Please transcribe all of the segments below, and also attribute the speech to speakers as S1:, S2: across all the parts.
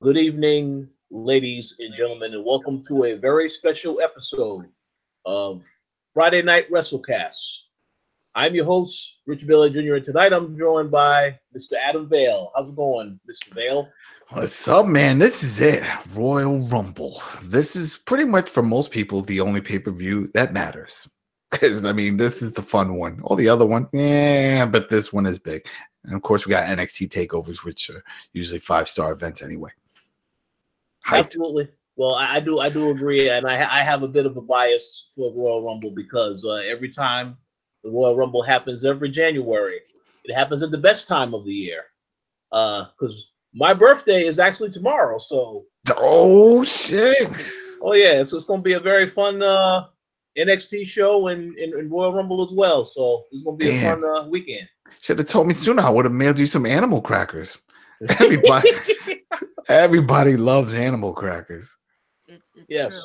S1: Good evening, ladies and gentlemen, and welcome to a very special episode of Friday Night WrestleCast. I'm your host, Rich Bailey Jr., and tonight I'm joined by Mr. Adam Vale. How's it going, Mr. Vale?
S2: What's up, man? This is it. Royal Rumble. This is pretty much for most people the only pay-per-view that matters. Because, this is the fun one. All the other one, yeah, but this one is big. And, of course, we got NXT TakeOvers, which are usually 5-star events anyway.
S1: Hyped. Absolutely. Well, I do agree, and I have a bit of a bias for Royal Rumble because every time the Royal Rumble happens every January, it happens at the best time of the year. Because my birthday is actually tomorrow, so.
S2: Oh shit!
S1: Oh yeah, so it's gonna be a very fun NXT show and Royal Rumble as well. So it's gonna be a fun weekend.
S2: Should have told me sooner. I would have mailed you some animal crackers. Everybody loves animal crackers.
S3: It's
S1: yes,
S3: true.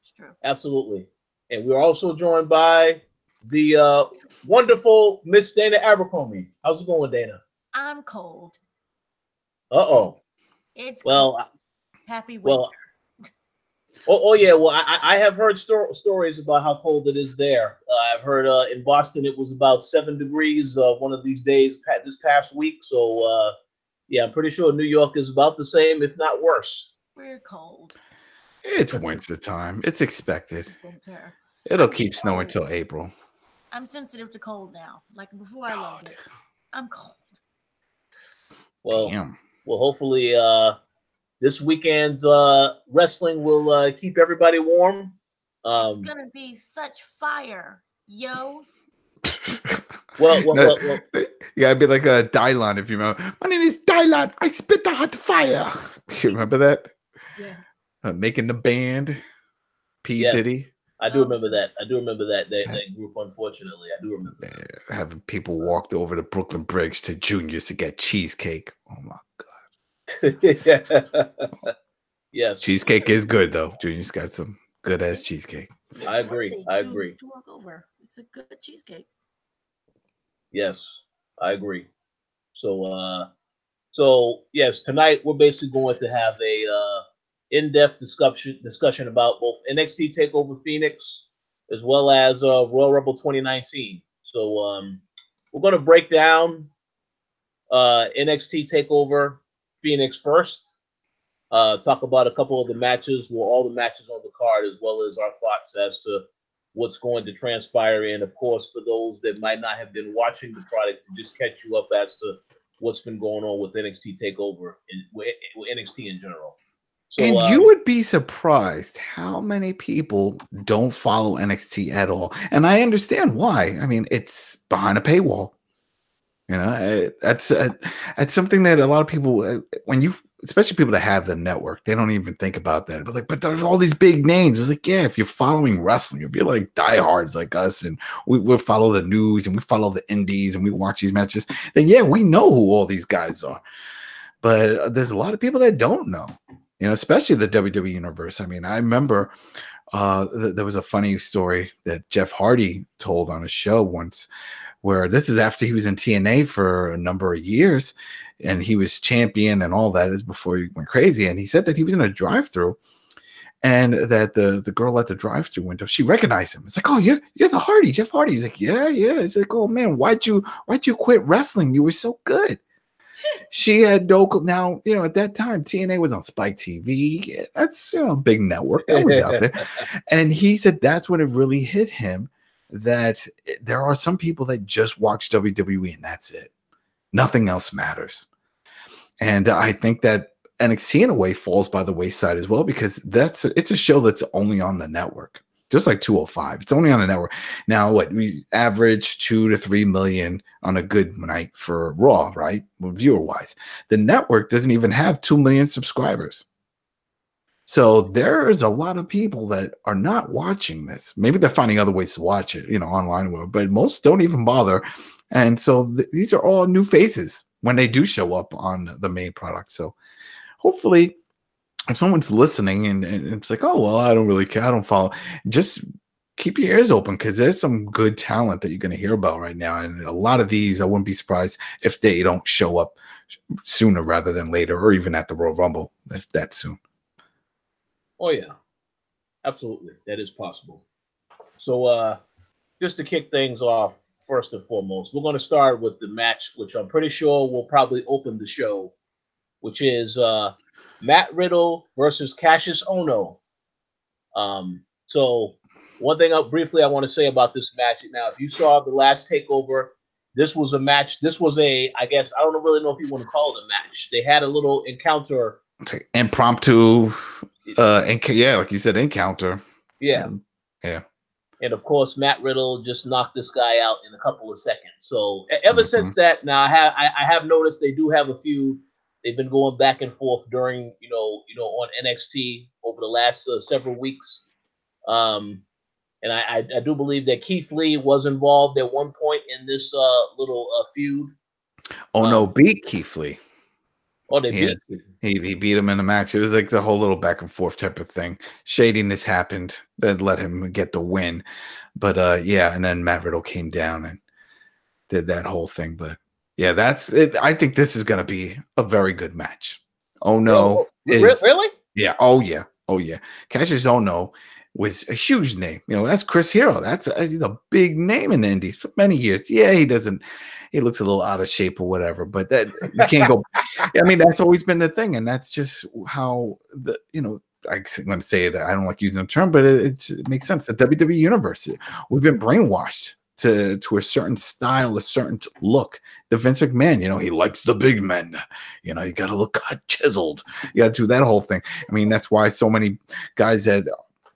S3: It's true.
S1: Absolutely. And we're also joined by the wonderful Miss Dana Abercrombie. How's it going, Dana?
S3: I'm cold.
S1: Uh-oh.
S3: It's
S1: well.
S3: Cold. Happy winter.
S1: Well, yeah. Well, I have heard stories about how cold it is there. I've heard in Boston it was about 7 degrees one of these days this past week. So, yeah, I'm pretty sure New York is about the same, if not worse.
S3: We're cold.
S2: It's winter time. It's expected.
S3: Winter.
S2: It'll keep snowing until April.
S3: I'm sensitive to cold now. Like before I loved it. I'm cold.
S1: Well, Damn. Well, hopefully this weekend's wrestling will keep everybody warm.
S3: It's gonna be such fire, yo.
S1: well,
S2: you gotta be like a Dylon if you remember. My name is Dylon. I spit the hot fire. You remember that?
S3: Yeah.
S2: Making the band. P.
S1: Yes.
S2: Diddy.
S1: I do remember that. That group. Unfortunately, I do remember that.
S2: Having people walked over the Brooklyn Bridge to Junior's to get cheesecake. Oh my god.
S1: Yes.
S2: Cheesecake is good though. Junior's got some good ass cheesecake.
S1: I agree.
S3: To walk over. It's a good cheesecake.
S1: Yes, I agree. So yes, tonight we're basically going to have a in-depth discussion about both NXT TakeOver Phoenix as well as Royal Rumble 2019. So we're going to break down NXT TakeOver Phoenix first. Talk about a couple of the matches, all the matches on the card, as well as our thoughts as to what's going to transpire. And of course, for those that might not have been watching the product, to just catch you up as to what's been going on with NXT TakeOver and with NXT in general. So,
S2: and you would be surprised how many people don't follow NXT at all. And I understand why. It's behind a paywall. You know, that's something that a lot of people, especially people that have the network, they don't even think about that. But there's all these big names. It's like, yeah, if you're following wrestling, if you're like diehards like us, and we follow the news and we follow the indies and we watch these matches, then yeah, we know who all these guys are. But there's a lot of people that don't know. You know, especially the WWE universe. I remember there was a funny story that Jeff Hardy told on a show once, where this is after he was in TNA for a number of years, and he was champion and all that is before he went crazy. And he said that he was in a drive-thru, and that the girl at the drive-thru window, she recognized him. It's like, oh, you're the Hardy, Jeff Hardy. He's like, yeah. It's like, oh man, why'd you quit wrestling? You were so good. She had no now, you know, at that time TNA was on Spike TV. That's, you know, a big network that was out there. And he said that's when it really hit him, that there are some people that just watch WWE and that's it. Nothing else matters. And I think that NXT in a way falls by the wayside as well, because it's a show that's only on the network. Just like 205, it's only on the network. Now, we average 2 to 3 million on a good night for Raw, right? Viewer wise, the network doesn't even have 2 million subscribers. So there's a lot of people that are not watching this. Maybe they're finding other ways to watch it, you know, online, but most don't even bother. And so these are all new faces when they do show up on the main product. So hopefully, if someone's listening and it's like, oh, well, I don't really care, I don't follow, just keep your ears open, because there's some good talent that you're going to hear about right now. And a lot of these, I wouldn't be surprised if they don't show up sooner rather than later, or even at the Royal Rumble, if that's soon.
S1: Oh yeah, absolutely, that is possible. So just to kick things off, first and foremost, we're going to start with the match, which I'm pretty sure will probably open the show, which is Matt Riddle versus Cassius Ohno. So one thing briefly I want to say about this match. Now, if you saw the last takeover, this was a match. This was I guess, I don't really know if you want to call it a match. They had a little encounter.
S2: It's like impromptu, yeah, like you said, encounter.
S1: Yeah.
S2: Yeah.
S1: And of course, Matt Riddle just knocked this guy out in a couple of seconds. So ever since that, now I have noticed they do have a feud. They've been going back and forth during, on NXT over the last several weeks. And I do believe that Keith Lee was involved at one point in this little feud.
S2: Ohno beat Keith Lee.
S1: Oh, they beat him.
S2: He beat him in the match. It was like the whole little back and forth type of thing. Shadiness happened that let him get the win. But yeah, and then Matt Riddle came down and did that whole thing. But yeah, that's it. I think this is going to be a very good match. Ohno
S1: really?
S2: Yeah. Oh yeah. Cassius Ohno was a huge name. That's Chris Hero. He's a big name in the Indies for many years. Yeah, he looks a little out of shape or whatever, but that you can't go. I mean, that's always been the thing, and that's just how I'm going to say it. I don't like using the term, but it makes sense. The WWE universe, we've been brainwashed to a certain style, a certain look. The Vince McMahon, he likes the big men. You got to look cut, chiseled. You got to do that whole thing. I mean, that's why so many guys that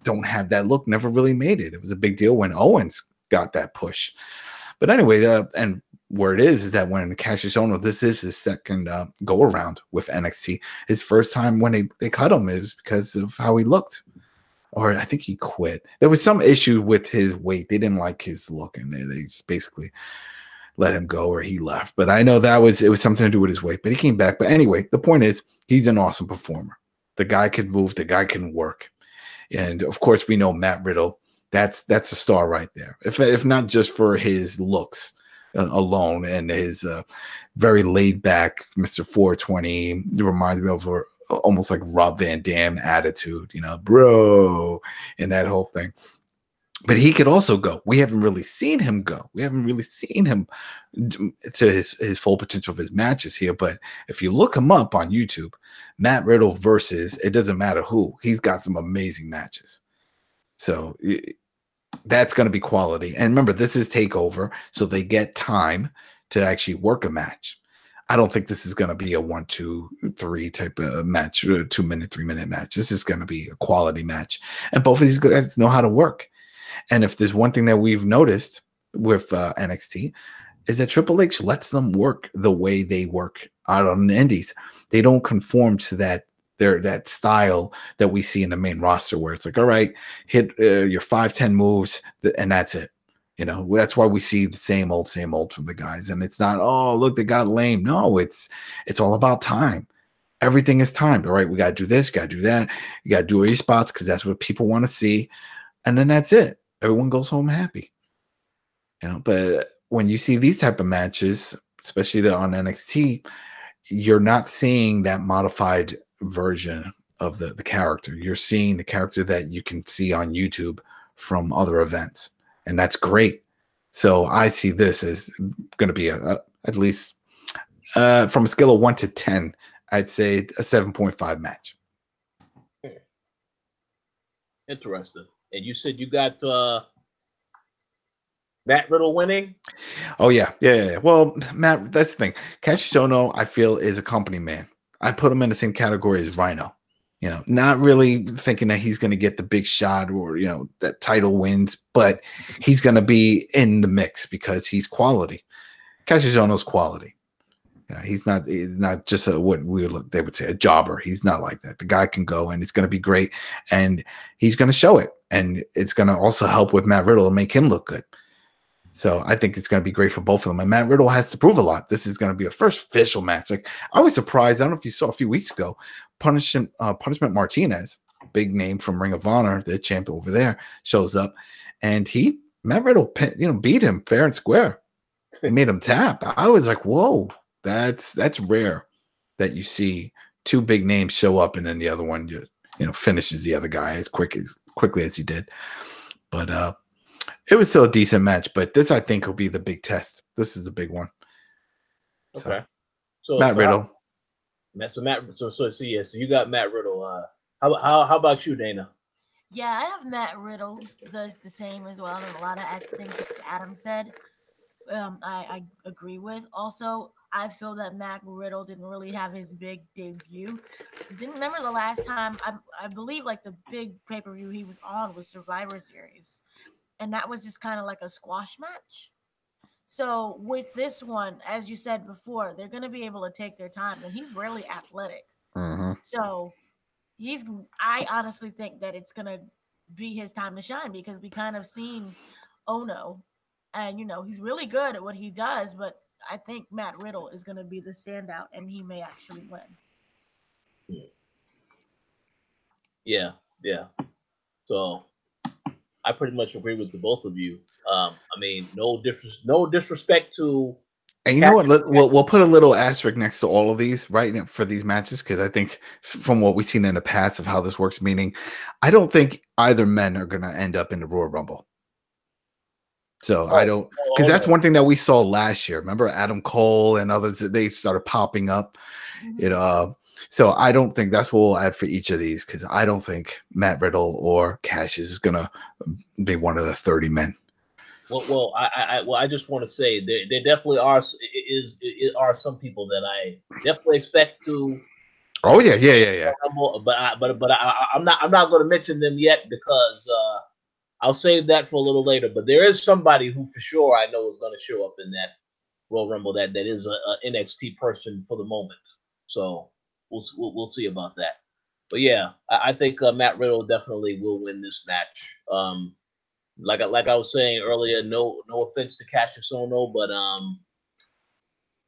S2: don't have that look never really made it. It was a big deal when Owens got that push. But anyway, and where it is that when Cassius Ohno, this is his second go around with NXT. His first time when they cut him, it was because of how he looked. Or I think he quit. There was some issue with his weight. They didn't like his look, and they just basically let him go, or he left. But I know it was something to do with his weight. But he came back. But anyway, the point is, he's an awesome performer. The guy can move. The guy can work. And of course, we know Matt Riddle. That's a star right there. If not just for his looks alone and his very laid back Mr. 420, it reminds me of almost like Rob Van Dam attitude, bro, and that whole thing. But he could also go. We haven't really seen him go. We haven't really seen him to his full potential of his matches here. But if you look him up on YouTube, Matt Riddle versus, it doesn't matter who, he's got some amazing matches. So that's going to be quality. And remember, this is TakeOver, so they get time to actually work a match. I don't think this is going to be a 1, 2, 3 type of match, 2 minute, 3 minute match. This is going to be a quality match. And both of these guys know how to work. And if there's one thing that we've noticed with NXT is that Triple H lets them work the way they work out on the indies. They don't conform to that style that we see in the main roster where it's like, all right, hit your 5-10 moves and that's it. That's why we see the same old from the guys. And it's not, oh, look, they got lame. No, it's all about time. Everything is timed. All right, we got to do this, got to do that. You got to do all your spots because that's what people want to see. And then that's it. Everyone goes home happy. But when you see these type of matches, especially on NXT, you're not seeing that modified version of the character. You're seeing the character that you can see on YouTube from other events. And that's great. So I see this as going to be at least from a scale of 1 to 10, I'd say a 7.5 match.
S1: Interesting. And you said you got Matt Riddle winning?
S2: Oh, yeah. Well, Matt, that's the thing. Cassius Ohno, I feel, is a company man. I put him in the same category as Rhino. Not really thinking that he's going to get the big shot or, that title wins, but he's going to be in the mix because he's quality. Cassius Ohno's quality. He's not just they would say a jobber. He's not like that. The guy can go and it's going to be great and he's going to show it. And it's going to also help with Matt Riddle and make him look good. So I think it's going to be great for both of them. And Matt Riddle has to prove a lot. This is going to be a first official match. Like I was surprised. I don't know if you saw a few weeks ago, Punishment Martinez, big name from Ring of Honor, the champ over there, shows up, and Matt Riddle, beat him fair and square. He made him tap. I was like, whoa, That's rare that you see two big names show up and then the other one finishes the other guy as quickly as he did. But it was still a decent match. But this, I think, will be the big test. This is the big one.
S1: Okay. So
S2: Matt Riddle.
S1: So you got Matt Riddle. How about you, Dana?
S3: Yeah, I have Matt Riddle does the same as well, and a lot of things that Adam said, I agree with. Also, I feel that Matt Riddle didn't really have his big debut. Didn't remember the last time. I believe like the big pay-per-view he was on was Survivor Series, and that was just kind of like a squash match. So with this one, as you said before, they're going to be able to take their time, and he's really athletic.
S2: Mm-hmm.
S3: So I honestly think that it's going to be his time to shine, because we kind of seen Ono, and he's really good at what he does, but I think Matt Riddle is going to be the standout, and he may actually win.
S1: Yeah. So I pretty much agree with the both of you. I mean, no disrespect to.
S2: And you know what? We'll put a little asterisk next to all of these right for these matches, because I think from what we've seen in the past of how this works, meaning I don't think either men are going to end up in the Royal Rumble. So I don't, because that's one thing that we saw last year. Remember Adam Cole and others, they started popping up, so I don't think that's what we'll add for each of these, because I don't think Matt Riddle or Cassius is going to be one of the 30 men.
S1: Well, I just want to say there definitely are some people that I definitely expect to.
S2: Oh yeah.
S1: But I'm not going to mention them yet, because I'll save that for a little later. But there is somebody who for sure I know is going to show up in that Royal Rumble that is a NXT person for the moment. So we'll see about that. But yeah, I think Matt Riddle definitely will win this match. Like I was saying earlier, no offense to Cassius Ohno, but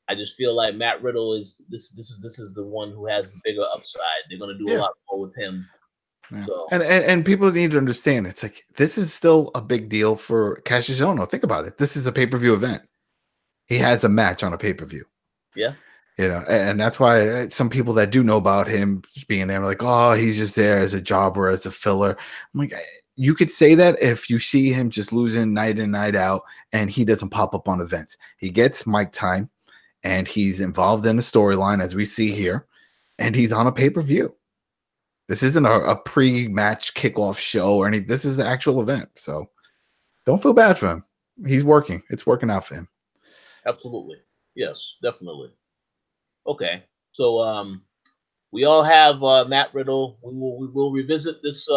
S1: I just feel like Matt Riddle is this is the one who has the bigger upside. They're going to do a lot more with him.
S2: Yeah.
S1: So.
S2: And people need to understand, it's like this is still a big deal for Cassius Ohno. Think about it. This is a pay-per-view event. He has a match on a pay-per-view.
S1: Yeah.
S2: And that's why some people that do know about him being there are like, oh, he's just there as a jobber, as a filler. I'm like, you could say that if you see him just losing night in, night out, and he doesn't pop up on events. He gets mic time, and he's involved in the storyline, as we see here, and he's on a pay-per-view. This isn't a pre-match kickoff show or anything. This is the actual event. So don't feel bad for him. He's working. It's working out for him.
S1: Absolutely. Yes, definitely. Okay. So we all have Matt Riddle. We will revisit this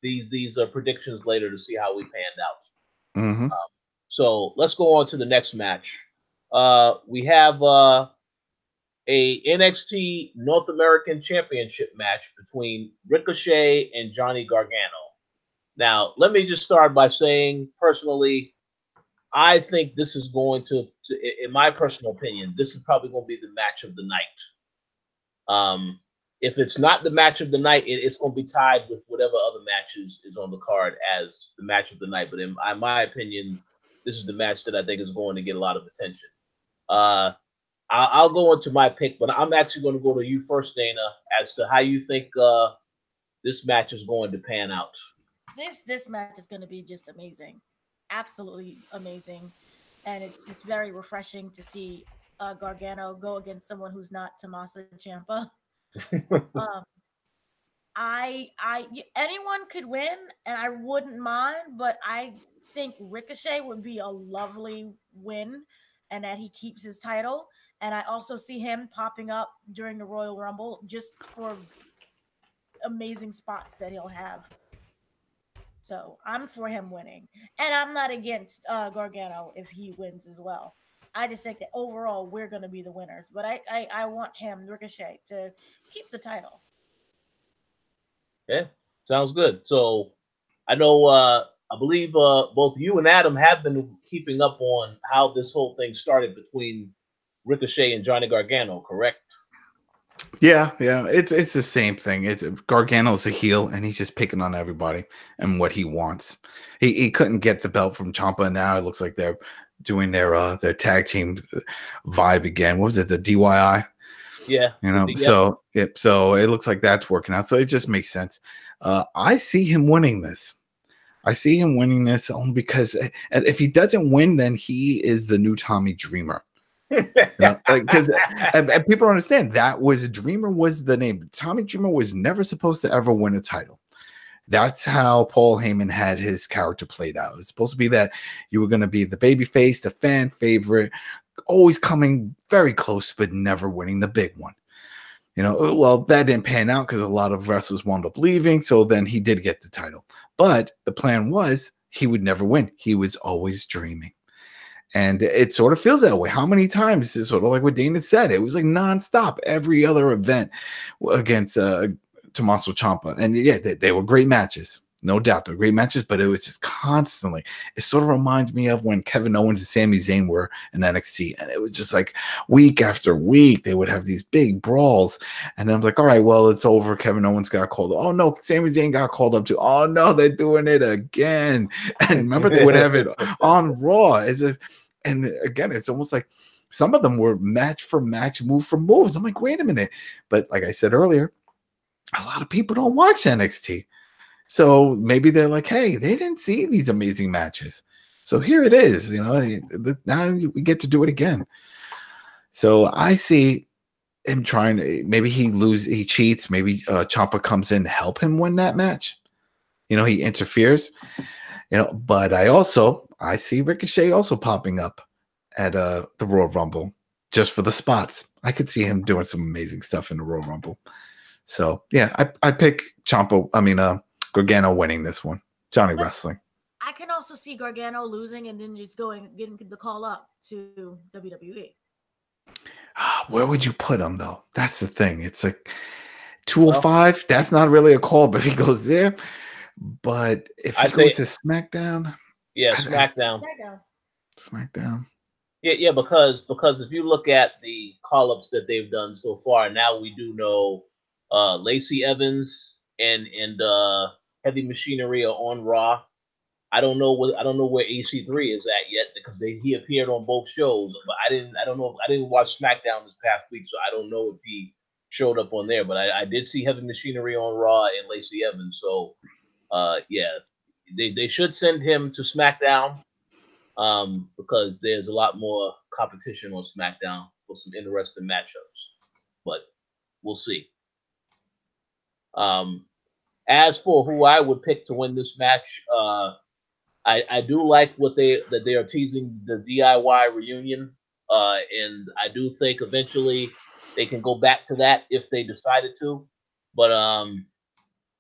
S1: these predictions later to see how we panned out.
S2: Mm-hmm.
S1: So let's go on to the next match. We have a NXT North American Championship match between Ricochet and Johnny Gargano. Now, let me just start by saying, personally, I think this is going to in my personal opinion, this is probably going to be the match of the night. If it's not the match of the night, it's going to be tied with whatever other matches is on the card as the match of the night. But in my opinion, this is the match that I think is going to get a lot of attention. I'll go into my pick, but I'm actually going to go to you first, Dana, as to how you think this match is going to pan out.
S3: This match is going to be just amazing, absolutely amazing, and it's just very refreshing to see Gargano go against someone who's not Tommaso Ciampa. Anyone could win, and I wouldn't mind, but I think Ricochet would be a lovely win, and that he keeps his title. And I also see him popping up during the Royal Rumble just for amazing spots that he'll have. So I'm for him winning. And I'm not against Gargano if he wins as well. I just think that overall we're going to be the winners. But I want him, Ricochet, to keep the title.
S1: Yeah, sounds good. So I know, I believe both you and Adam have been keeping up on how this whole thing started between Ricochet and Johnny Gargano, correct?
S2: Yeah, it's the same thing. Gargano's a heel, and he's just picking on everybody and what he wants. He couldn't get the belt from Ciampa, and now it looks like they're doing their tag team vibe again. What was it? The DIY?
S1: Yeah.
S2: You know, so it looks like that's working out. So it just makes sense. I see him winning this. I see him winning this only because if he doesn't win, then he is the new Tommy Dreamer. You know, because and people don't understand that Dreamer was the name. Tommy Dreamer was never supposed to ever win a title. That's how Paul Heyman had his character played out. It's supposed to be that you were going to be the babyface, the fan favorite, always coming very close, but never winning the big one. You know, well, that didn't pan out because a lot of wrestlers wound up leaving. So then he did get the title. But the plan was he would never win. He was always dreaming. And it sort of feels that way. How many times? It's sort of like what Dana said. It was like nonstop. Every other event against Tommaso Ciampa. And yeah, they were great matches. No doubt, they're great matches, but it was just constantly. It sort of reminds me of when Kevin Owens and Sami Zayn were in NXT, and it was just like week after week they would have these big brawls, and then I'm like, all right, well, it's over. Kevin Owens got called. Oh no, Sami Zayn got called up too. Oh no, they're doing it again. And remember, they would have it on Raw. It's just, and again, it's almost like some of them were match for match, move for moves. I'm like, wait a minute, but like I said earlier, a lot of people don't watch NXT. So maybe they're like, hey, they didn't see these amazing matches. So here it is, you know, now we get to do it again. So I see him trying to, maybe he cheats. Maybe Ciampa comes in to help him win that match. You know, he interferes, you know, but I see Ricochet also popping up at the Royal Rumble just for the spots. I could see him doing some amazing stuff in the Royal Rumble. So yeah, I pick Gargano winning this one. Johnny Wrestling.
S3: I can also see Gargano losing and then just getting the call up to WWE.
S2: Where would you put him though? That's the thing. It's like 205. That's not really a call, but if he goes there. But if he goes to SmackDown,
S1: yeah, SmackDown.
S2: SmackDown.
S1: Yeah, because if you look at the call-ups that they've done so far, now we do know Lacey Evans and Heavy Machinery are on Raw. I don't know where EC3 is at yet because he appeared on both shows, but I didn't watch SmackDown this past week, so I don't know if he showed up on there. But I did see Heavy Machinery on Raw and Lacey Evans, so yeah, they should send him to SmackDown because there's a lot more competition on SmackDown for some interesting matchups, but we'll see. As for who I would pick to win this match, I do like that they are teasing the DIY reunion, and I do think eventually they can go back to that if they decided to. But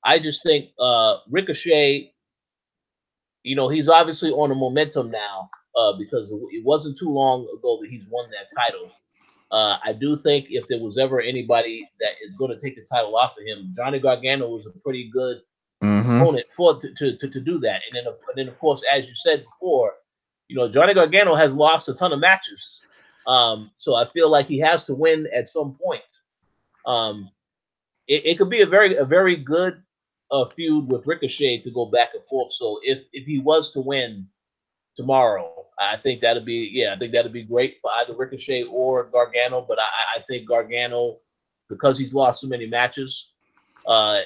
S1: I just think Ricochet, you know, he's obviously on a momentum now because it wasn't too long ago that he's won that title. I do think if there was ever anybody that is going to take the title off of him, Johnny Gargano was a pretty good opponent to do that. And then of course, as you said before, you know, Johnny Gargano has lost a ton of matches, so I feel like he has to win at some point. It could be a very good feud with Ricochet to go back and forth. So if he was to win tomorrow, I think that'd be great for either Ricochet or Gargano. But I think Gargano, because he's lost so many matches, I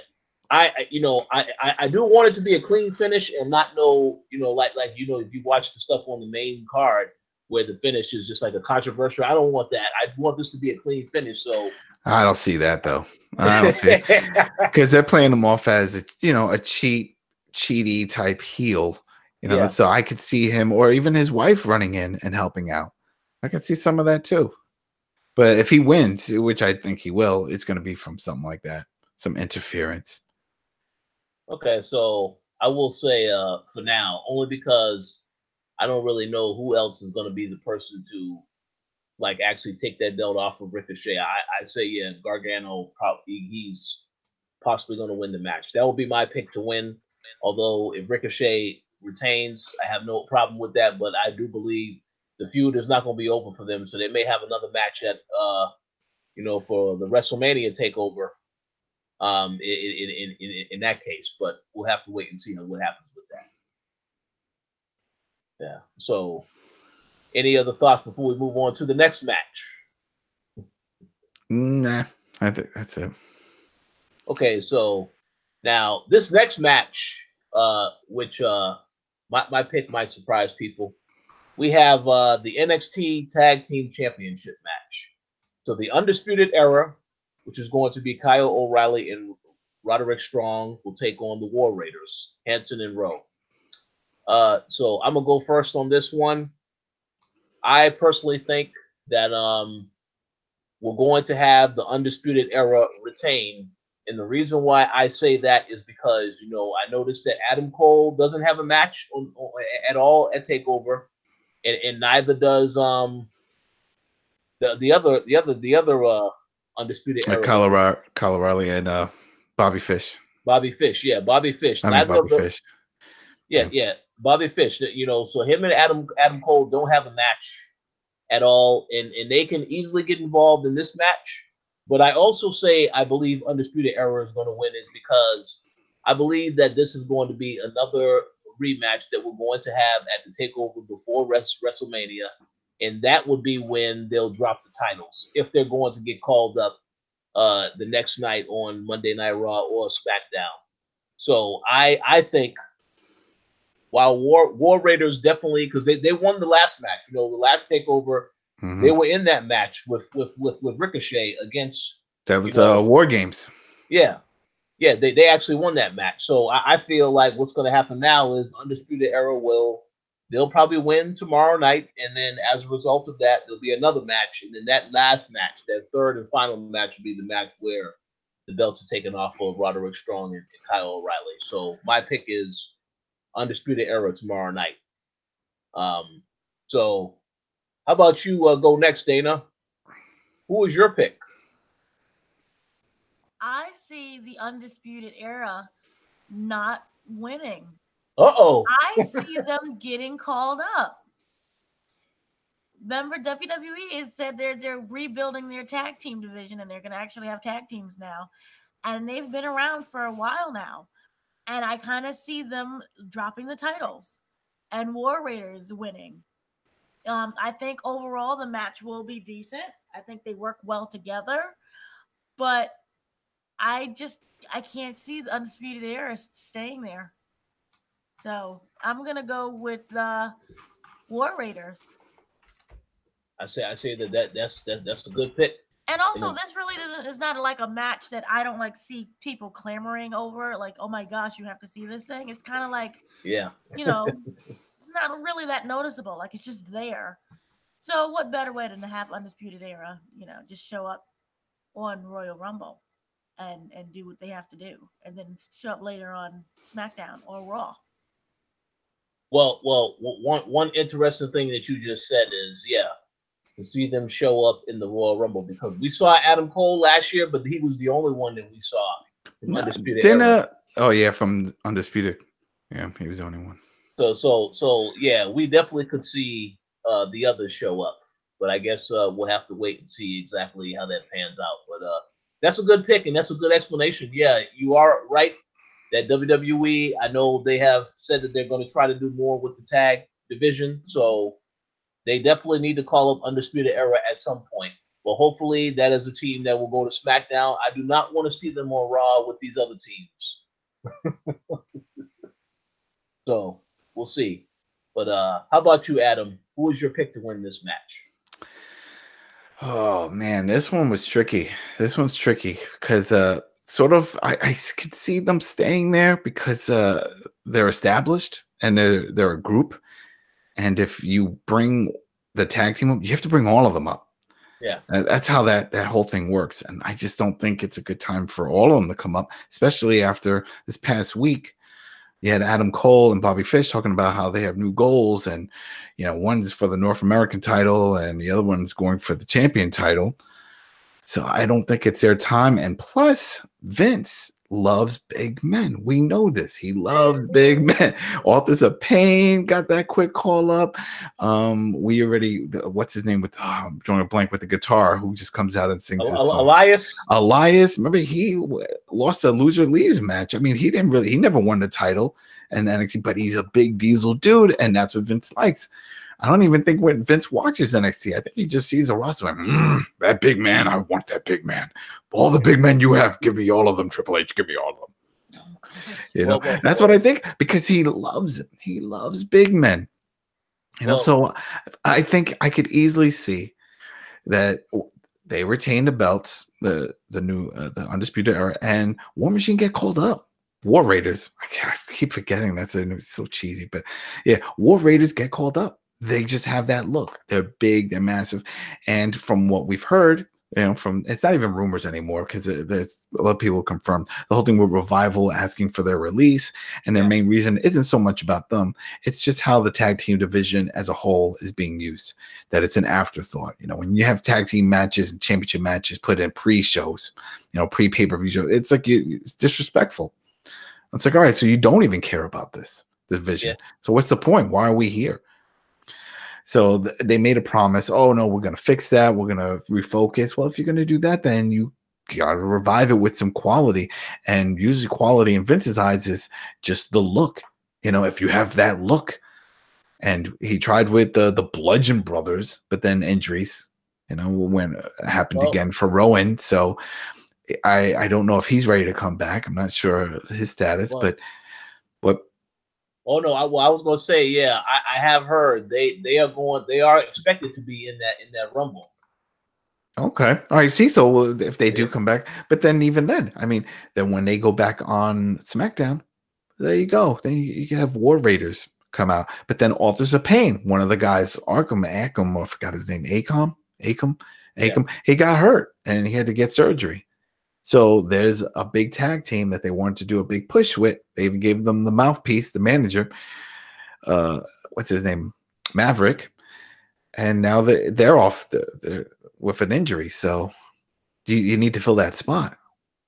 S1: do want it to be a clean finish and not like if you watch the stuff on the main card where the finish is just like a controversial. I don't want that. I want this to be a clean finish. So
S2: I don't see that though. I don't see it because they're playing him off as a cheaty type heel. You know, so I could see him or even his wife running in and helping out. I could see some of that too. But if he wins, which I think he will, it's going to be from something like that, some interference.
S1: Okay, so I will say for now, only because I don't really know who else is going to be the person to like actually take that belt off of Ricochet. I say Gargano he's possibly going to win the match. That would be my pick to win. Although if Ricochet retains, I have no problem with that. But I do believe the feud is not going to be over for them, so they may have another match at for the WrestleMania takeover. In that case, but we'll have to wait and see what happens with that. Yeah. So Any other thoughts before we move on to the next match?
S2: Nah, I think that's it.
S1: Okay, so now this next match, which my pick might surprise people. We have the NXT Tag Team Championship match. So the Undisputed Era, which is going to be Kyle O'Reilly and Roderick Strong, will take on the War Raiders, Hanson and Rowe. So I'm gonna go first on this one. I personally think that we're going to have the Undisputed Era retain. And the reason why I say that is because, I noticed that Adam Cole doesn't have a match at all at TakeOver, and neither does the other Undisputed Era.
S2: Kyle O'Reilly and Bobby Fish.
S1: Bobby Fish, yeah, Bobby Fish.
S2: Fish.
S1: Yeah, Bobby Fish. So him and Adam Cole don't have a match at all, and they can easily get involved in this match. But I also say I believe Undisputed Era is going to win is because I believe that this is going to be another rematch that we're going to have at the TakeOver before WrestleMania, and that would be when they'll drop the titles if they're going to get called up the next night on Monday Night Raw or SmackDown. So I think while War Raiders definitely, because they won the last match, the last TakeOver. They were in that match with Ricochet against.
S2: That was War Games.
S1: Yeah, they actually won that match. So I feel like what's going to happen now is Undisputed Era they'll probably win tomorrow night, and then as a result of that, there'll be another match, and then that last match, that third and final match, will be the match where the belts are taken off of Roderick Strong and Kyle O'Reilly. So my pick is Undisputed Era tomorrow night. So. How about you go next, Dana? Who is your pick?
S3: I see the Undisputed Era not winning.
S1: Uh-oh.
S3: I see them getting called up. Remember, WWE has said they're rebuilding their tag team division, and they're going to actually have tag teams now. And they've been around for a while now. And I kind of see them dropping the titles and War Raiders winning. I think overall the match will be decent. I think they work well together, but I can't see the Undisputed Era staying there. So I'm gonna go with the War Raiders.
S1: I say that's a good pick.
S3: And also, this really is not like a match that I don't like see people clamoring over. Like, oh my gosh, you have to see this thing. It's kind of like, it's not really that noticeable. Like, it's just there. So what better way than to have Undisputed Era, just show up on Royal Rumble and do what they have to do, and then show up later on SmackDown or Raw.
S1: Well, one interesting thing that you just said is, to see them show up in the Royal Rumble, because we saw Adam Cole last year, but he was the only one that we saw from Undisputed Era.
S2: Oh yeah, from Undisputed. Yeah, he was the only one.
S1: So yeah, we definitely could see the others show up, but I guess we'll have to wait and see exactly how that pans out. But that's a good pick, and that's a good explanation. Yeah, you are right that WWE, I know they have said that they're going to try to do more with the tag division, so they definitely need to call up Undisputed Era at some point. But hopefully that is a team that will go to SmackDown. I do not want to see them on Raw with these other teams. So we'll see. But how about you, Adam? Who is your pick to win this match?
S2: Oh man, this one was tricky. This one's tricky because sort of I could see them staying there because they're established and they're a group. And if you bring the tag team up, you have to bring all of them up.
S1: Yeah.
S2: That's how that whole thing works. And I just don't think it's a good time for all of them to come up, especially after this past week. You had Adam Cole and Bobby Fish talking about how they have new goals. And, one's for the North American title and the other one's going for the champion title. So I don't think it's their time. And plus, Vince loves big men. We know this. He loves big men. Authors of Pain got that quick call up. We already, what's his name with, I'm drawing a blank with the guitar, who just comes out and sings this song. Elias. Remember, he lost a loser leaves match. I mean, he never won the title in NXT, but he's a big diesel dude, and that's what Vince likes. I don't even think when Vince watches NXT, I think he just sees a roster like, that big man, I want that big man. All the big men you have, give me all of them. Triple H, give me all of them. You know, that's what I think, because he loves it. He loves big men. You know, so I think I could easily see that they retain the belts, the new the Undisputed Era, and War Machine get called up. War Raiders. I keep forgetting that's so cheesy, but yeah, War Raiders get called up. They just have that look. They're big, they're massive, and from what we've heard, you know, from it's not even rumors anymore, because there's a lot of people confirmed the whole thing with Revival asking for their release, and their main reason isn't so much about them. It's just how the tag team division as a whole is being used. That it's an afterthought. You know, when you have tag team matches and championship matches put in pre-shows, you know, pre-pay-per-view shows, it's like it's disrespectful. It's like, all right, so you don't even care about this division. Yeah. So what's the point? Why are we here? So they made a promise. Oh, no, we're going to fix that. We're going to refocus. Well, if you're going to do that, then you got to revive it with some quality. And usually quality in Vince's eyes is just the look. You know, if you have that look. And he tried with the Bludgeon Brothers, but then injuries, you know, when it happened again for Rowan. So I don't know if he's ready to come back. I'm not sure his status, but
S1: oh no, I was going to say, yeah, I have heard they are expected to be in that Rumble.
S2: Okay, all right. See, so if they do come back, but then even then, I mean, then when they go back on SmackDown, there you go. Then you can have War Raiders come out, but then Authors of Pain, one of the guys, Akam, I forgot his name, Akam, he got hurt and he had to get surgery. So there's a big tag team that they wanted to do a big push with. They even gave them the mouthpiece, the manager. What's his name? Maverick. And now they're off with an injury. So you need to fill that spot.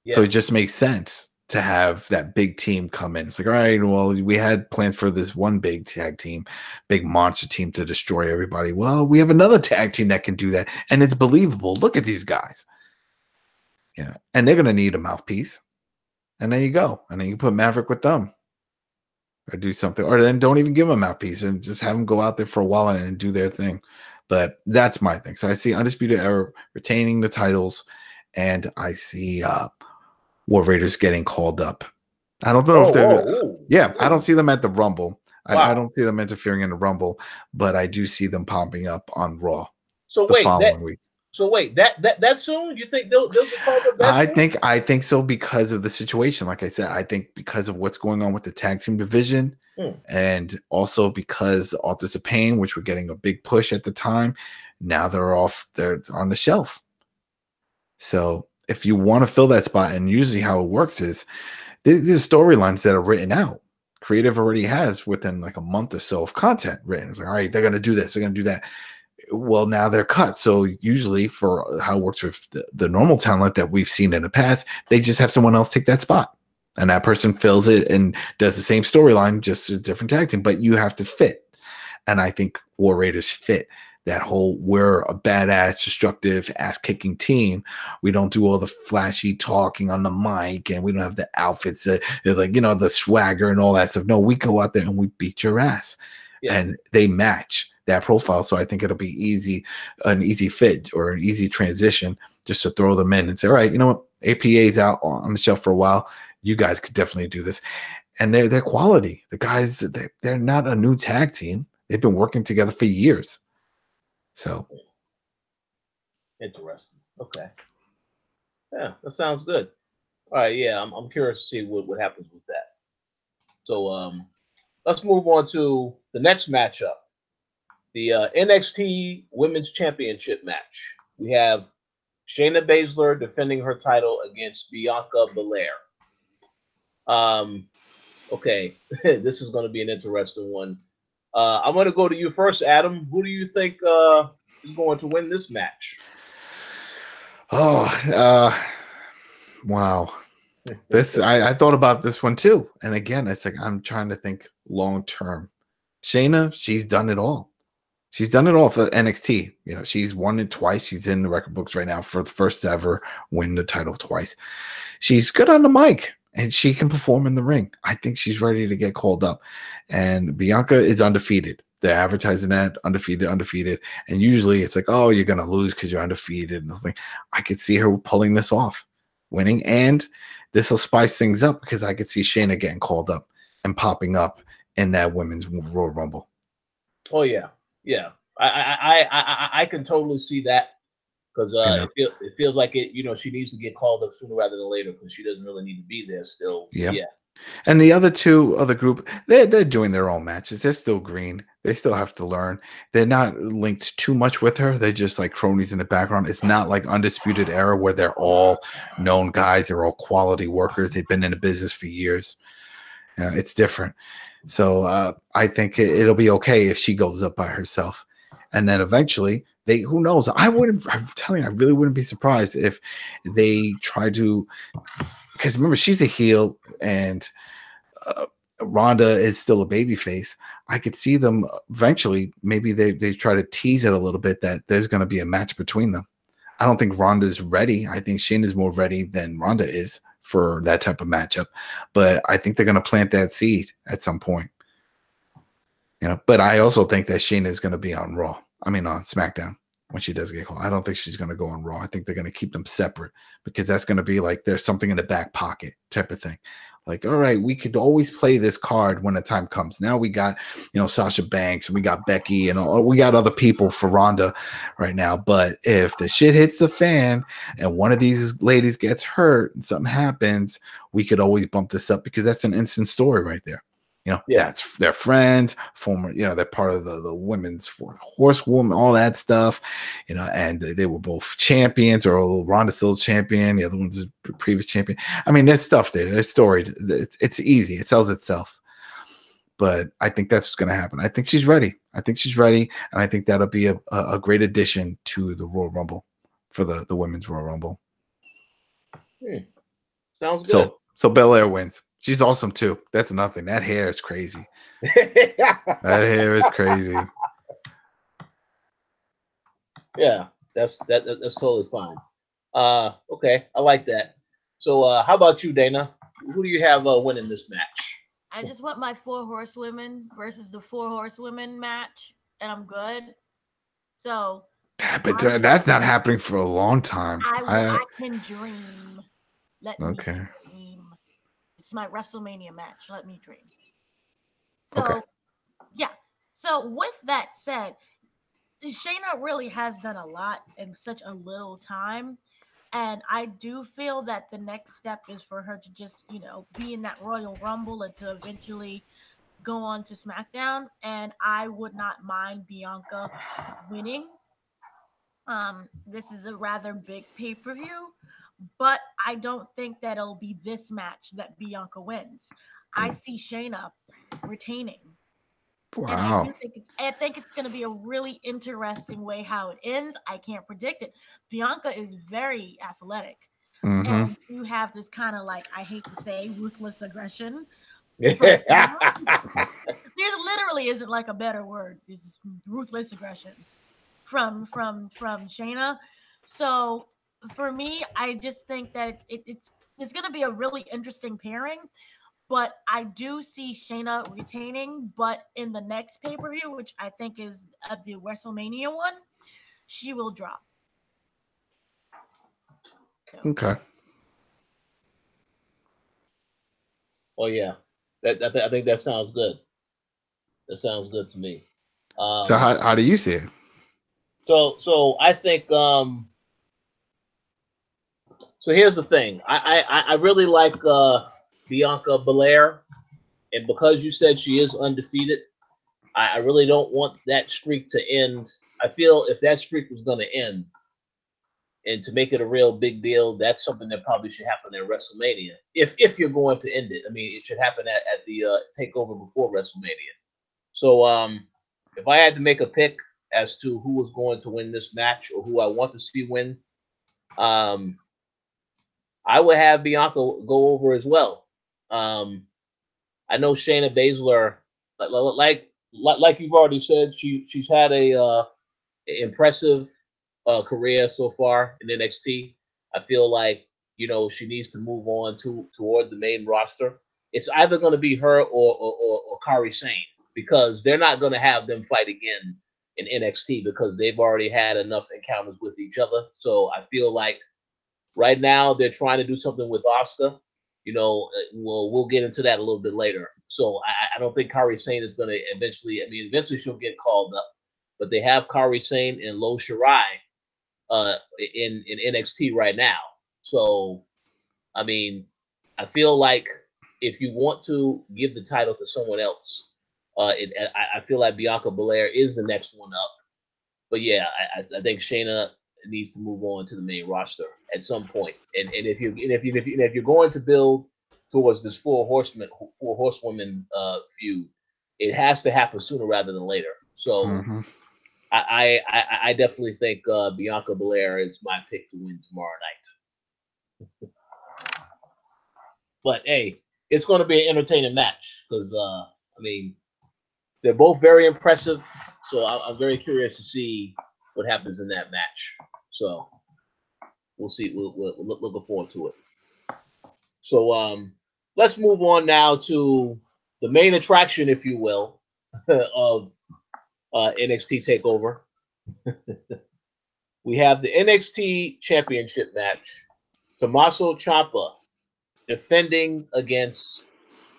S2: Yeah. So it just makes sense to have that big team come in. It's like, all right, well, we had plans for this one big tag team, big monster team to destroy everybody. Well, we have another tag team that can do that. And it's believable. Look at these guys. Yeah, and they're going to need a mouthpiece. And there you go. And then you put Maverick with them. Or do something. Or then don't even give them a mouthpiece and just have them go out there for a while and do their thing. But that's my thing. So I see Undisputed Era retaining the titles. And I see War Raiders getting called up. I don't know if they're... I don't see them at the Rumble. Wow. I don't see them interfering in the Rumble. But I do see them popping up on Raw the following week.
S1: So wait, that soon? You think they'll get called up that soon?
S2: I think so, because of the situation. Like I said, I think because of what's going on with the tag team division, and also because Authors of Pain, which were getting a big push at the time, now they're on the shelf. So if you want to fill that spot, and usually how it works is there's storylines that are written out. Creative already has within like a month or so of content written. It's like, all right, they're going to do this, they're going to do that. Well, now they're cut. So usually for how it works with the normal talent that we've seen in the past, they just have someone else take that spot. And that person fills it and does the same storyline, just a different tag team. But you have to fit. And I think War Raiders fit that whole, we're a badass, destructive, ass-kicking team. We don't do all the flashy talking on the mic, and we don't have the outfits, like, you know, the swagger and all that stuff. No, we go out there and we beat your ass. Yeah. And they match that profile. So I think it'll be an easy fit or an easy transition just to throw them in and say, all right, you know what, APA's out on the shelf for a while. You guys could definitely do this. And they're quality. The guys, they're not a new tag team. They've been working together for years. So
S1: interesting. Okay. Yeah, that sounds good. All right, yeah, I'm curious to see what happens with that. So let's move on to the next matchup. The NXT Women's Championship match. We have Shayna Baszler defending her title against Bianca Belair. Okay, this is going to be an interesting one. I'm going to go to you first, Adam. Who do you think is going to win this match?
S2: Wow. This I thought about this one too. And again, it's like I'm trying to think long term. Shayna, she's done it all. She's done it all for NXT. You know, she's won it twice. She's in the record books right now for the first ever win the title twice. She's good on the mic and she can perform in the ring. I think she's ready to get called up. And Bianca is undefeated. They're advertising that undefeated, and usually it's like, oh, you're gonna lose because you're undefeated. And nothing. I could see her pulling this off, winning, and this will spice things up because I could see Shayna getting called up and popping up in that women's Royal Rumble.
S1: Oh yeah, yeah. I can totally see that because it feels like it. You know, she needs to get called up sooner rather than later because she doesn't really need to be there still. Yeah.
S2: And the other group, they're doing their own matches. They're still green. They still have to learn. They're not linked too much with her. They're just like cronies in the background. It's not like Undisputed Era where they're all known guys. They're all quality workers. They've been in the business for years. It's different. So I think it'll be okay if she goes up by herself. And then eventually, who knows? I'm telling you, I really wouldn't be surprised if they try to, because remember, she's a heel and Ronda is still a babyface. I could see them eventually, maybe they try to tease it a little bit that there's going to be a match between them. I don't think Ronda's ready. I think Shayna's more ready than Ronda is for that type of matchup. But I think they're going to plant that seed at some point. But I also think that Shayna is going to be on SmackDown when she does get called. I don't think she's going to go on Raw. I think they're going to keep them separate because that's going to be like there's something in the back pocket type of thing. Like, all right, we could always play this card when the time comes. Now we got, Sasha Banks and we got Becky and we got other people for Ronda right now. But if the shit hits the fan and one of these ladies gets hurt and something happens, we could always bump this up because that's an instant story right there. That's their friends, former, they're part of the women's horsewoman, all that stuff, and they were both champions, or Ronda's still champion, the other one's a previous champion. I mean, there's stuff there. There's story. It's easy. It sells itself. But I think that's what's going to happen. I think she's ready. And I think that'll be a great addition to the Royal Rumble for the women's Royal Rumble.
S1: Sounds good.
S2: So Belair wins. She's awesome too. That's nothing. That hair is crazy. That hair is crazy.
S1: Yeah, that's totally fine. Okay, I like that. So, how about you, Dana? Who do you have winning this match?
S3: I just want my 4 horsewomen versus the 4 horsewomen match, and I'm good. So,
S2: but that's not happening for a long time.
S3: I can dream. Let me dream. It's my WrestleMania match. Let me dream. So, yeah. So, with that said, Shayna really has done a lot in such a little time. And I do feel that the next step is for her to just, be in that Royal Rumble and to eventually go on to SmackDown. And I would not mind Bianca winning. This is a rather big pay-per-view. But I don't think that it'll be this match that Bianca wins. I see Shayna retaining.
S2: Wow.
S3: And I think it's going to be a really interesting way how it ends. I can't predict it. Bianca is very athletic.
S2: Mm-hmm.
S3: And you have this kind of like, I hate to say, ruthless aggression.
S1: There
S3: literally isn't like a better word. It's ruthless aggression from Shayna. So for me, I just think that it's going to be a really interesting pairing, but I do see Shayna retaining. But in the next pay-per-view, which I think is the WrestleMania one, she will drop.
S2: So. Okay.
S1: Oh yeah, I think that sounds good. That sounds good to me.
S2: So how do you see it?
S1: So I think so here's the thing. I really like Bianca Belair, and because you said she is undefeated, I really don't want that streak to end. I feel if that streak was going to end, and to make it a real big deal, that's something that probably should happen at WrestleMania. If you're going to end it, I mean, it should happen at the takeover before WrestleMania. So if I had to make a pick as to who was going to win this match or who I want to see win, I would have Bianca go over as well. I know Shayna Baszler, like you've already said, she's had a impressive career so far in NXT. I feel like she needs to move on toward the main roster. It's either going to be her or Kairi Sane. because they're not going to have them fight again in NXT because they've already had enough encounters with each other. So I feel like right now they're trying to do something with Asuka. We'll get into that a little bit later. So I don't think Kairi Sane is going to eventually. I mean, eventually she'll get called up, but they have Kairi Sane and Lo Shirai in NXT right now. So I mean, I feel like if you want to give the title to someone else, I feel like Bianca Belair is the next one up. But yeah, I think Shayna needs to move on to the main roster at some point. And if you're going to build towards this four horsewomen feud, it has to happen sooner rather than later. So I definitely think Bianca Belair is my pick to win tomorrow night. But hey, it's going to be an entertaining match because I mean, they're both very impressive. So I'm very curious to see what happens in that match. So we'll see. We're looking forward to it. So let's move on now to the main attraction, if you will, of NXT TakeOver. We have the NXT Championship match. Tommaso Ciampa defending against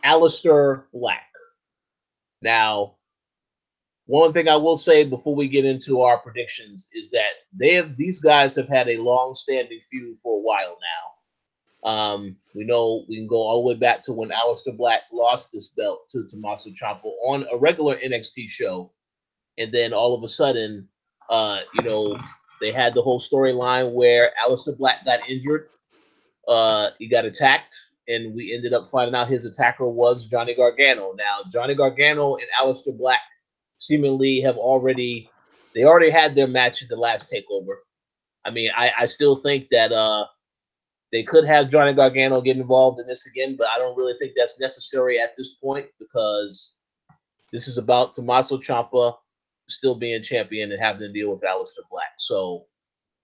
S1: Aleister Black. Now, one thing I will say before we get into our predictions is that these guys have had a long-standing feud for a while now. We know we can go all the way back to when Aleister Black lost this belt to Tommaso Ciampa on a regular NXT show, and then all of a sudden, they had the whole storyline where Aleister Black got injured. He got attacked, and we ended up finding out his attacker was Johnny Gargano. Now, Johnny Gargano and Aleister Black seemingly already had their match at the last TakeOver. I mean, I still think that they could have Johnny Gargano get involved in this again, but I don't really think that's necessary at this point because this is about Tommaso Ciampa still being champion and having to deal with Aleister Black. So,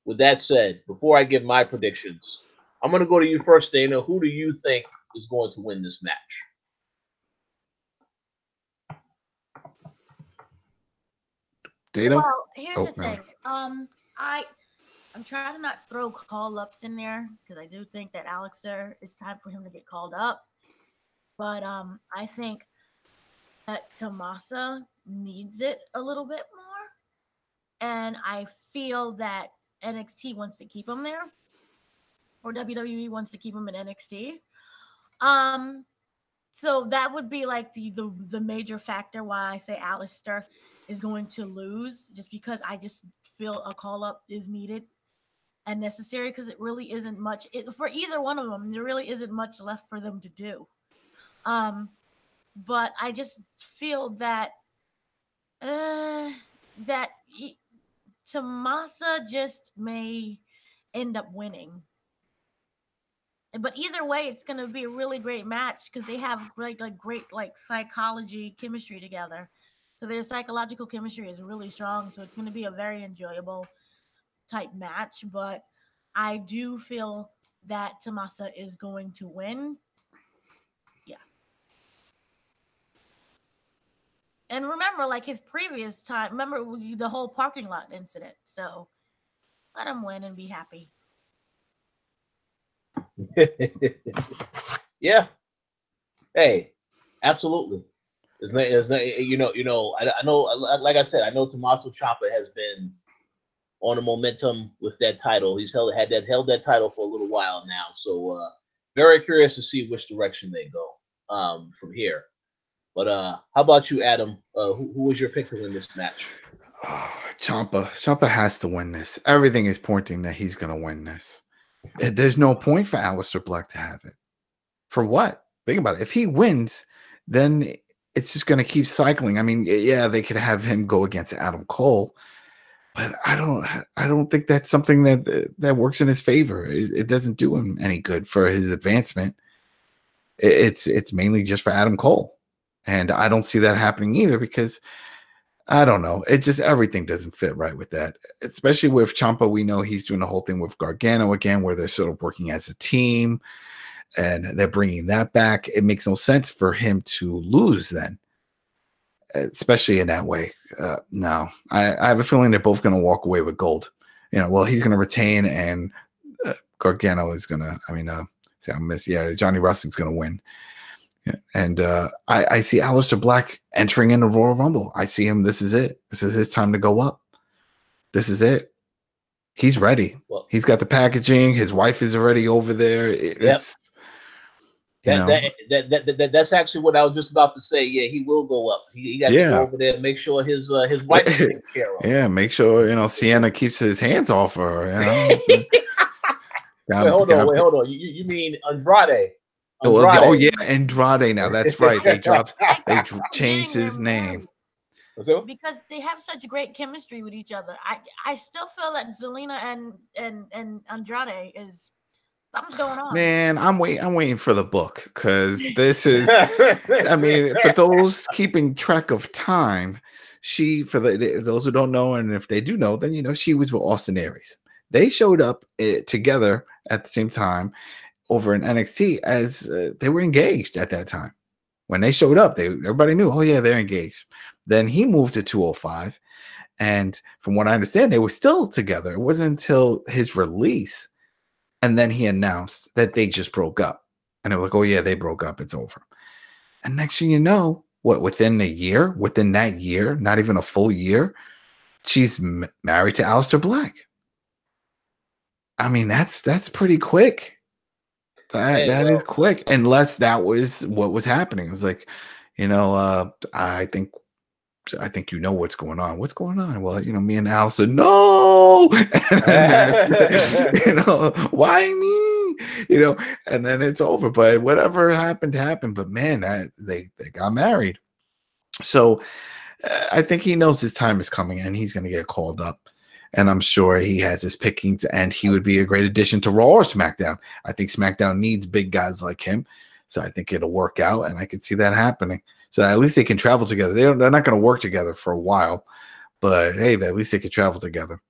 S1: with that said, before I give my predictions, I'm going to go to you first, Dana. Who do you think is going to win this match?
S2: Dana?
S3: Well, here's the thing. I'm trying to not throw call-ups in there because I do think that Aleister, it's time for him to get called up. But I think that Tommaso needs it a little bit more. And I feel that NXT wants to keep him there. Or WWE wants to keep him in NXT. So that would be like the major factor why I say Aleister is going to lose, just because I just feel a call-up is needed and necessary because it really isn't much for either one of them. There really isn't much left for them to do. But I just feel that Tommaso just may end up winning. But either way, it's going to be a really great match because they have great psychology chemistry together. So their psychological chemistry is really strong. So it's going to be a very enjoyable type match. But I do feel that Tommaso is going to win. Yeah. And remember, like his previous time, remember the whole parking lot incident. So let him win and be happy.
S1: Yeah. Hey, absolutely. I know, like I said, I know Tommaso Ciampa has been on a momentum with that title. He's held that title for a little while now. So very curious to see which direction they go from here. But how about you, Adam? Who was your pick to win this match?
S2: Ciampa has to win this. Everything is pointing that he's going to win this. There's no point for Aleister Black to have it. For what? Think about it. If he wins, then it's just going to keep cycling. I mean, yeah, they could have him go against Adam Cole, but I don't think that's something that works in his favor. It doesn't do him any good for his advancement. It's mainly just for Adam Cole, and I don't see that happening either because I don't know. It just everything doesn't fit right with that, especially with Ciampa. We know he's doing the whole thing with Gargano again, where they're sort of working as a team. And they're bringing that back. It makes no sense for him to lose then. especially in that way. No, I have a feeling they're both going to walk away with gold. Well, he's going to retain, and Gargano is going to. Johnny Wrestling's going to win. Yeah. And I see Aleister Black entering in the Royal Rumble. I see him. This is it. This is his time to go up. This is it. He's ready. Well, he's got the packaging. His wife is already over there. It's
S1: that's actually what I was just about to say. Yeah, he will go up. He got to go over there and make sure his wife is taken care of.
S2: Yeah, make sure Sienna keeps his hands off her.
S1: Wait, hold on. You mean Andrade?
S2: Andrade. Now that's right. They changed his name
S3: because they have such great chemistry with each other. I still feel that Zelina and Andrade is something's going on.
S2: Man, I'm waiting for the book because this is. I mean, for those keeping track of time, those who don't know, and if they do know, then she was with Austin Aries. They showed up together at the same time over in NXT as they were engaged at that time. When they showed up, everybody knew, oh yeah, they're engaged. Then he moved to 205, and from what I understand, they were still together. It wasn't until his release, and then he announced that they just broke up. And they were like, oh yeah, they broke up, it's over. And next thing you know, within that year, not even a full year, she's married to Aleister Black. I mean, that's pretty quick. That is quick, unless that was what was happening. It was like, I think what's going on. What's going on? Well, me and Al said no. Why me? And then it's over. But whatever happened. But man, they got married. So I think he knows his time is coming, and he's going to get called up. And I'm sure he has his pickings, and he would be a great addition to Raw or SmackDown. I think SmackDown needs big guys like him. So I think it'll work out, and I could see that happening. So at least they can travel together. They're not going to work together for a while, but hey, at least they could travel together.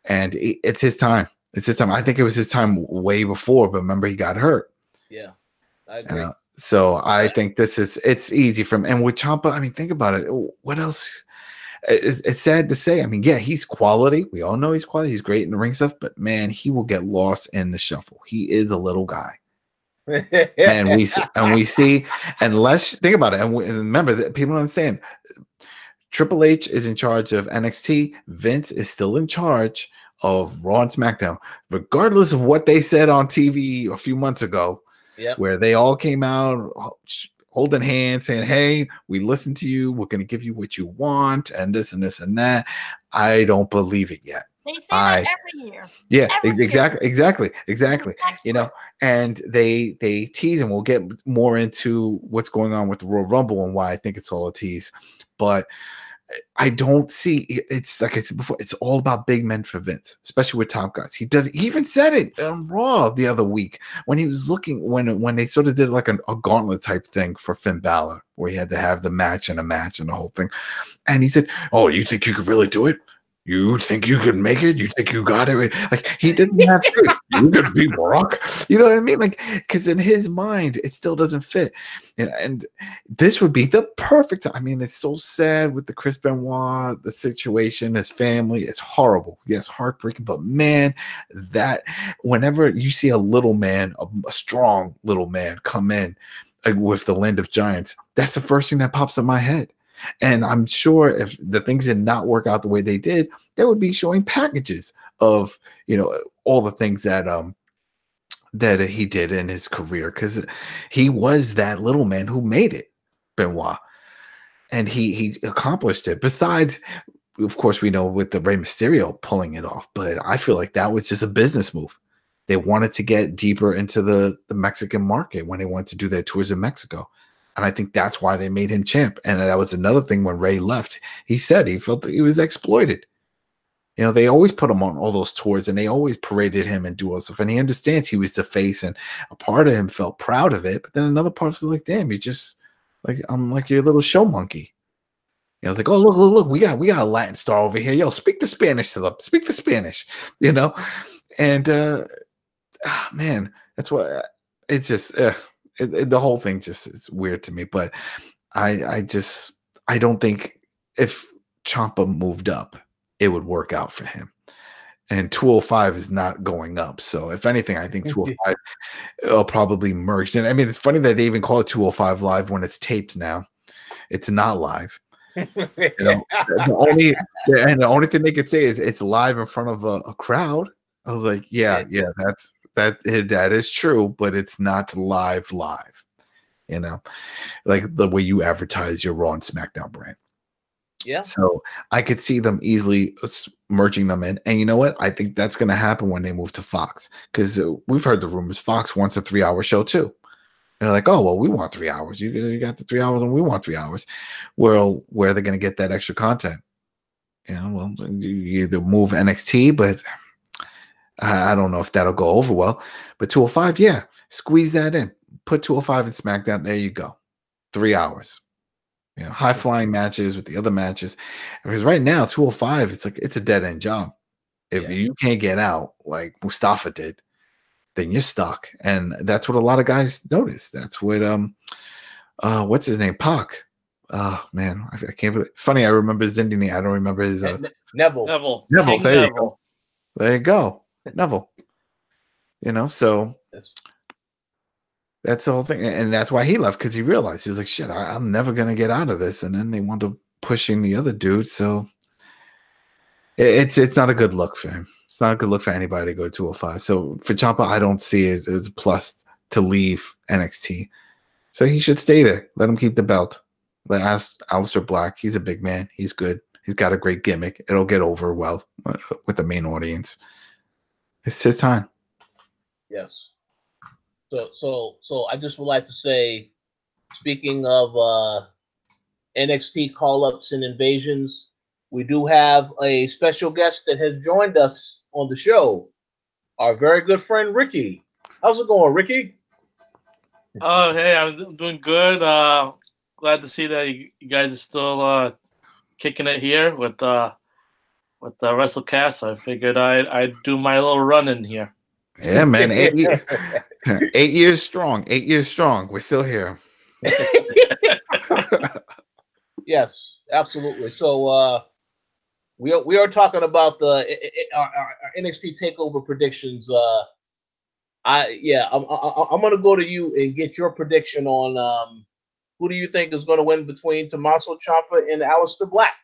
S2: And it's his time. It's his time. I think it was his time way before, but remember he got hurt.
S1: Yeah, I agree.
S2: So I think it's easy for him. And with Ciampa, I mean, think about it. What else? It's sad to say. I mean, yeah, he's quality. We all know he's quality. He's great in the ring stuff, but man, he will get lost in the shuffle. He is a little guy. And we see, unless think about it, and remember that people don't understand. Triple H is in charge of NXT. Vince is still in charge of Raw and SmackDown, regardless of what they said on TV a few months ago, where they all came out holding hands, saying, "Hey, we listened to you. We're going to give you what you want, and this and this and that." I don't believe it yet.
S3: They say that every year.
S2: Yeah, exactly. And they tease, and we'll get more into what's going on with the Royal Rumble and why I think it's all a tease. But I don't see it's like it's before. It's all about big men for Vince, especially with top guys. He even said it on Raw the other week when he was looking when they sort of did like a gauntlet type thing for Finn Balor, where he had to have the match and the whole thing. And he said, "Oh, you think you could really do it? You think you could make it? You think you got it?" Like he didn't have to. You could be Brock. You know what I mean? Like, because in his mind, it still doesn't fit. And this would be the perfect time. I mean, it's so sad with the Chris Benoit, the situation, his family. It's horrible. Yes, heartbreaking. But man, that whenever you see a little man, a strong little man come in with the Land of Giants, that's the first thing that pops in my head. And I'm sure if the things did not work out the way they did, they would be showing packages of, all the things that he did in his career, because he was that little man who made it, Benoit, and he accomplished it. Besides, of course, we know with the Rey Mysterio pulling it off, but I feel like that was just a business move. They wanted to get deeper into the Mexican market when they wanted to do their tours in Mexico. And I think that's why they made him champ. And that was another thing when Ray left. He said he felt that he was exploited. They always put him on all those tours, and they always paraded him and do all stuff. And he understands he was the face, and a part of him felt proud of it. But then another part was like, damn, you just like, I'm like your little show monkey. I was like, oh, look, we got a Latin star over here. Yo, speak the Spanish to them. Speak the Spanish, And man, that's why it's just the whole thing just is weird to me. But I I don't think if Ciampa moved up, it would work out for him. And 205 is not going up. So if anything, I think 205 will probably merge. And I mean, it's funny that they even call it 205 live when it's taped now. It's not live. The only thing they could say is it's live in front of a crowd. I was like, yeah, that is true, but it's not live. Like the way you advertise your Raw and SmackDown brand.
S1: Yeah.
S2: So I could see them easily merging them in. And you know what? I think that's going to happen when they move to Fox, because we've heard the rumors Fox wants a 3-hour show too. They're like, oh, well, we want 3 hours. You got the 3 hours and we want 3 hours. Well, where are they going to get that extra content? Well, you either move NXT, but I don't know if that'll go over well. But 205, yeah, squeeze that in. Put 205 in SmackDown. There you go. 3 hours. High flying matches with the other matches. Because right now, 205, it's a dead end job. If you can't get out like Mustafa did, then you're stuck. And that's what a lot of guys notice. That's what what's his name? Pac. Oh man, I can't believe it. Funny, I remember his Indian name. I don't remember his
S1: Neville.
S2: There you go. There you go. Neville. So that's the whole thing. And that's why he left, because he realized he was like, shit, I'm never gonna get out of this. And then they wound up pushing the other dude. So it's not a good look for him. It's not a good look for anybody to go to 205. So for Ciampa, I don't see it as a plus to leave NXT. So he should stay there. Let him keep the belt. Let Aleister Black. He's a big man. He's good. He's got a great gimmick. It'll get over well with the main audience. It's his time.
S1: Yes. So I just would like to say, speaking of NXT call-ups and invasions, we do have a special guest that has joined us on the show. Our very good friend Ricky. How's it going, Ricky?
S4: Oh, hey, I'm doing good. Glad to see that you guys are still kicking it here with WrestleCast. So I figured I'd do my little run in here.
S2: Yeah, man. 8 years. 8 years strong. 8 years strong. We're still here.
S1: Yes, absolutely. So we are talking about our NXT TakeOver predictions. I'm gonna go to you and get your prediction on who do you think is going to win between Tommaso Ciampa and Aleister Black?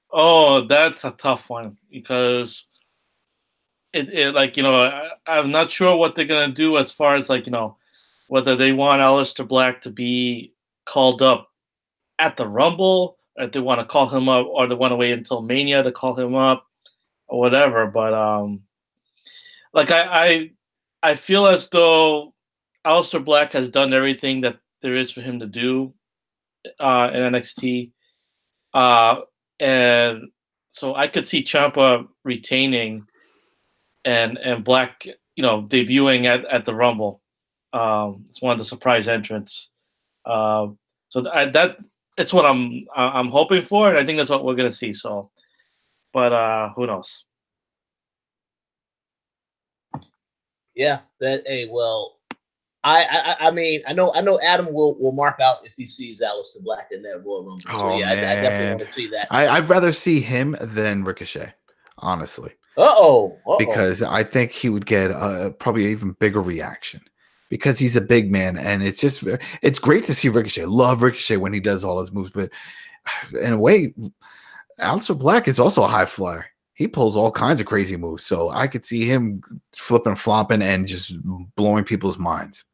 S4: Oh, that's a tough one, because I'm not sure what they're gonna do as far as whether they want Aleister Black to be called up at the Rumble, or if they want to call him up, or they want to wait until Mania to call him up, or whatever. But I feel as though Aleister Black has done everything that there is for him to do in NXT, and so I could see Ciampa retaining and Black, debuting at the Rumble. It's one of the surprise entrants. So it's what I'm hoping for, and I think that's what we're gonna see. So, but who knows?
S1: Yeah, I mean, I know Adam will mark out if he sees Aleister Black in that Royal Rumble. So I definitely want to see that.
S2: I'd rather see him than Ricochet, honestly. Because I think he would get probably an even bigger reaction, because he's a big man, and it's great to see Ricochet. Love Ricochet when he does all his moves, but in a way, Aleister Black is also a high flyer. He pulls all kinds of crazy moves, so I could see him flipping, flopping, and just blowing people's minds.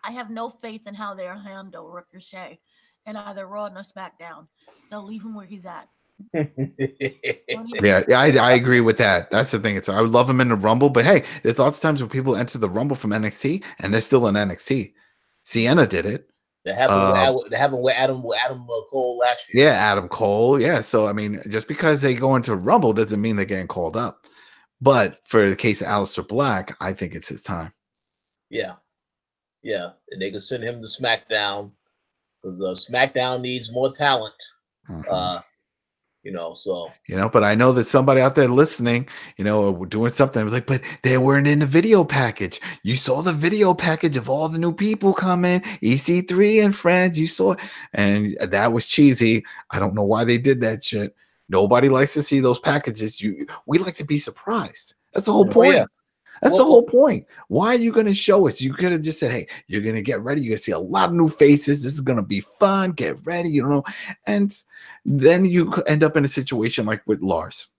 S3: I have no faith in how they'll handle Ricochet in either Raw or SmackDown. So leave him where he's at.
S2: Yeah, I agree with that. That's the thing. I would love him in the Rumble, but hey, there's lots of times when people enter the Rumble from NXT and they're still in NXT. Sienna did it.
S1: That happened with Adam Cole last year.
S2: Yeah, Adam Cole. Yeah, so I mean, just because they go into Rumble doesn't mean they're getting called up. But for the case of Aleister Black, I think it's his time.
S1: Yeah, and they could send him to SmackDown, because SmackDown needs more talent.
S2: Mm-hmm.
S1: So
S2: but I know that somebody out there listening, doing something. I was like, but they weren't in the video package. You saw the video package of all the new people coming, EC3 and friends. You saw it, and that was cheesy. I don't know why they did that shit. Nobody likes to see those packages. We like to be surprised. That's the whole point.
S1: Yeah.
S2: That's the whole point. Why are you going to show us? You could have just said, hey, you're going to get ready. You're going to see a lot of new faces. This is going to be fun. Get ready, And then you end up in a situation like with Lars.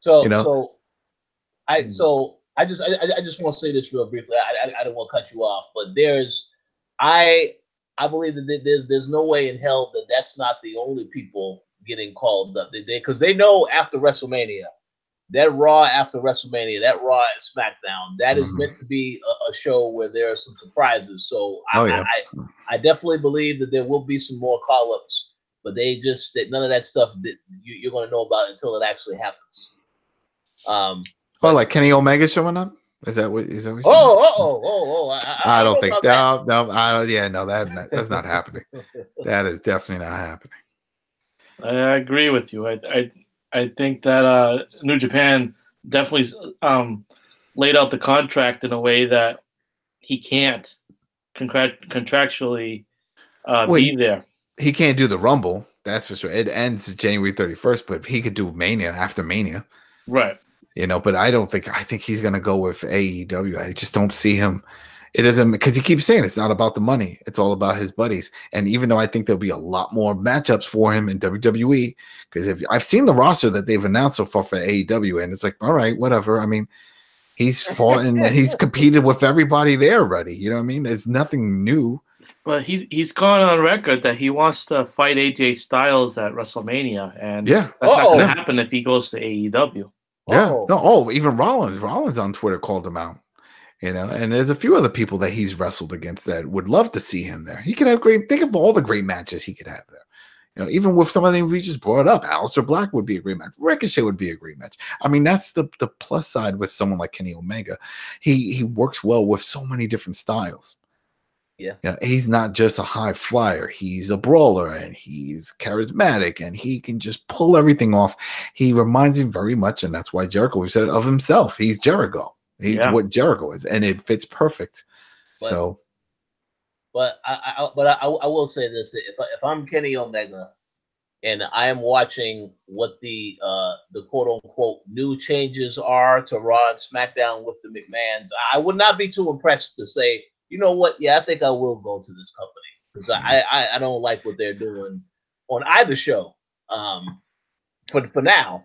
S1: I just want to say this real briefly. I don't want to cut you off, but I believe that there's no way in hell that that's not the only people getting called up. Because they know after WrestleMania, that Raw after WrestleMania, that Raw and SmackDown, that is meant to be a show where there are some surprises. So I definitely believe that there will be some more call-ups, but none of that stuff that you're going to know about until it actually happens.
S2: Like Kenny Omega showing up? Is that what you're saying? I don't think that. No, I don't. Yeah, no, that's not happening. That is definitely not happening.
S4: I agree with you. I think that New Japan definitely laid out the contract in a way that he can't contractually be there.
S2: He can't do the Rumble, that's for sure. It ends January 31st, but he could do Mania after Mania.
S4: Right.
S2: But I think he's going to go with AEW. I just don't see him. It doesn't, because he keeps saying it's not about the money. It's all about his buddies. And even though I think there'll be a lot more matchups for him in WWE, because I've seen the roster that they've announced so far for AEW, and it's like, all right, whatever. I mean, he's fought and he's competed with everybody there already. You know what I mean? There's nothing new.
S4: But he's gone on record that he wants to fight AJ Styles at WrestleMania, and that's not going to happen if he goes to AEW.
S2: Yeah. No. Even Rollins on Twitter called him out. And there's a few other people that he's wrestled against that would love to see him there. He could have think of all the great matches he could have there. Even with some of the things we just brought up, Aleister Black would be a great match. Ricochet would be a great match. I mean, that's the plus side with someone like Kenny Omega. He works well with so many different styles.
S1: Yeah.
S2: He's not just a high flyer. He's a brawler, and he's charismatic, and he can just pull everything off. He reminds me very much, and that's why Jericho said of himself, he's Jericho. He's what Jericho is, and it fits perfect.
S1: But I will say this: if I'm Kenny Omega, and I am watching what the quote unquote new changes are to Raw and SmackDown with the McMahons, I would not be too impressed to say, you know what? Yeah, I think I will go to this company, because I don't like what they're doing on either show. For now,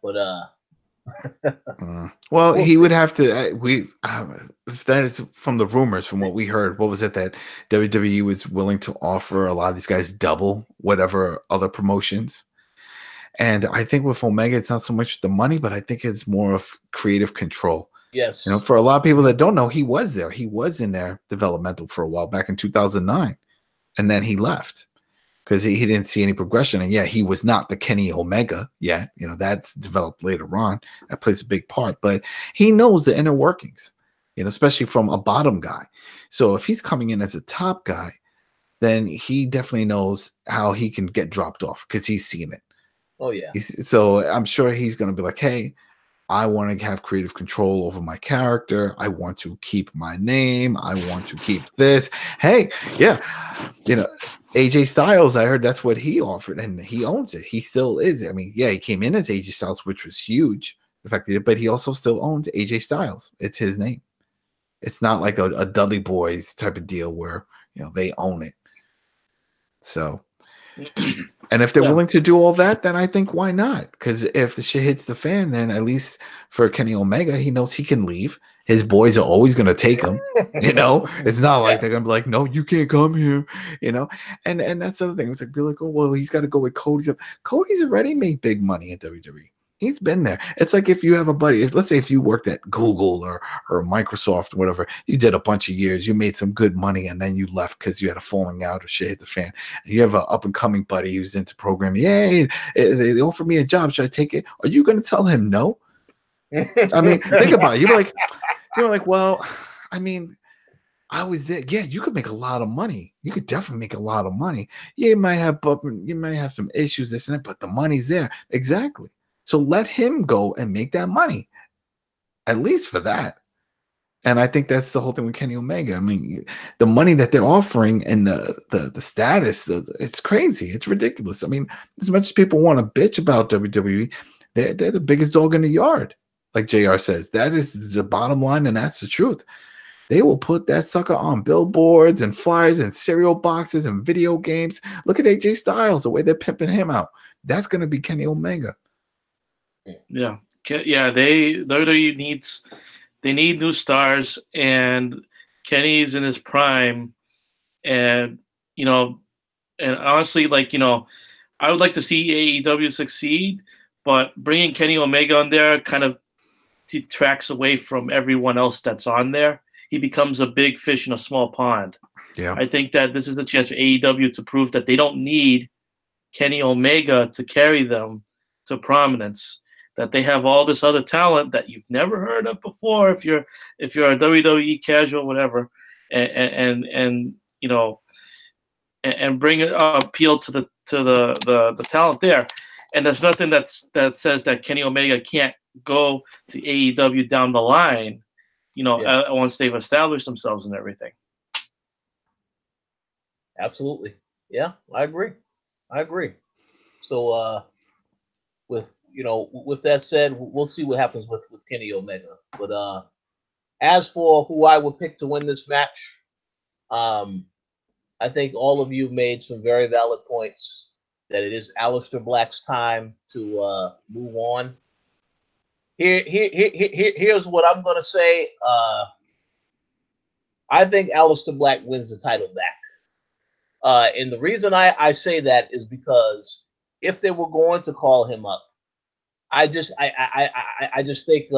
S1: but
S2: well, he would have to. If that is from the rumors, from what we heard, what was it that WWE was willing to offer a lot of these guys double whatever other promotions? And I think with Omega, it's not so much the money, but I think it's more of creative control.
S1: Yes.
S2: For a lot of people that don't know, he was there. He was in there developmental for a while back in 2009, and then he left because he didn't see any progression. And he was not the Kenny Omega yet. That's developed later on. That plays a big part, but he knows the inner workings, especially from a bottom guy. So if he's coming in as a top guy, then he definitely knows how he can get dropped off because he's seen it.
S1: Oh yeah.
S2: So I'm sure he's going to be like, hey, I want to have creative control over my character. I want to keep my name. I want to keep this. Hey, yeah. AJ Styles, I heard that's what he offered, and he owns it. He still is. I mean, he came in as AJ Styles, which was huge. The fact that, but he also still owns AJ Styles. It's his name. It's not like a Dudley Boys type of deal where they own it. So, and if they're willing to do all that, then I think why not? Because if the shit hits the fan, then at least for Kenny Omega, he knows he can leave. His boys are always going to take him. It's not like they're going to be like, no, you can't come here. And that's the other thing. It's like, be like, oh, well, he's got to go with Cody. Cody's already made big money in WWE. He's been there. It's like if you have a buddy, let's say if you worked at Google or Microsoft or whatever, you did a bunch of years, you made some good money, and then you left because you had a falling out or shit hit the fan. And you have an up and coming buddy who's into programming. Yay, they offered me a job. Should I take it? Are you going to tell him no? I mean, think about it. You're like, well, I mean, I was there. Yeah, you could make a lot of money. You could definitely make a lot of money. Yeah, you might have some issues, this and that, but the money's there. Exactly. So let him go and make that money, at least for that. And I think that's the whole thing with Kenny Omega. I mean, the money that they're offering and the status, it's crazy. It's ridiculous. I mean, as much as people want to bitch about WWE, they're the biggest dog in the yard, like JR says. That is the bottom line, and that's the truth. They will put that sucker on billboards and flyers and cereal boxes and video games. Look at AJ Styles, the way they're pimping him out. That's going to be Kenny Omega.
S4: Yeah. Yeah, WWE needs new stars, and Kenny's in his prime. And, and honestly, I would like to see AEW succeed, but bringing Kenny Omega on there kind of detracts away from everyone else that's on there. He becomes a big fish in a small pond.
S2: Yeah,
S4: I think that this is the chance for AEW to prove that they don't need Kenny Omega to carry them to prominence. That they have all this other talent that you've never heard of before. If you're a WWE casual, whatever, and bring it appeal to the talent there. And there's nothing that says that Kenny Omega can't go to AEW down the line. Once they've established themselves and everything.
S1: Absolutely. Yeah, I agree. So, with that said, we'll see what happens with Kenny Omega. But as for who I would pick to win this match, I think all of you made some very valid points that it is Aleister Black's time to move on. Here's what I'm gonna say. I think Aleister Black wins the title back. And the reason I say that is because if they were going to call him up, I just think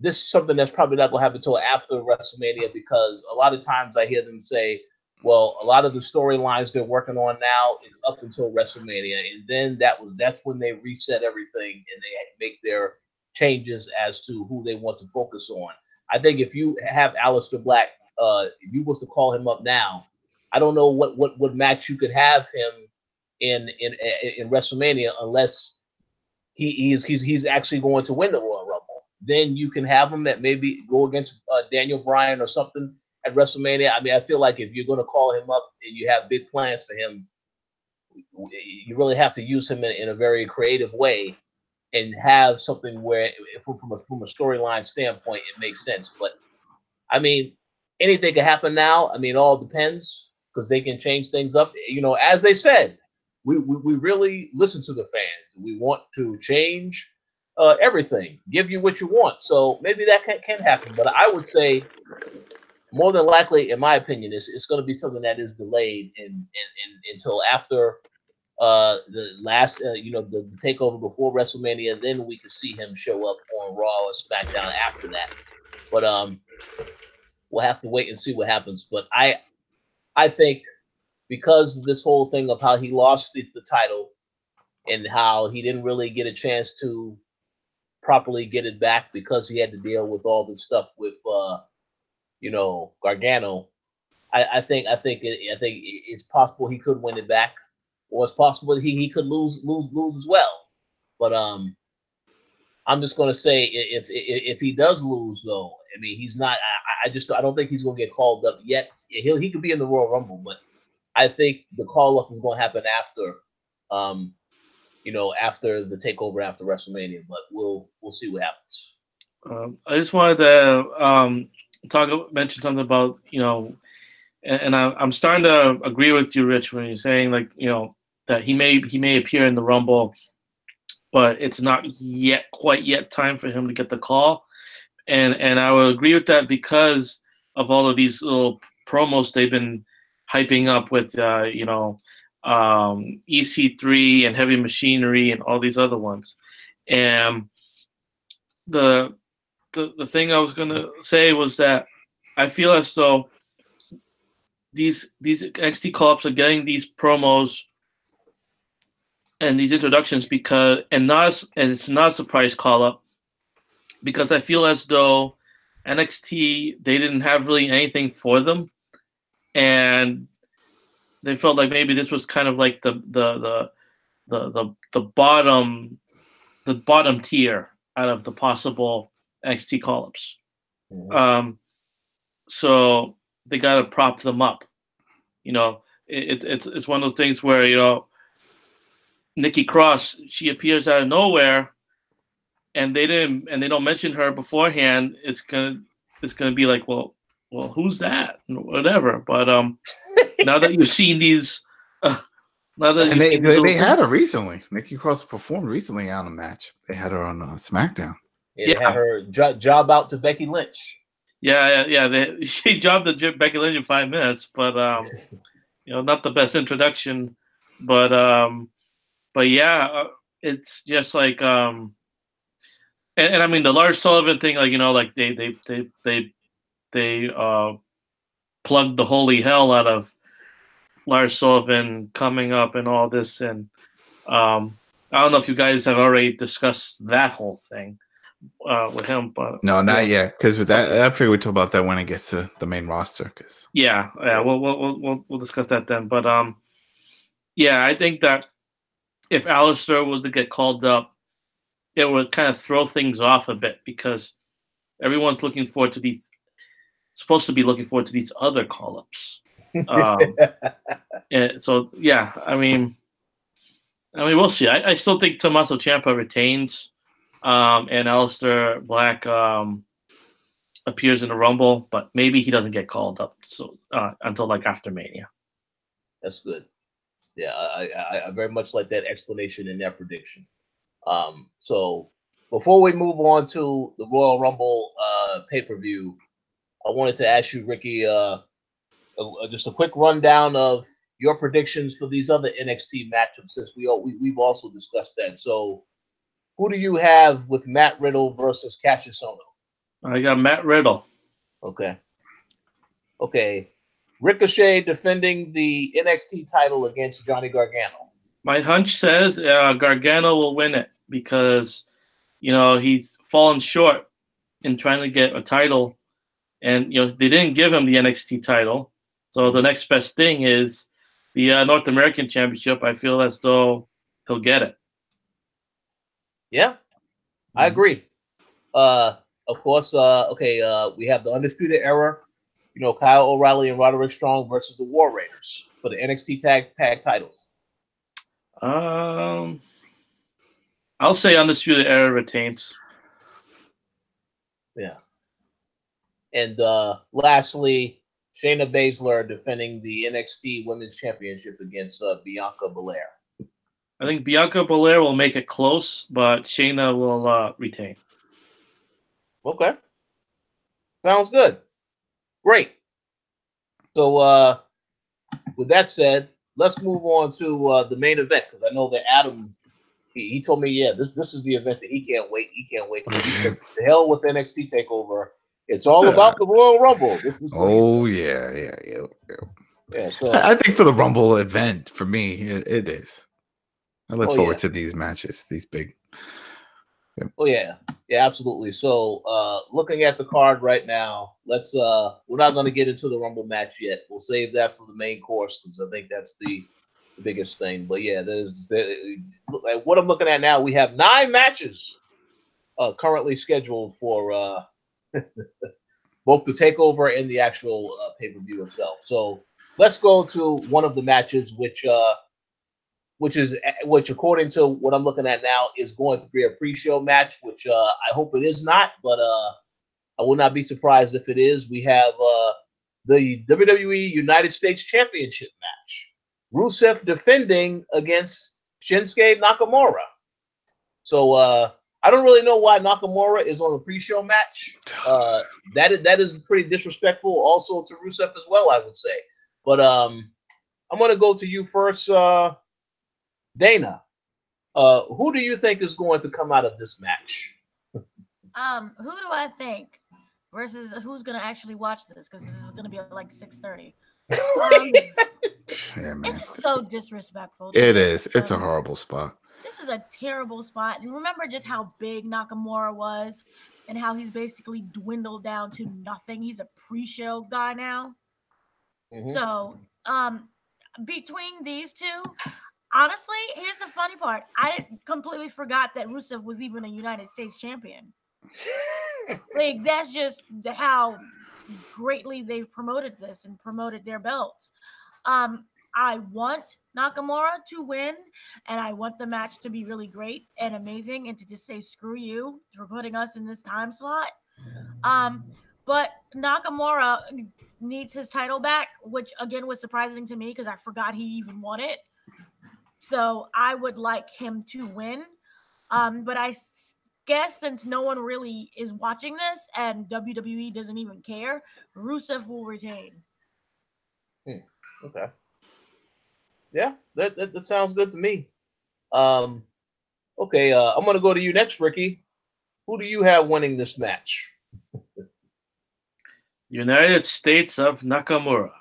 S1: this is something that's probably not gonna happen until after WrestleMania, because a lot of times I hear them say, well, a lot of the storylines they're working on now is up until WrestleMania, and then that's when they reset everything and they make their changes as to who they want to focus on. I think if you have Aleister Black, if you was to call him up now, I don't know what match you could have him in WrestleMania unless he's actually going to win the Royal Rumble. Then you can have him that maybe go against Daniel Bryan or something at WrestleMania. I mean, I feel like if you're going to call him up and you have big plans for him, you really have to use him in a very creative way and have something where, from a storyline standpoint, it makes sense. But I mean, anything can happen now. I mean, it all depends, because they can change things up. As they said, we really listen to the fans. We want to change everything, give you what you want. So maybe that can happen. But I would say, more than likely, in my opinion, it's going to be something that is delayed until after the last, the takeover before WrestleMania. Then we could see him show up on Raw or SmackDown after that. But we'll have to wait and see what happens. But I think, because this whole thing of how he lost the title and how he didn't really get a chance to properly get it back because he had to deal with all this stuff with Gargano. I think it's possible he could win it back, or it's possible he could lose as well. But I'm just gonna say, if he does lose, though, I mean, he's not. I don't think he's gonna get called up yet. He could be in the Royal Rumble, but I think the call up is gonna happen after, after the takeover after WrestleMania. But we'll see what happens.
S4: I just wanted to mention something about and I'm starting to agree with you, Rich, when you're saying that he may appear in the Rumble, but it's not quite yet time for him to get the call, and I would agree with that because of all of these little promos they've been hyping up with EC3 and Heavy Machinery and all these other ones. And the thing I was gonna say was that I feel as though these NXT call-ups are getting these promos and these introductions and it's not a surprise call-up, because I feel as though NXT, they didn't have really anything for them, and they felt like maybe this was kind of like the bottom tier out of the possible NXT call-ups.
S1: Mhm.
S4: So they got to prop them up. It's one of those things where Nikki Cross, she appears out of nowhere, and they don't mention her beforehand. It's gonna be like, well, who's that? Whatever. But now that you've seen these, now that
S2: And
S4: you've seen these
S2: they had her recently. Nikki Cross performed recently on a match. They had her on SmackDown.
S1: Yeah, they had her job out to Becky Lynch.
S4: Yeah. She jobbed to Becky Lynch in 5 minutes, but not the best introduction. But yeah, it's just like and I mean the Lars Sullivan thing, like they plugged the holy hell out of Lars Sullivan coming up and all this, and I don't know if you guys have already discussed that whole thing with him, but
S2: no, not yet. Because with that, I figure we talk about that when it gets to the main roster.
S4: Yeah, we'll discuss that then. But yeah, I think that if Alistair was to get called up, it would kind of throw things off a bit because everyone's looking forward to these. Supposed to be looking forward to these other call-ups. So yeah, I mean, we'll see. I still think Tommaso Ciampa retains, and Aleister Black appears in the Rumble, but maybe he doesn't get called up until like after Mania.
S1: That's good. Yeah, I very much like that explanation and that prediction. So before we move on to the Royal Rumble pay-per-view, I wanted to ask you, Ricky, just a quick rundown of your predictions for these other NXT matchups, since we've also discussed that. So, who do you have with Matt Riddle versus Cassius Ohno?
S4: I got Matt Riddle.
S1: Okay. Ricochet defending the NXT title against Johnny Gargano.
S4: My hunch says Gargano will win it because he's fallen short in trying to get a title. And they didn't give him the NXT title, so the next best thing is the North American Championship. I feel as though he'll get it.
S1: Yeah, I agree. Of course. We have the Undisputed Era. Kyle O'Reilly and Roderick Strong versus the War Raiders for the NXT tag titles.
S4: I'll say Undisputed Era retains.
S1: Yeah. And lastly, Shayna Baszler defending the NXT Women's Championship against Bianca Belair.
S4: I think Bianca Belair will make it close, but Shayna will retain.
S1: Okay. Sounds good. Great. So with that said, let's move on to the main event, because I know that Adam, he told me, this is the event that he can't wait. He said, to hell with NXT TakeOver. It's all about the Royal Rumble. Yeah. So
S2: I think for the Rumble event, for me, it is. I look forward to these matches, these big.
S1: Yeah. Oh yeah, absolutely. So, looking at the card right now, let's. We're not going to get into the Rumble match yet. We'll save that for the main course because I think that's the biggest thing. But yeah, what I'm looking at now. We have 9 matches currently scheduled for both the takeover and the actual pay-per-view itself. So let's go to one of the matches, which according to what I'm looking at now is going to be a pre-show match, which I hope it is not, but I will not be surprised if it is. We have the WWE United States Championship match. Rusev defending against Shinsuke Nakamura. So I don't really know why Nakamura is on a pre-show match. That is pretty disrespectful also to Rusev as well, I would say. But I'm going to go to you first, Dana. Who do you think is going to come out of this match?
S3: Who do I think versus who's going to actually watch this? Because this is going to be like 6:30.
S2: Yeah, man.
S3: It's just so disrespectful.
S2: It is. It's a horrible spot.
S3: This is a terrible spot. And remember just how big Nakamura was and how he's basically dwindled down to nothing. He's a pre-show guy now. So, between these two, honestly, here's the funny part. I completely forgot that Rusev was even a United States champion. Like, that's just how greatly they've promoted this and promoted their belts. I want Nakamura to win, and I want the match to be really great and amazing, and to just say screw you for putting us in this time slot. But Nakamura needs his title back, which again was surprising to me because I forgot he even won it. So I would like him to win. But I guess since no one really is watching this and WWE doesn't even care, Rusev will retain.
S1: Okay. Yeah, that sounds good to me. Okay, I'm gonna go to you next, Ricky. Who do you have winning this match?
S4: United States of Nakamura.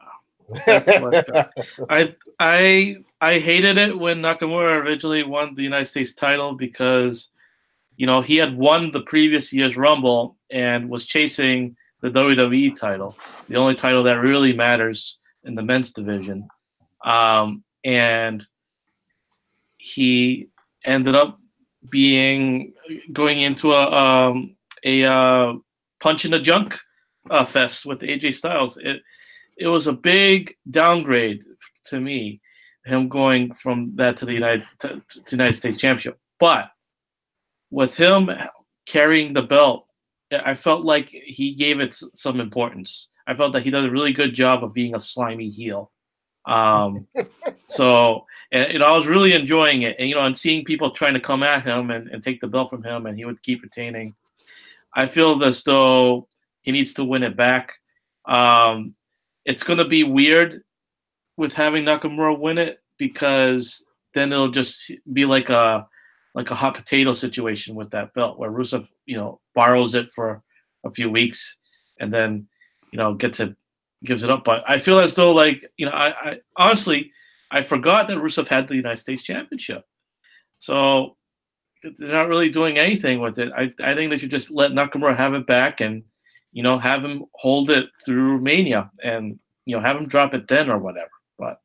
S4: I hated it when Nakamura originally won the United States title because, you know, he had won the previous year's Rumble and was chasing the WWE title, the only title that really matters in the men's division. And he ended up going into a punch in the junk fest with AJ Styles. It was a big downgrade to me, him going from that to the United States Championship. But with him carrying the belt, I felt like he gave it some importance. I felt that he did a really good job of being a slimy heel. So, and I was really enjoying it, and and seeing people trying to come at him and take the belt from him, and he would keep retaining. I feel as though he needs to win it back. It's going to be weird with having Nakamura win it because then it'll just be like a hot potato situation with that belt where Rusev, borrows it for a few weeks and then, gives it up. But I feel as though I honestly, I forgot that Rusev had the United States Championship. So they're not really doing anything with it. I think they should just let Nakamura have it back and, have him hold it through Mania and, have him drop it then or whatever. But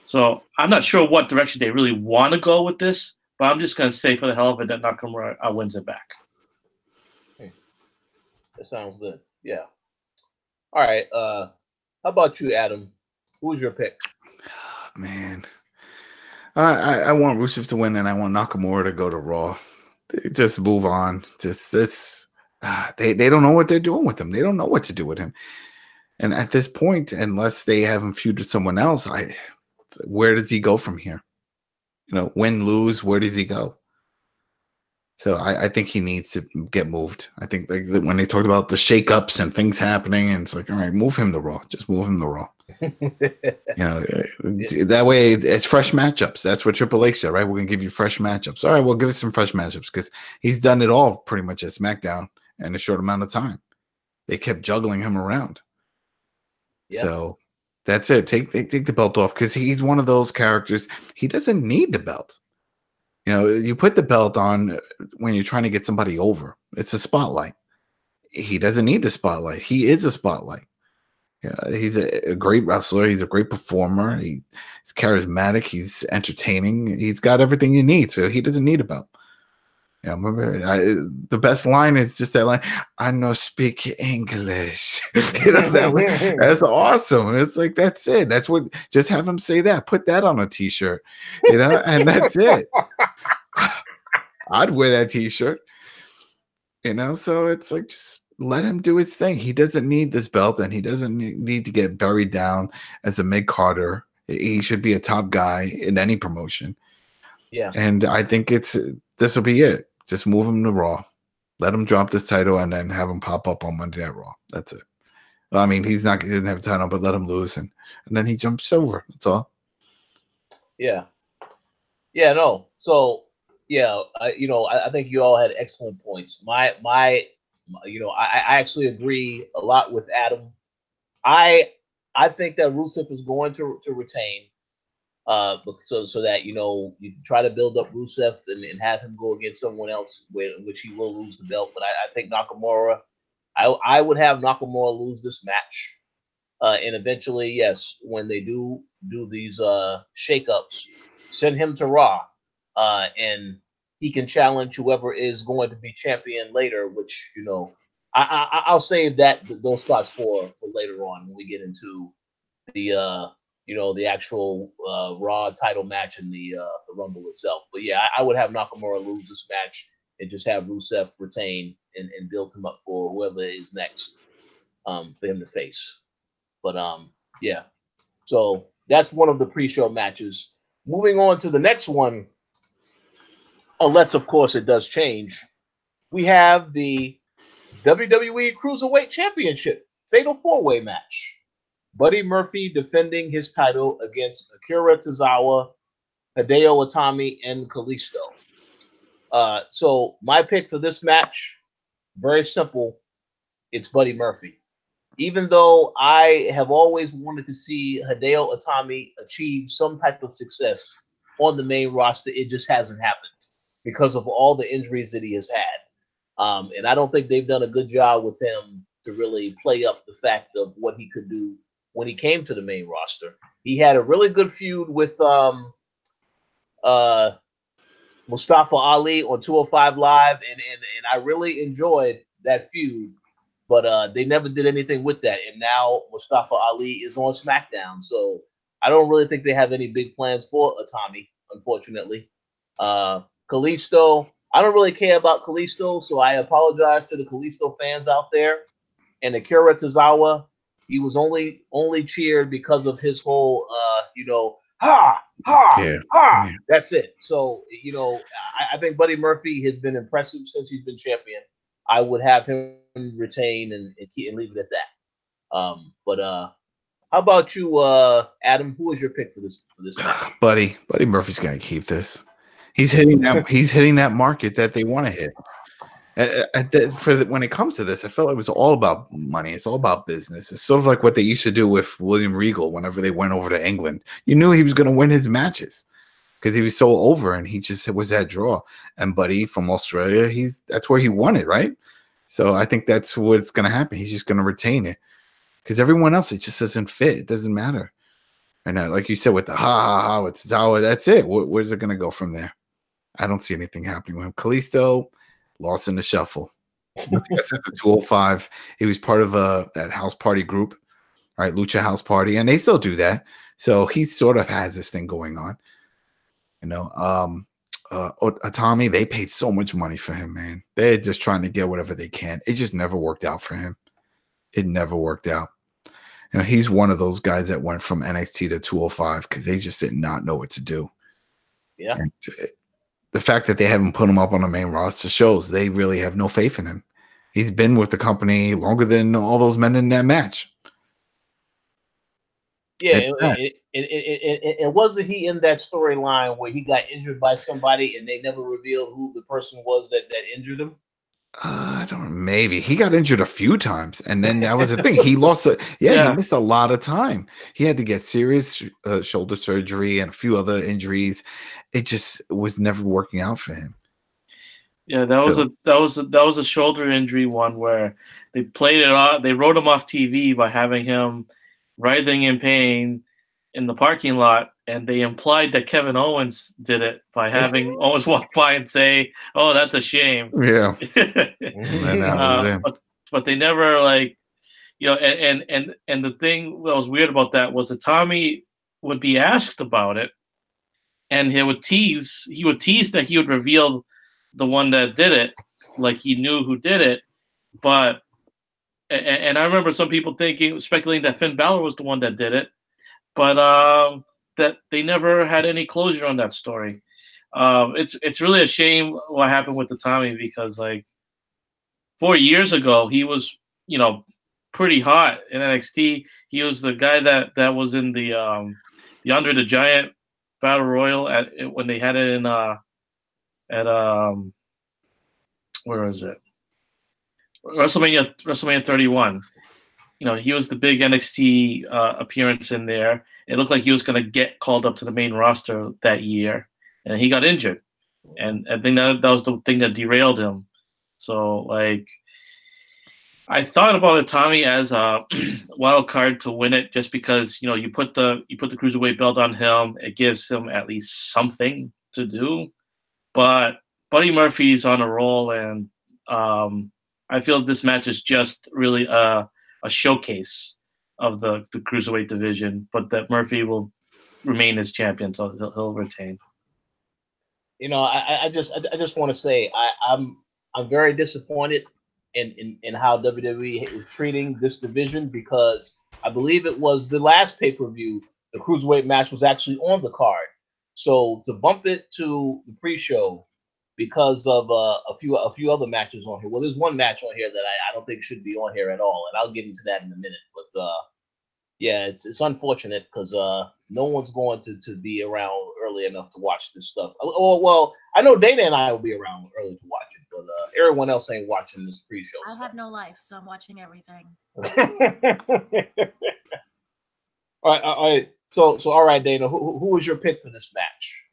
S4: so I'm not sure what direction they really want to go with this, but I'm just going to say for the hell of it that Nakamura wins it back.
S1: That sounds good. Yeah. All right. How about you, Adam? Who's your pick?
S2: Man, I want Rusev to win, and I want Nakamura to go to Raw. Just move on. They don't know what they're doing with him. They don't know what to do with him. And at this point, unless they have him feud with someone else, where does he go from here? Win, lose, where does he go? So I think he needs to get moved. I think when they talked about the shakeups and things happening, and it's like, all right, move him to Raw. Just move him to Raw. That way it's fresh matchups. That's what Triple H said, right? We're gonna give you fresh matchups. All right, we'll give us some fresh matchups because he's done it all pretty much at SmackDown in a short amount of time. They kept juggling him around. Yep. So that's it. Take the belt off because he's one of those characters. He doesn't need the belt. You put the belt on when you're trying to get somebody over. It's a spotlight. He doesn't need the spotlight. He is a spotlight. He's a great wrestler. He's a great performer. He's charismatic. He's entertaining. He's got everything you need. So he doesn't need a belt. Remember the best line is just that line. I no speak English. That's awesome. It's like that's it. That's what. Just have him say that. Put that on a T-shirt. And that's it. I'd wear that T-shirt. So it's like just let him do his thing. He doesn't need this belt, and he doesn't need to get buried down as a mid-carder. He should be a top guy in any promotion.
S1: Yeah.
S2: And I think this will be it. Just move him to Raw. Let him drop this title and then have him pop up on Monday Night Raw. That's it. Well, I mean, he doesn't have a title, but let him lose and then he jumps over. That's all.
S1: Yeah. Yeah, no. So, yeah, I think you all had excellent points. I actually agree a lot with Adam. I think that Rusev is going to retain. So that you try to build up Rusev and have him go against someone else, which he will lose the belt. But I think Nakamura, I would have Nakamura lose this match, and eventually, yes, when they do these shakeups, send him to Raw, and he can challenge whoever is going to be champion later. Which I'll save those thoughts for later on when we get into the actual Raw title match and the Rumble itself. But yeah, I would have Nakamura lose this match and just have Rusev retain and build him up for whoever is next for him to face. But yeah, so that's one of the pre-show matches. Moving on to the next one, unless of course it does change, we have the WWE Cruiserweight Championship Fatal 4-Way match. Buddy Murphy defending his title against Akira Tozawa, Hideo Itami, and Kalisto. So my pick for this match, very simple. It's Buddy Murphy. Even though I have always wanted to see Hideo Itami achieve some type of success on the main roster, it just hasn't happened because of all the injuries that he has had. And I don't think they've done a good job with him to really play up the fact of what he could do when he came to the main roster. He had a really good feud with Mustafa Ali on 205 Live, and I really enjoyed that feud, but they never did anything with that. And now Mustafa Ali is on SmackDown, so I don't really think they have any big plans for Itami, unfortunately. Kalisto, I don't really care about Kalisto, so I apologize to the Kalisto fans out there. And Akira Tozawa, he was only cheered because of his whole, ha,
S2: Yeah.
S1: ha. That's it. So, I think Buddy Murphy has been impressive since he's been champion. I would have him retain and leave it at that. But how about you, Adam? Who is your pick for this match?
S2: Buddy Murphy's gonna keep this. He's hitting that market that they want to hit. When it comes to this, I felt like it was all about money. It's all about business. It's sort of like what they used to do with William Regal whenever they went over to England. You knew he was going to win his matches because he was so over and he just was that draw. And Buddy from Australia, that's where he won it, right? So I think that's what's going to happen. He's just going to retain it because everyone else, it just doesn't fit. It doesn't matter. And like you said, with the ha, with Tozawa, that's it. Where's it going to go from there? I don't see anything happening with him. Kalisto, lost in the shuffle. Once he got sent to 205, he was part of that house party group, right? Lucha House Party, and they still do that. So he sort of has this thing going on. Itami, they paid so much money for him, man. They're just trying to get whatever they can. It just never worked out for him. It never worked out. He's one of those guys that went from NXT to 205 because they just did not know what to do.
S1: Yeah.
S2: And the fact that they haven't put him up on the main roster shows they really have no faith in him. He's been with the company longer than all those men in that match.
S1: Yeah, and wasn't he in that storyline where he got injured by somebody and they never revealed who the person was that injured him?
S2: I don't know. Maybe he got injured a few times, and then that was the thing. He lost he missed a lot of time. He had to get serious shoulder surgery and a few other injuries. It just was never working out for him.
S4: Yeah, that was a shoulder injury one where they played it off. They wrote him off TV by having him writhing in pain in the parking lot, and they implied that Kevin Owens did it by having Owens walk by and say, "Oh, that's a shame."
S2: Yeah,
S4: but they never and the thing that was weird about that was that Tommy would be asked about it, and he would tease that he would reveal the one that did it, like he knew who did it, but. And I remember some people speculating that Finn Balor was the one that did it, but that they never had any closure on that story. It's really a shame what happened with the Tommy because 4 years ago he was pretty hot in NXT. He was the guy that was in the Andre the Giant Battle Royal when they had it in where is it? WrestleMania 31. he was the big NXT appearance in there. It looked like he was going to get called up to the main roster that year, and he got injured. And I think that was the thing that derailed him. So, like, I thought about Itami as a wild card to win it, just because you put the cruiserweight belt on him. It gives him at least something to do. But Buddy Murphy's on a roll, and I feel this match is just really a showcase of the cruiserweight division. But that Murphy will remain as champion, so he'll retain.
S1: I just want to say I'm very disappointed in how WWE is treating this division, because I believe it was the last pay-per-view, the cruiserweight match was actually on the card. So to bump it to the pre-show because of a few other matches on here. Well, there's one match on here that I don't think should be on here at all, and I'll get into that in a minute. But yeah, it's unfortunate because no one's going to be around early enough to watch this stuff. Oh, well, I know Dana and I will be around early to watch it, but everyone else ain't watching this pre-show.
S3: I have no life, so I'm watching everything.
S1: All right. So all right, Dana, who was your pick for this match?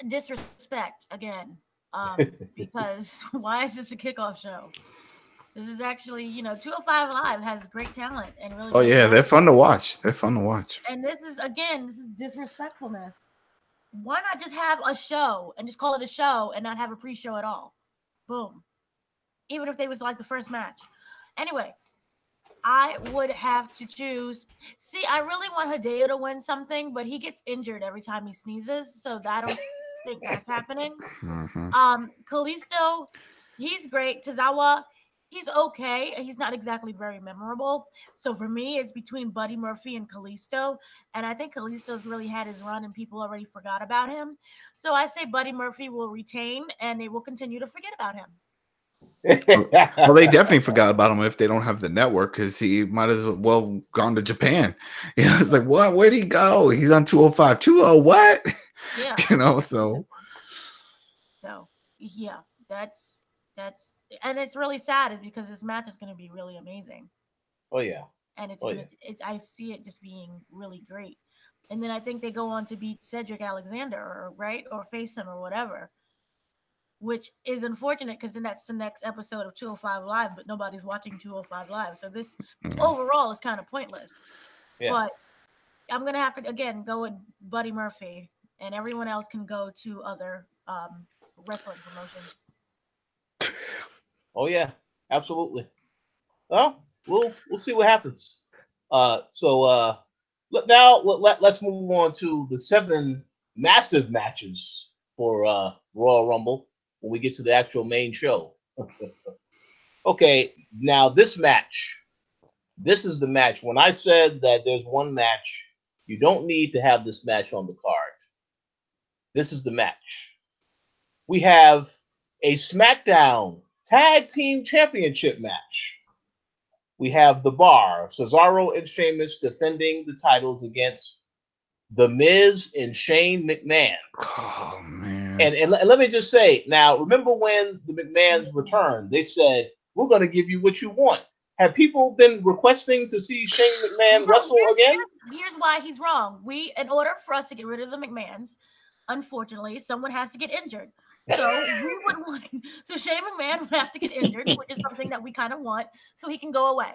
S3: Disrespect again, because why is this a kickoff show? This is actually, 205 Live has great talent and really.
S2: Oh yeah, they're fun to watch.
S3: And this is disrespectfulness. Why not just have a show and just call it a show and not have a pre-show at all? Boom. Even if they was like the first match. Anyway, I would have to choose. See, I really want Hideo to win something, but he gets injured every time he sneezes, so I don't think that's happening. Kalisto, he's great. Tozawa, he's okay. He's not exactly very memorable. So for me, it's between Buddy Murphy and Kalisto. And I think Kalisto's really had his run and people already forgot about him. So I say Buddy Murphy will retain and they will continue to forget about him.
S2: Well, they definitely forgot about him if they don't have the network, because he might as well gone to Japan. It's like, what? Where'd he go? He's on 205. 20 what?
S3: Yeah.
S2: So.
S3: So, yeah, that's and it's really sad, is because this match is going to be really amazing.
S1: Oh yeah.
S3: And I see it just being really great. And then I think they go on to beat Cedric Alexander, or face him or whatever, which is unfortunate because then that's the next episode of 205 Live, but nobody's watching 205 Live. So this overall is kind of pointless. Yeah. But I'm going to have to, again, go with Buddy Murphy, and everyone else can go to other wrestling promotions.
S1: Oh, yeah, absolutely. Well, we'll see what happens. So let's move on to the 7 massive matches for Royal Rumble when we get to the actual main show. Okay, now this is the match. When I said that there's one match, you don't need to have this match on the card. This is the match. We have a SmackDown Tag Team Championship match. We have The Bar, Cesaro and Sheamus defending the titles against The Miz and Shane McMahon.
S2: Oh, man.
S1: And let me just say, now, remember when the McMahons returned, they said, we're going to give you what you want. Have people been requesting to see Shane McMahon wrestle again?
S3: Here's why he's wrong. In order for us to get rid of the McMahons, unfortunately, someone has to get injured. So so Shane McMahon would have to get injured, which is something that we kind of want, so he can go away.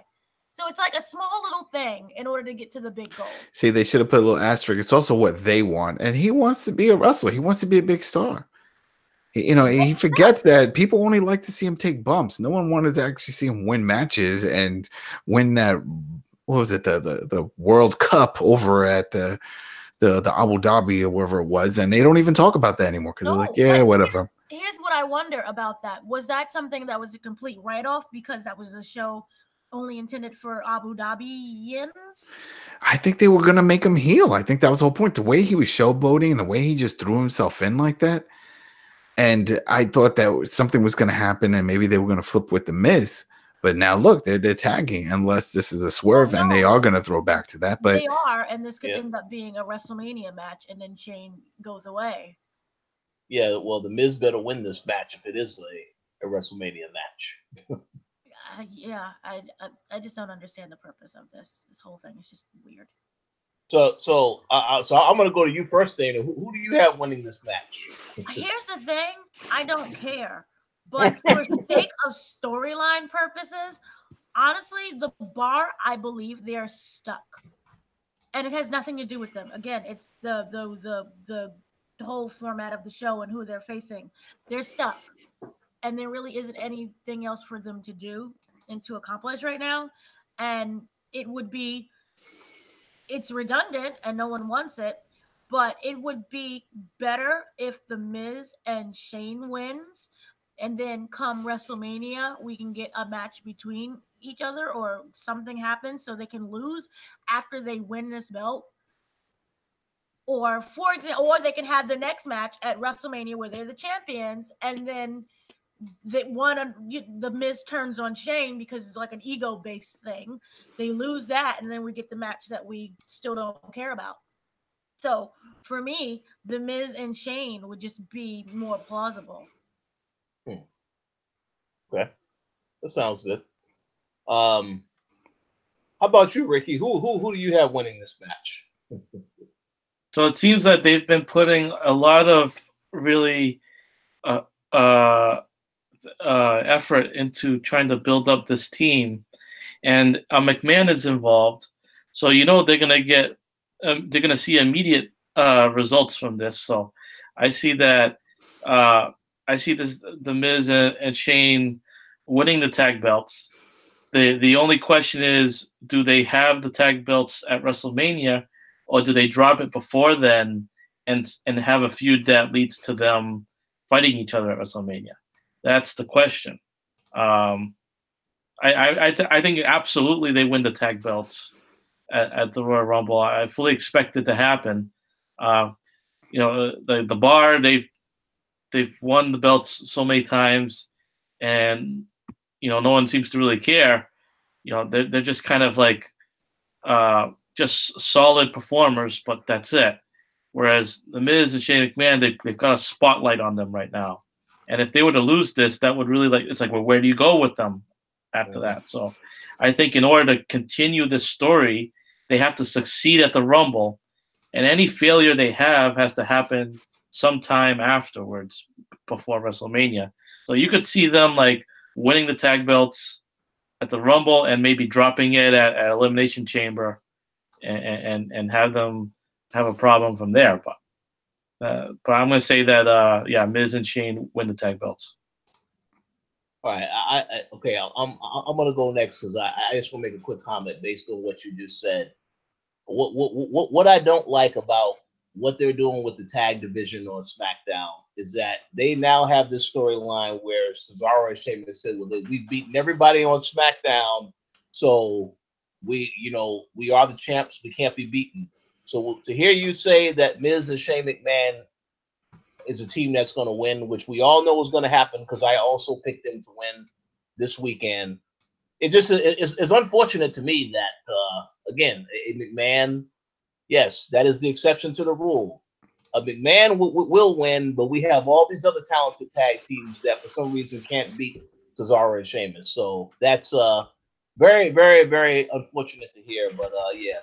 S3: So it's like a small little thing in order to get to the big goal.
S2: See, they should have put a little asterisk. It's also what they want, and he wants to be a wrestler. He wants to be a big star. He forgets that people only like to see him take bumps. No one wanted to actually see him win matches and win that. What was it? The World Cup over at the Abu Dhabi or wherever it was, and they don't even talk about that anymore because they're like, yeah, whatever.
S3: Here's what I wonder about that. Was that something that was a complete write-off because that was a show only intended for Abu Dhabians?
S2: I think they were going to make him heel. I think that was the whole point. The way he was showboating and the way he just threw himself in like that. And I thought that something was going to happen and maybe they were going to flip with The Miz. But now look, they're tagging unless this is a swerve and they are going to throw back to that. But
S3: they are, and this could end up being a WrestleMania match and then Shane goes away.
S1: Yeah, well, The Miz better win this match if it is a WrestleMania match.
S3: I just don't understand the purpose of this. This whole thing is just weird.
S1: So I'm gonna go to you first, Dana. Who do you have winning this match?
S3: Here's the thing: I don't care, but for sake of storyline purposes, honestly, the Bar, I believe they're stuck, and it has nothing to do with them. Again, it's the whole format of the show and who they're facing. They're stuck, and there really isn't anything else for them to do and to accomplish right now. And it would be, it's redundant and no one wants it, but it would be better if the Miz and Shane wins, and then come WrestleMania we can get a match between each other or something happens so they can lose after they win this belt. Or for example, or they can have the next match at WrestleMania where they're the champions, and then the Miz turns on Shane because it's like an ego based thing. They lose that, and then we get the match that we still don't care about. So for me, the Miz and Shane would just be more plausible.
S1: Okay, that sounds good. How about you, Ricky? Who do you have winning this match?
S4: So it seems that they've been putting a lot of really effort into trying to build up this team, and McMahon is involved. So they're gonna see immediate results from this. So I see that the Miz and Shane winning the tag belts. The only question is, do they have the tag belts at WrestleMania, or do they drop it before then and have a feud that leads to them fighting each other at WrestleMania? That's the question. I think absolutely they win the tag belts at the Royal Rumble. I fully expect it to happen. The Bar, they've won the belts so many times, and no one seems to really care. They're just kind of like just solid performers, but that's it. Whereas the Miz and Shane McMahon, they've got a spotlight on them right now. And if they were to lose this, that would really it's like, well, where do you go with them after that? So I think in order to continue this story, they have to succeed at the Rumble, and any failure they have has to happen sometime afterwards, before WrestleMania. So you could see them like winning the tag belts at the Rumble and maybe dropping it at Elimination Chamber, and have them have a problem from there. But I'm going to say that Miz and Shane win the tag belts.
S1: All right, okay. I'm going to go next because I just want to make a quick comment based on what you just said. What I don't like about what they're doing with the tag division on SmackDown is that they now have this storyline where Cesaro and Sheamus said, "Well, we've beaten everybody on SmackDown, so we are the champs. We can't be beaten." So to hear you say that Miz and Shane McMahon is a team that's going to win, which we all know is going to happen because I also picked them to win this weekend. It's unfortunate to me that again, a McMahon, yes, that is the exception to the rule. A McMahon will win, but we have all these other talented tag teams that for some reason can't beat Cesaro and Sheamus. So that's very, very, very unfortunate to hear. But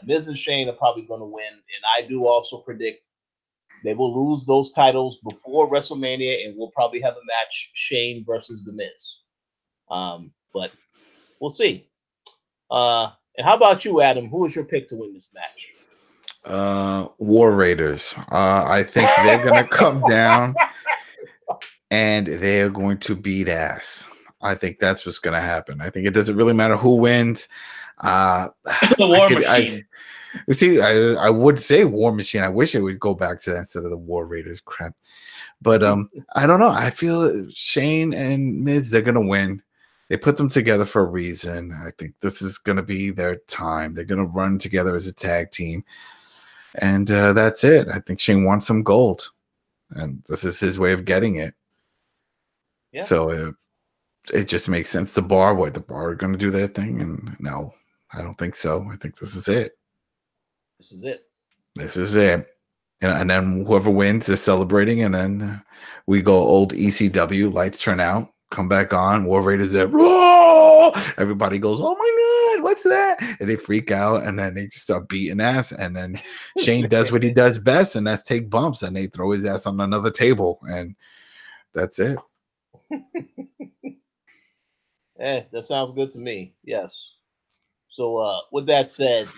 S1: Miz and Shane are probably going to win, and I do also predict they will lose those titles before WrestleMania, and we'll probably have a match, Shane versus The Miz. But we'll see. And how about you, Adam? Who is your pick to win this match?
S2: War Raiders. I think they're going to come down and they're going to beat ass. I think that's what's going to happen. I think it doesn't really matter who wins.
S4: The War Machine.
S2: I would say War Machine. I wish it would go back to that instead of the War Raiders crap. But I don't know. I feel Shane and Miz, they're going to win. They put them together for a reason. I think this is going to be their time. They're going to run together as a tag team. And that's it. I think Shane wants some gold. And this is his way of getting it.
S1: Yeah.
S2: So it just makes sense. The Bar are going to do their thing? And no, I don't think so. I think this is it.
S1: This is it.
S2: This is it. And then whoever wins is celebrating. And then we go old ECW, lights turn out, come back on, War Raiders there. Roar! oh, everybody goes, oh my God, what's that? And they freak out, and then they just start beating ass. And then Shane does what he does best, and that's take bumps, and they throw his ass on another table, and that's it.
S1: That sounds good to me. Yes. So with that said,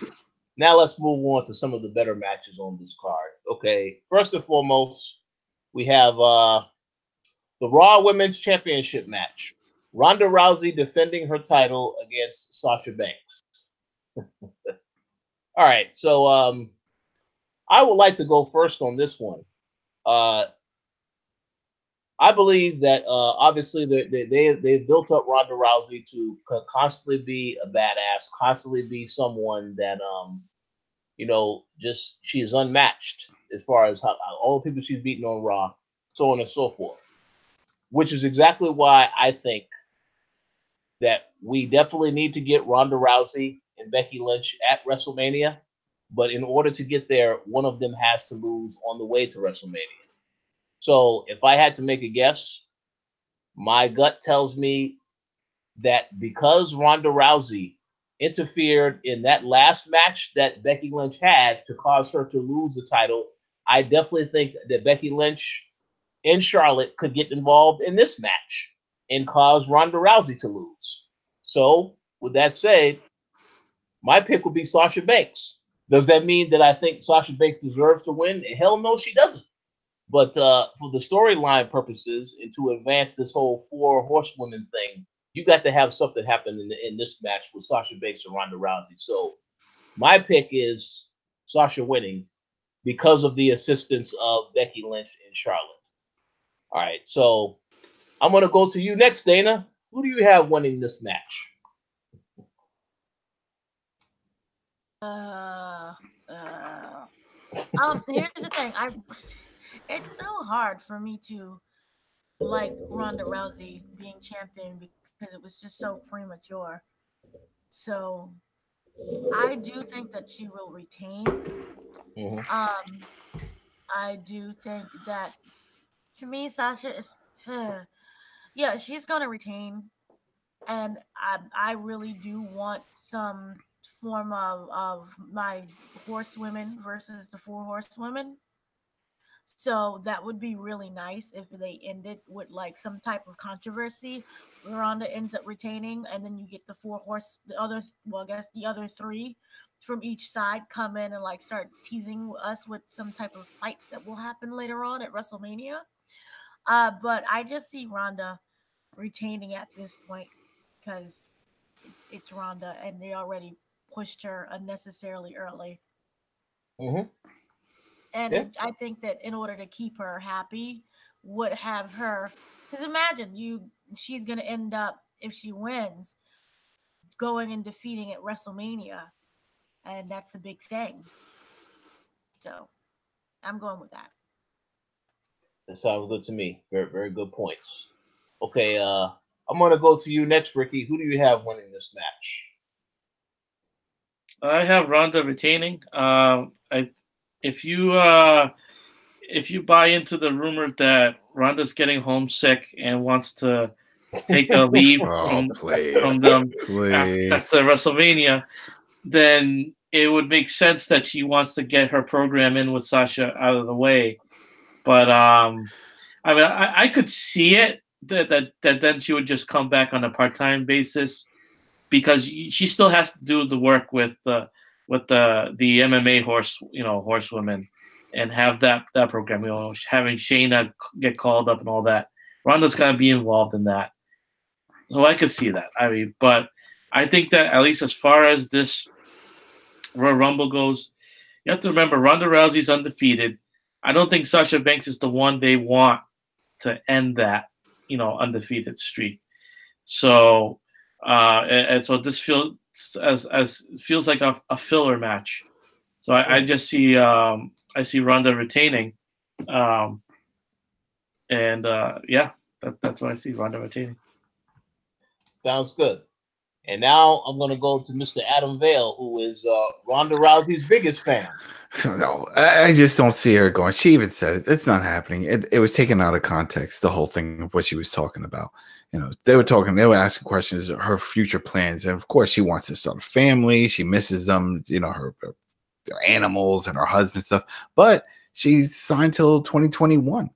S1: now let's move on to some of the better matches on this card. Okay, first and foremost, we have the Raw Women's Championship match. Ronda Rousey defending her title against Sasha Banks. All right, so I would like to go first on this one. I believe that obviously they've built up Ronda Rousey to constantly be a badass, constantly be someone that just she is unmatched as far as how all the people she's beaten on Raw, so on and so forth. Which is exactly why I think that we definitely need to get Ronda Rousey and Becky Lynch at WrestleMania. But in order to get there, one of them has to lose on the way to WrestleMania. So if I had to make a guess, my gut tells me that because Ronda Rousey interfered in that last match that Becky Lynch had to cause her to lose the title, I definitely think that Becky Lynch and Charlotte could get involved in this match and cause Ronda Rousey to lose. So, with that said, my pick would be Sasha Banks. Does that mean that I think Sasha Banks deserves to win? Hell no, she doesn't. But for the storyline purposes and to advance this whole 4 horsewomen thing, you got to have something happen in this match with Sasha Banks and Ronda Rousey. So, my pick is Sasha winning because of the assistance of Becky Lynch and Charlotte. All right, so I'm going to go to you next, Dana. Who do you have winning this match?
S3: Here's the thing. It's so hard for me to like Ronda Rousey being champion because it was just so premature. So I do think that she will retain.
S1: Mm-hmm.
S3: I do think that, to me, Sasha is, yeah, she's gonna retain, and I really do want some form of my horsewomen versus the 4 horsewomen. So that would be really nice if they ended with like some type of controversy. Ronda ends up retaining, and then you get I guess the other 3 from each side come in and like start teasing us with some type of fight that will happen later on at WrestleMania. But I just see Ronda retaining at this point because it's Ronda, and they already pushed her unnecessarily early.
S1: Mm-hmm.
S3: And
S1: Yeah.
S3: I think that in order to keep her happy, would have her, because imagine she's gonna end up, if she wins, going and defeating at WrestleMania, and that's a big thing. So I'm going with that.
S1: That sounds good to me. Very, very good points. Okay, I'm going to go to you next, Ricky. Who do you have winning this match?
S4: I have Ronda retaining. If you buy into the rumor that Ronda's getting homesick and wants to take a leave from them after WrestleMania, then it would make sense that she wants to get her program in with Sasha out of the way. But I mean, I could see it that then she would just come back on a part-time basis, because she still has to do the work with the MMA horsewomen, and have that program, having Shayna get called up and all that. Ronda's gonna be involved in that, so I could see that. I mean, but I think that at least as far as this Royal Rumble goes, you have to remember Ronda Rousey's undefeated. I don't think Sasha Banks is the one they want to end that undefeated streak. So and so this feels feels like a filler match. So I just see I see Ronda retaining, and that's what I see, Ronda retaining.
S1: Sounds good. And now I'm going to go to Mr. Adam Vale, who is Ronda Rousey's biggest fan.
S2: No, I just don't see her going. She even said it. It's not happening. It was taken out of context, the whole thing of what she was talking about. They were asking questions, her future plans. And of course, she wants to start a family. She misses them, their animals and her husband stuff. But she's signed till 2021.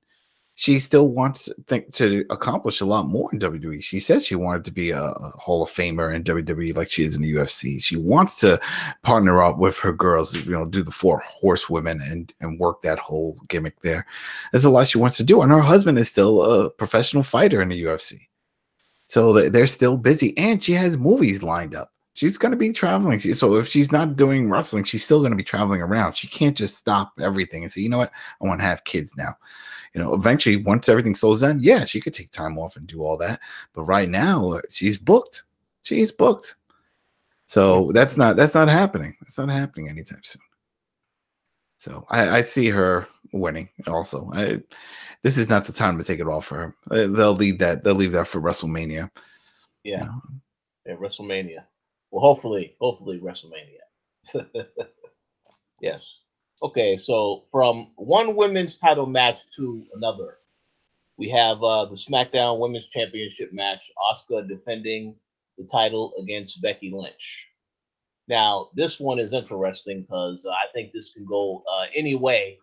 S2: She still wants to accomplish a lot more in WWE. She said she wanted to be a Hall of Famer in WWE like she is in the UFC. She wants to partner up with her girls, do the 4 horsewomen and work that whole gimmick there. There's a lot she wants to do. And her husband is still a professional fighter in the UFC. So they're still busy. And she has movies lined up. She's going to be traveling. So if she's not doing wrestling, she's still going to be traveling around. She can't just stop everything and say, you know what, I want to have kids now. Eventually, once everything slows down, yeah, she could take time off and do all that. But right now, she's booked. She's booked. So that's not happening. It's not happening anytime soon. So I see her winning. Also, this is not the time to take it off for her. They'll leave that for WrestleMania.
S1: Yeah, WrestleMania. Well, hopefully WrestleMania. Yes. Okay, so from one women's title match to another, we have the SmackDown Women's Championship match, Asuka defending the title against Becky Lynch. Now, this one is interesting because I think this can go any way,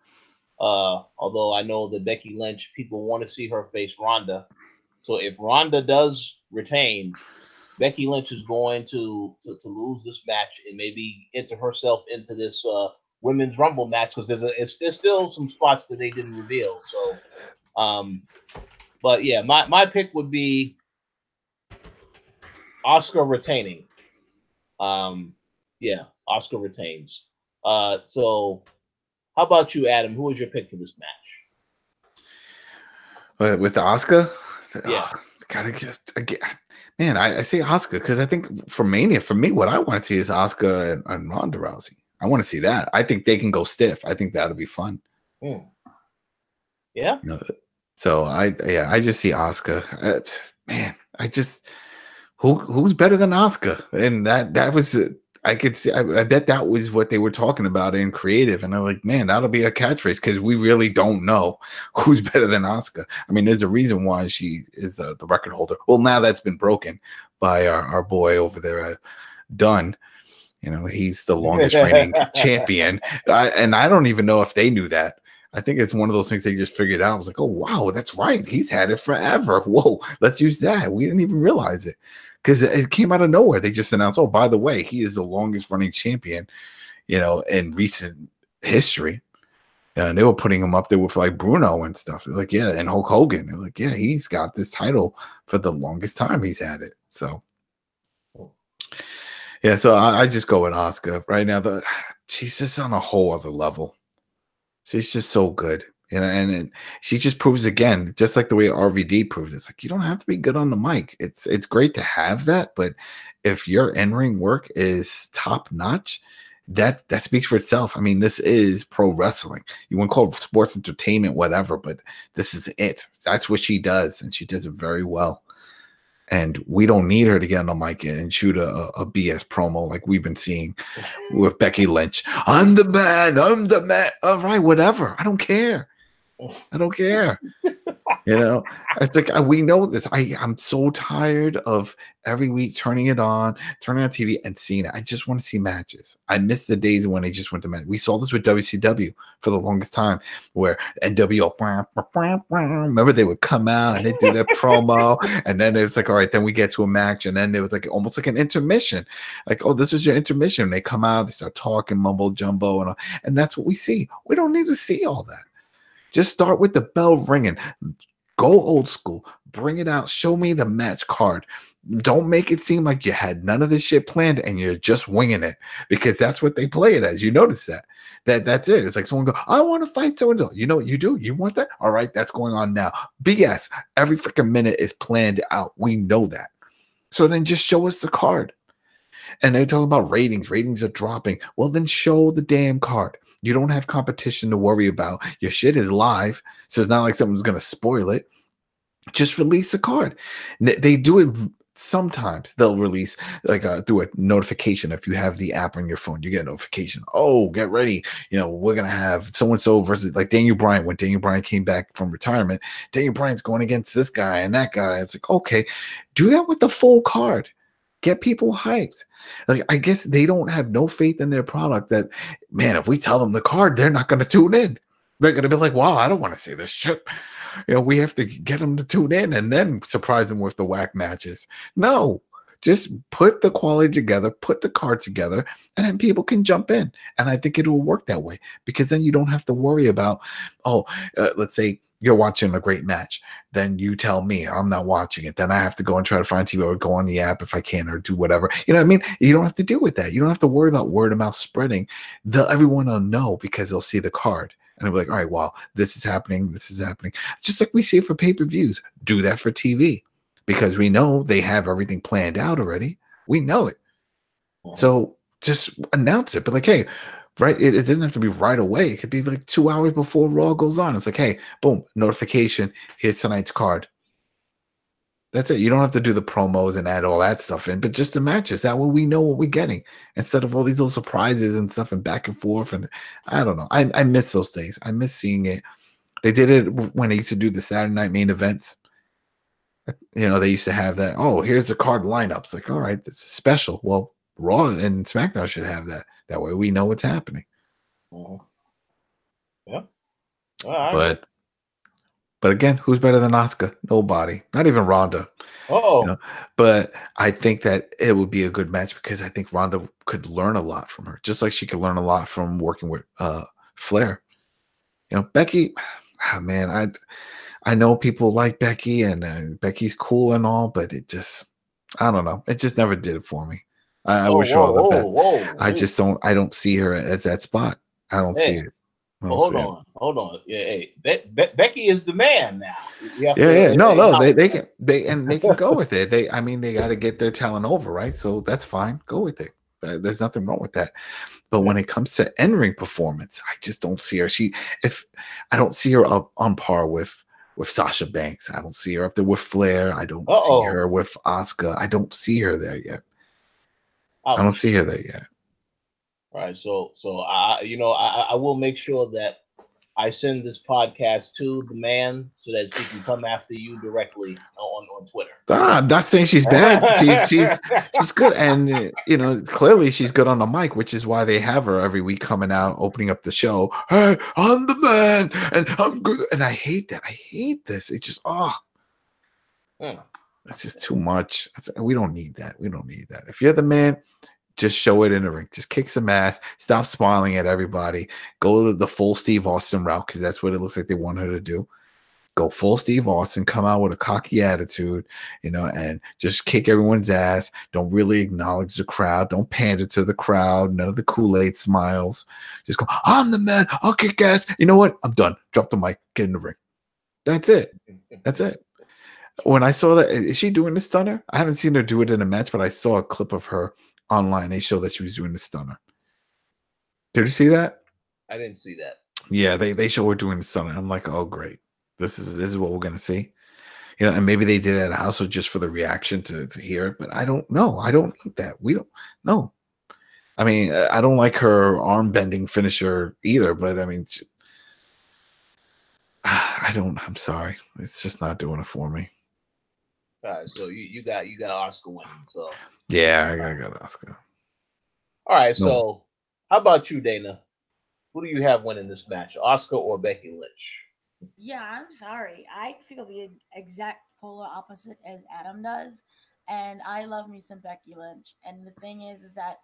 S1: although I know that Becky Lynch, people want to see her face Ronda. So if Ronda does retain, Becky Lynch is going to lose this match and maybe enter herself into this Women's Rumble match because there's still some spots that they didn't reveal. So, but yeah, my pick would be Asuka retaining. Yeah, Asuka retains. So how about you, Adam? Who was your pick for this match?
S2: With Asuka?
S1: Yeah.
S2: Gotta get again. Man, I say Asuka because I think for Mania, for me, what I want to see is Asuka and Ronda Rousey. I want to see that. I think they can go stiff. I think that'll be fun.
S1: Yeah.
S2: So I just see Asuka. Man, who's better than Asuka? And that was I could see. I bet that was what they were talking about in creative. And I'm like, man, that'll be a catchphrase because we really don't know who's better than Asuka. I mean, there's a reason why she is the record holder. Well, now that's been broken by our boy over there, Dunn. He's the longest reigning champion. And I don't even know if they knew that. I think it's one of those things they just figured out. I was like, oh, wow, that's right. He's had it forever. Whoa, let's use that. We didn't even realize it because it came out of nowhere. They just announced, oh, by the way, he is the longest running champion, in recent history. And they were putting him up there with like Bruno and stuff. They're like, yeah, and Hulk Hogan. They're like, yeah, he's got this title for the longest time he's had it. So. Yeah, so I just go with Asuka right now. She's just on a whole other level. She's just so good, and she just proves again, just like the way RVD proved. It's like you don't have to be good on the mic. It's great to have that, but if your in-ring work is top notch, that speaks for itself. I mean, this is pro wrestling. You want to call it sports entertainment, whatever, but this is it. That's what she does, and she does it very well. And we don't need her to get on the mic and shoot a BS promo like we've been seeing with Becky Lynch. I'm the man. All right, whatever. I don't care. It's like we know this. I'm so tired of every week turning on TV and seeing it. I just want to see matches. I miss the days when they just went to match. We saw this with WCW for the longest time, where NWO, remember they would come out and they do their promo, and then it was like, all right, then we get to a match, and then it was like almost like an intermission, like, oh, this is your intermission. And they come out, they start talking mumbo jumbo, and that's what we see. We don't need to see all that. Just start with the bell ringing. Go old school. Bring it out. Show me the match card. Don't make it seem like you had none of this shit planned and you're just winging it, because that's what they play it as. You notice that's it. It's like someone go, I want to fight so and so. You know what you do? You want that? All right, that's going on now. BS. Every freaking minute is planned out. We know that. So then just show us the card. And they're talking about ratings. Ratings are dropping. Well, then show the damn card. You don't have competition to worry about. Your shit is live, so it's not like someone's going to spoil it. Just release the card. They do it sometimes they'll release like do a notification. If you have the app on your phone, you get a notification. Oh, get ready. We're going to have so-and-so versus like Daniel Bryan. When Daniel Bryan came back from retirement, Daniel Bryan's going against this guy and that guy. It's like, okay, do that with the full card. Get people hyped. Like, I guess they don't have no faith in their product that, man, if we tell them the card, they're not going to tune in. They're going to be like, wow, I don't want to see this shit. We have to get them to tune in and then surprise them with the whack matches. No, just put the quality together, put the card together, and then people can jump in. And I think it will work that way, because then you don't have to worry about, let's say you're watching a great match. Then you tell me I'm not watching it. Then I have to go and try to find TV or go on the app if I can, or do whatever. You know what I mean? You don't have to deal with that. You don't have to worry about word of mouth spreading. Everyone will know because they'll see the card. And they'll be like, all right, well, this is happening. This is happening. Just like we see it for pay-per-views. Do that for TV, because we know they have everything planned out already. We know it. So just announce it. But like, hey, right, it doesn't have to be right away. It could be like 2 hours before Raw goes on. It's like, hey, boom, notification. Here's tonight's card. That's it. You don't have to do the promos and add all that stuff in, but just the matches. That way we know what we're getting, instead of all these little surprises and stuff and back and forth. And I don't know. I miss those days. I miss seeing it. They did it when they used to do the Saturday night main events. They used to have that. Oh, here's the card lineup. It's like, all right, this is special. Well, Raw and SmackDown should have that. That way we know what's happening.
S1: Yeah. All right.
S2: But again, who's better than Asuka? Nobody. Not even Ronda. But I think that it would be a good match, because I think Ronda could learn a lot from her, just like she could learn a lot from working with Flair. Becky, man, I know people like Becky, and Becky's cool and all, but it just, I don't know. It just never did it for me. I wish her all the best. I don't see her as that spot. I don't see it.
S1: Hold on. Yeah, hey, Becky is the man now.
S2: They can go with it. They got to get their talent over, right? So that's fine. Go with it. There's nothing wrong with that. But when it comes to in-ring performance, I just don't see her. I don't see her up on par with Sasha Banks. I don't see her up there with Flair. I don't see her with Asuka. I don't see her there yet. I don't see her there yet.
S1: All right, so I will make sure that I send this podcast to the man so that she can come after you directly on Twitter.
S2: I'm not saying she's bad. She's good, and clearly she's good on the mic, which is why they have her every week coming out, opening up the show. Hey, I'm the man, and I'm good. And I hate that. I hate this. It's just it's just too much. We don't need that. We don't need that. If you're the man, just show it in the ring. Just kick some ass. Stop smiling at everybody. Go to the full Steve Austin route, because that's what it looks like they want her to do. Go full Steve Austin. Come out with a cocky attitude, and just kick everyone's ass. Don't really acknowledge the crowd. Don't pander to the crowd. None of the Kool-Aid smiles. Just go, I'm the man. I'll kick ass. You know what? I'm done. Drop the mic. Get in the ring. That's it. That's it. When I saw that, is she doing the stunner? I haven't seen her do it in a match, but I saw a clip of her online. They showed that she was doing the stunner. Did you see that?
S1: I didn't see that.
S2: Yeah, they show her doing the stunner. I'm like, oh great, this is what we're gonna see. And maybe they did it at a house just for the reaction to hear it, but I don't know. I don't need that. We don't know. I mean, I don't like her arm bending finisher either, but I mean, I'm sorry, it's just not doing it for me.
S1: All right, so you got Asuka winning. So
S2: yeah, I got Asuka.
S1: All right, so how about you, Dana? Who do you have winning this match, Asuka or Becky Lynch?
S3: Yeah, I'm sorry. I feel the exact polar opposite as Adam does, and I love me some Becky Lynch. And the thing is that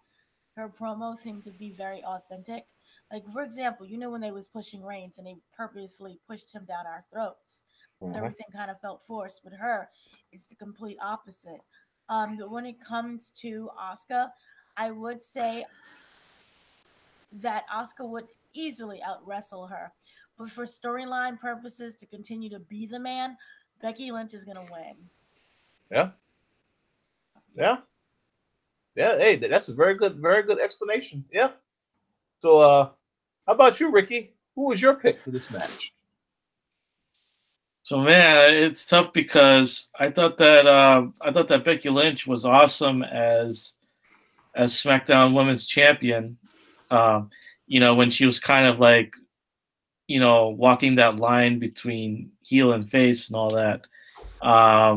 S3: her promos seem to be very authentic. Like, for example, when they was pushing Reigns and they purposely pushed him down our throats. So everything kind of felt forced. With her, it's the complete opposite. But when it comes to Asuka, I would say that Asuka would easily out wrestle her. But for storyline purposes, to continue to be the man, Becky Lynch is gonna win.
S1: Yeah. Hey, that's a very good explanation. Yeah. So, how about you, Ricky? Who was your pick for this match?
S4: So man, it's tough because I thought that Becky Lynch was awesome as SmackDown Women's Champion. When she was kind of like, walking that line between heel and face and all that. I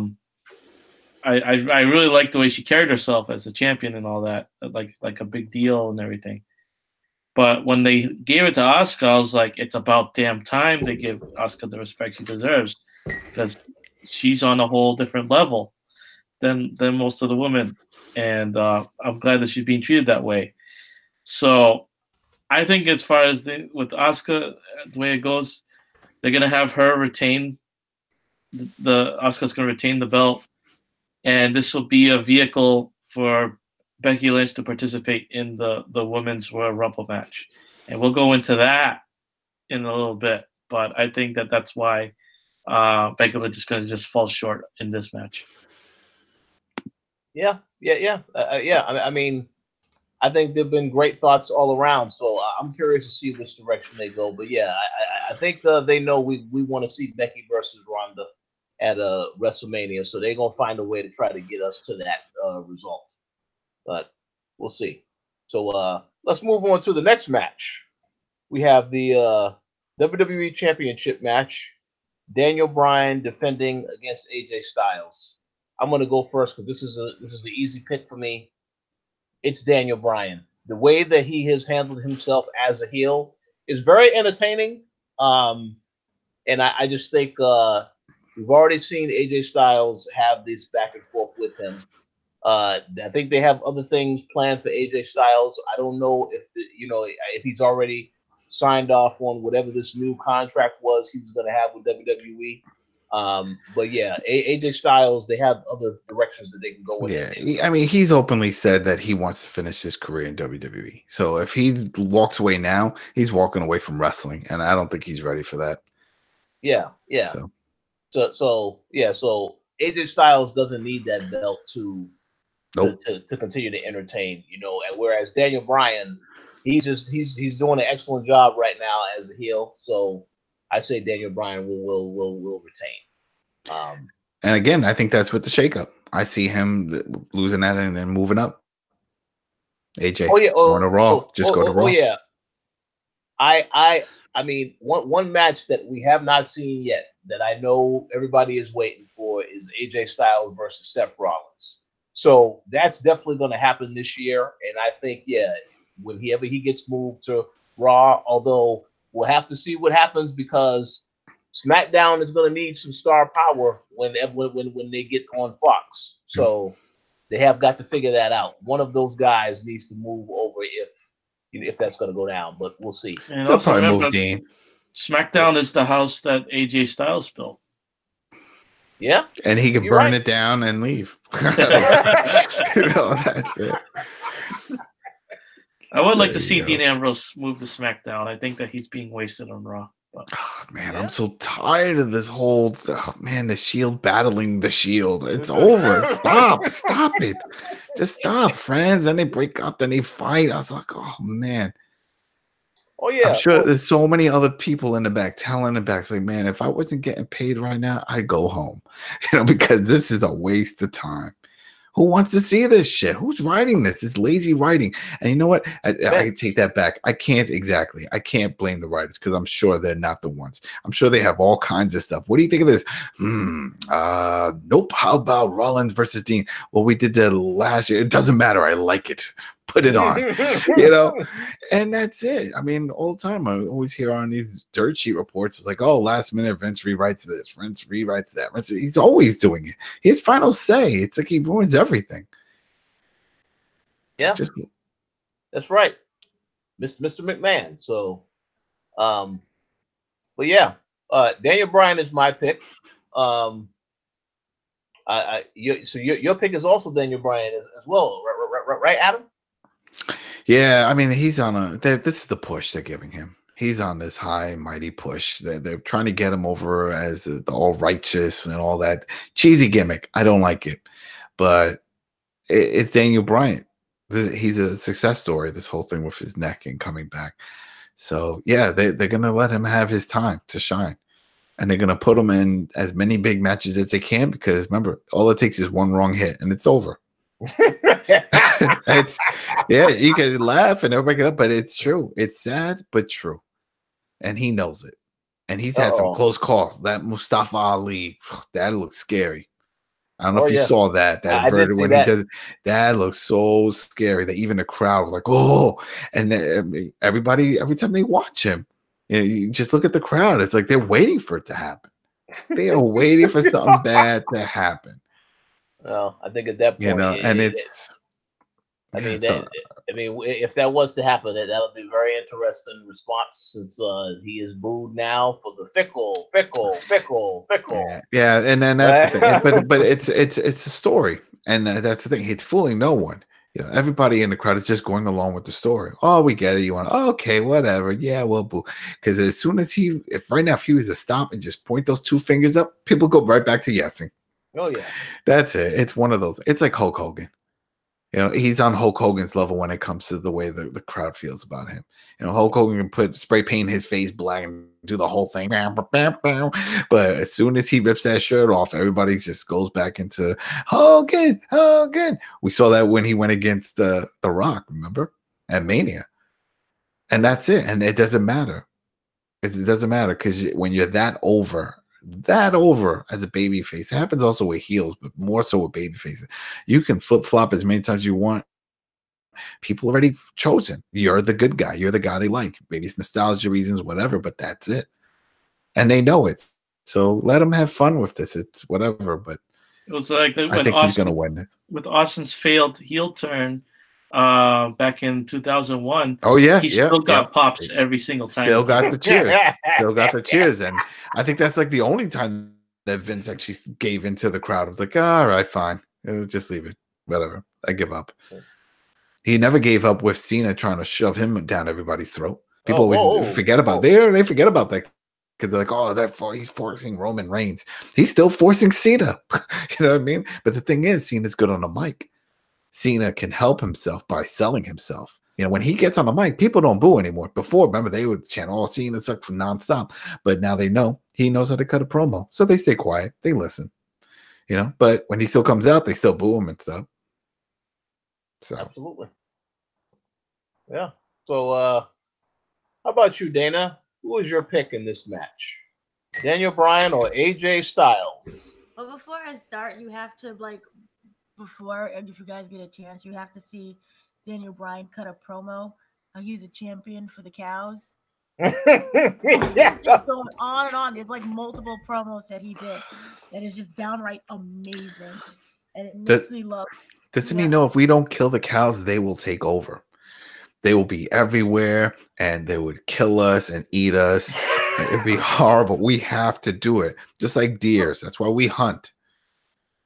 S4: really liked the way she carried herself as a champion and all that, like a big deal and everything. But when they gave it to Asuka, I was like, it's about damn time they give Asuka the respect she deserves, because she's on a whole different level than most of the women, and I'm glad that she's being treated that way. So I think as far as with Asuka, the way it goes, they're gonna have her retain Asuka's gonna retain the belt, and this will be a vehicle for Becky Lynch to participate in the Women's Royal Rumble match. And we'll go into that in a little bit. But I think that's why Becky Lynch is going to just fall short in this match.
S1: Yeah. I mean, I think there've been great thoughts all around. So I'm curious to see which direction they go. But yeah, I think they know we want to see Becky versus Ronda at WrestleMania. So they're going to find a way to try to get us to that result. But we'll see. So let's move on to the next match. We have the WWE Championship match. Daniel Bryan defending against AJ Styles. I'm going to go first because this is the easy pick for me. It's Daniel Bryan. The way that he has handled himself as a heel is very entertaining. And I just think we've already seen AJ Styles have this back and forth with him. I think they have other things planned for AJ Styles. I don't know if he's already signed off on whatever this new contract was he was going to have with WWE. But yeah, AJ Styles, they have other directions that they can go with.
S2: Yeah, I mean, he's openly said that he wants to finish his career in WWE. So if he walks away now, he's walking away from wrestling, and I don't think he's ready for that.
S1: Yeah. So AJ Styles doesn't need that belt to continue to entertain, and whereas Daniel Bryan, he's doing an excellent job right now as a heel. So I say Daniel Bryan will retain.
S2: And again, I think that's with the shakeup. I see him losing that and then moving up. AJ, going to Raw, go to Raw.
S1: Oh yeah. I mean, one match that we have not seen yet that I know everybody is waiting for is AJ Styles versus Seth Rollins. So that's definitely going to happen this year. And I think, whenever he gets moved to Raw, although we'll have to see what happens because SmackDown is going to need some star power when they get on Fox. So they have got to figure that out. One of those guys needs to move over if that's going to go down, but we'll see.
S4: And
S2: they'll probably move Dean.
S4: SmackDown is the house that AJ Styles built.
S1: Yeah,
S2: and he could burn it down and leave. That's it.
S4: I would like to see Dean Ambrose move to SmackDown. I think that he's being wasted on Raw. But.
S2: Oh, man, I'm so tired of this whole the Shield battling the Shield. It's over. Stop it. Just stop, friends. Then they break up, then they fight. I was like, oh man.
S1: Oh yeah.
S2: I'm sure there's so many other people in the back telling the back, like, man, if I wasn't getting paid right now, I'd go home. Because this is a waste of time. Who wants to see this shit? Who's writing this? It's lazy writing. And you know what? I take that back. I can't blame the writers because I'm sure they're not the ones. I'm sure they have all kinds of stuff. What do you think of this? Nope. How about Rollins versus Dean? Well, we did that last year. It doesn't matter. I like it. Put it on, and that's it. I mean, all the time I always hear on these dirt sheet reports, it's like, oh, last minute Vince rewrites this, Vince rewrites that. He's always doing it. His final say. It's like he ruins everything.
S1: Yeah, that's right, Mr. McMahon. So, but yeah, Daniel Bryan is my pick. So your pick is also Daniel Bryan as well, right, Adam?
S2: Yeah, I mean, he's on this is the push they're giving him. He's on this high, mighty push. They're trying to get him over as the all righteous and all that cheesy gimmick. I don't like it, but it's Daniel Bryan. He's a success story, this whole thing with his neck and coming back. So, yeah, they're going to let him have his time to shine. and they're gonna put him in as many big matches as they can because remember, all it takes is one wrong hit and it's over. It's you can laugh and everybody get up, but it's true. It's sad but true, and he knows it. And he's had some close calls. That Mustafa Ali, that looks scary. I don't know if you saw that. That inverted when he does that looks so scary that even the crowd was like, oh, and everybody every time they watch him, you just look at the crowd. It's like they're waiting for it to happen. They are waiting for something bad to happen.
S1: Well, I think at that point,
S2: and it's.
S1: I mean, if that was to happen, that would be a very interesting response since he is booed now for the fickle.
S2: Yeah, and then that's the thing. But it's a story, and that's the thing. It's fooling no one. Everybody in the crowd is just going along with the story. Oh, we get it. You want okay, whatever. Yeah, well, boo. Because as soon as if right now if he was to stop and just point those two fingers up, people go right back to yesing.
S1: Oh yeah,
S2: that's it. It's one of those. It's like Hulk Hogan. He's on Hulk Hogan's level when it comes to the way the crowd feels about him. Hulk Hogan can spray paint his face black and do the whole thing. But as soon as he rips that shirt off, everybody just goes back into Hogan. We saw that when he went against the Rock, remember? At Mania. And that's it. And it doesn't matter. It doesn't matter because when you're that over as a baby face, it happens also with heels, but more so with baby faces. You can flip-flop as many times as you want. People already chosen. You're the good guy. You're the guy they like. Maybe it's nostalgia reasons, whatever, but that's it. And they know it. So let them have fun with this. It's whatever, but
S4: it was like
S2: I think he's going to win this.
S4: With Austin's failed heel turn back in 2001.
S2: Oh yeah,
S4: he still got pops every single time.
S2: Still got the cheers. Still got the cheers, and I think that's like the only time that Vince actually gave into the crowd. It was like, all right, fine, just leave it, whatever. I give up. He never gave up with Cena trying to shove him down everybody's throat. People always forget about they forget about that because they're like, oh, he's forcing Roman Reigns. He's still forcing Cena. You know what I mean? But the thing is, Cena's good on the mic. Cena can help himself by selling himself. When he gets on the mic, people don't boo anymore. Before, remember, they would chant, oh, Cena sucks for nonstop. But now they know he knows how to cut a promo. So they stay quiet. They listen. But when he still comes out, they still boo him and stuff. So
S1: absolutely. Yeah. So how about you, Dana? Who is your pick in this match? Daniel Bryan or AJ Styles?
S3: But before I start, you have to if you guys get a chance, you have to see Daniel Bryan cut a promo. He's a champion for the cows. Just going on and on. There's like multiple promos that he did that is just downright amazing. And it makes me love.
S2: Doesn't he know if we don't kill the cows, they will take over? They will be everywhere and they would kill us and eat us. It'd be horrible. We have to do it. Just like deers. That's why we hunt.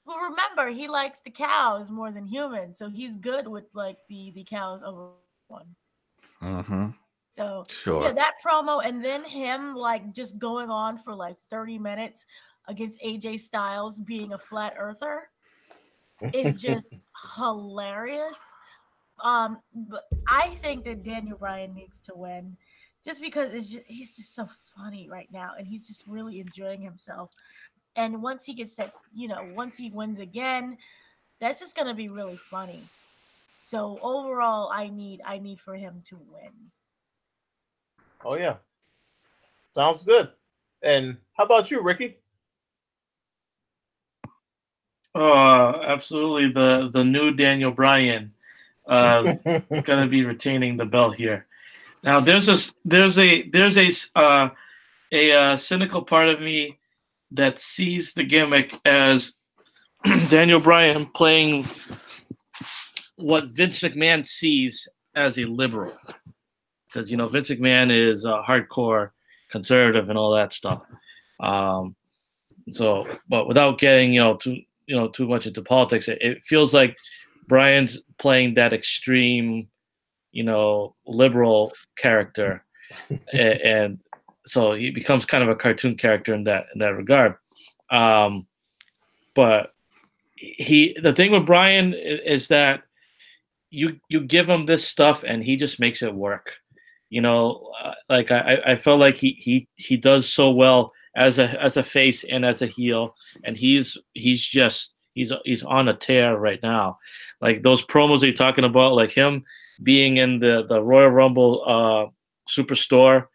S3: Well, remember, he likes the cows more than humans, so he's good with like the cows over one.
S2: Mm-hmm.
S3: So
S2: sure.
S3: that promo and then him like just going on for like 30 minutes against AJ Styles being a flat earther is just hilarious. But I think that Daniel Bryan needs to win just because he's just so funny right now and he's just really enjoying himself. And once he gets that, once he wins again, that's just gonna be really funny. So overall, I need for him to win.
S1: Oh yeah, sounds good. And how about you, Ricky?
S4: Oh, absolutely. The new Daniel Bryan gonna be retaining the belt here. Now, there's a cynical part of me that sees the gimmick as Daniel Bryan playing what Vince McMahon sees as a liberal. Because, Vince McMahon is a hardcore conservative and all that stuff. But without getting, too much into politics, it feels like Bryan's playing that extreme, liberal character. and so he becomes kind of a cartoon character in that regard. But the thing with Bryan is that you give him this stuff and he just makes it work. I felt like he does so well as a face and as a heel, and he's on a tear right now. Like those promos you're talking about, like him being in the Royal Rumble Superstore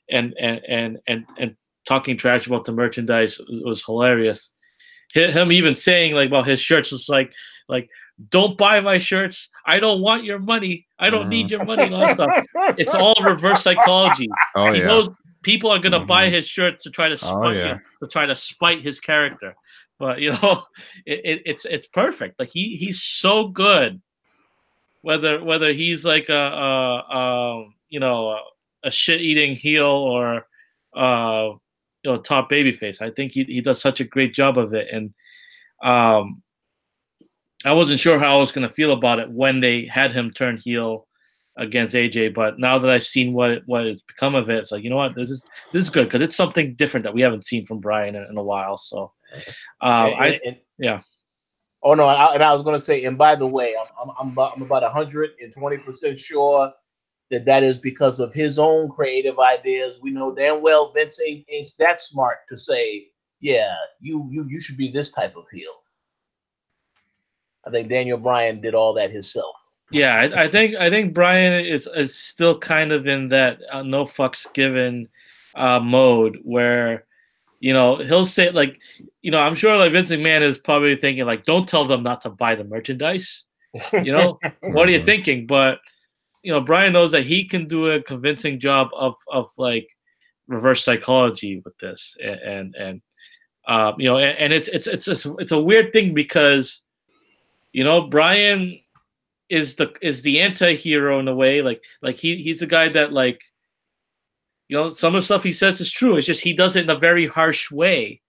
S4: and talking trash about the merchandise was hilarious. Him even saying like about his shirts, it's like don't buy my shirts. I don't want your money. I don't need your money and all that stuff. It's all reverse psychology.
S2: Oh,
S4: He knows people are gonna buy his shirts to try to spite him, to try to spite his character. But it's perfect. Like he's so good. Whether he's like a shit-eating heel or top babyface, I think he does such a great job of it. And I wasn't sure how I was going to feel about it when they had him turn heel against AJ, but now that I've seen what has become of it, it's like, you know what, this is good because it's something different that we haven't seen from Brian in a while. So, yeah.
S1: Oh no, and I was going to say, and by the way, I'm about 120% sure that is because of his own creative ideas. We know damn well Vince ain't that smart to say, yeah, you should be this type of heel. I think Daniel Bryan did all that himself.
S4: Yeah, I think Bryan is still kind of in that no fucks given mode where, he'll say like, I'm sure like Vince McMahon is probably thinking like, don't tell them not to buy the merchandise. What are you thinking? But Bryan knows that he can do a convincing job of like reverse psychology with this, and it's a weird thing because Bryan is the anti-hero in a way, like he's the guy that like some of the stuff he says is true. It's just he does it in a very harsh way,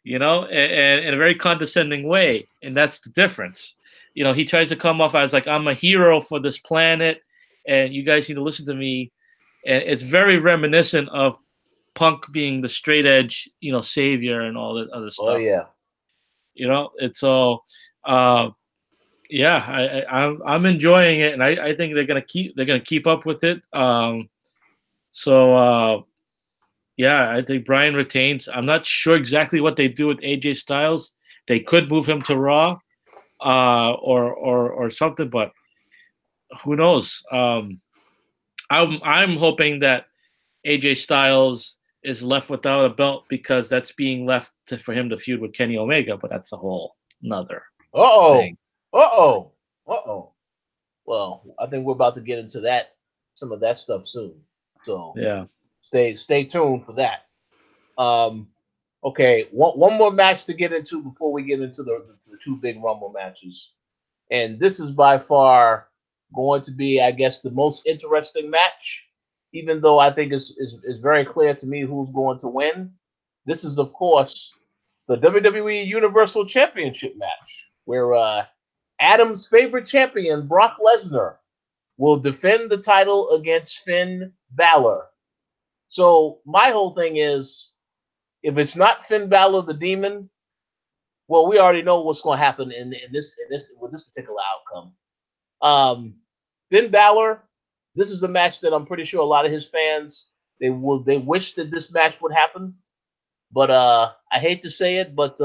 S4: and in a very condescending way, and that's the difference. He tries to come off as like, I'm a hero for this planet, and you guys need to listen to me, and it's very reminiscent of Punk being the straight edge, savior and all that other stuff.
S1: Oh yeah,
S4: it's all. Yeah, I'm enjoying it, and I think they're gonna keep up with it. Yeah, I think Bryan retains. I'm not sure exactly what they do with AJ Styles. They could move him to Raw, or something, but who knows? I'm hoping that AJ Styles is left without a belt because that's being left for him to feud with Kenny Omega, but that's a whole nother thing.
S1: Well, I think we're about to get into some of that stuff soon. So
S4: yeah,
S1: stay tuned for that. Okay, one more match to get into before we get into the two big Rumble matches, and this is by far going to be, I guess, the most interesting match. Even though I think it's very clear to me who's going to win. This is, of course, the WWE Universal Championship match, where Adam's favorite champion, Brock Lesnar, will defend the title against Finn Balor. So my whole thing is, if it's not Finn Balor the Demon, well, we already know what's going to happen in this particular outcome. Finn Balor, this is the match that I'm pretty sure a lot of his fans they wish that this match would happen, but I hate to say it, but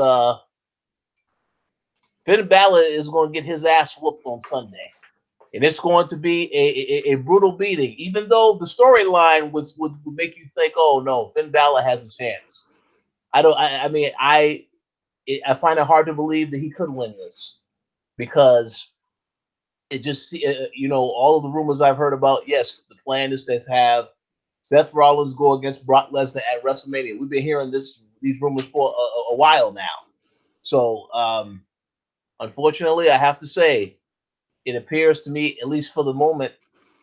S1: Finn Balor is going to get his ass whooped on Sunday, and it's going to be a brutal beating. Even though the storyline would make you think, oh no, Finn Balor has a chance. I find it hard to believe that he could win this because it just all of the rumors I've heard about. Yes, the plan is to have Seth Rollins go against Brock Lesnar at WrestleMania. We've been hearing these rumors for a while now. So unfortunately, I have to say, it appears to me, at least for the moment,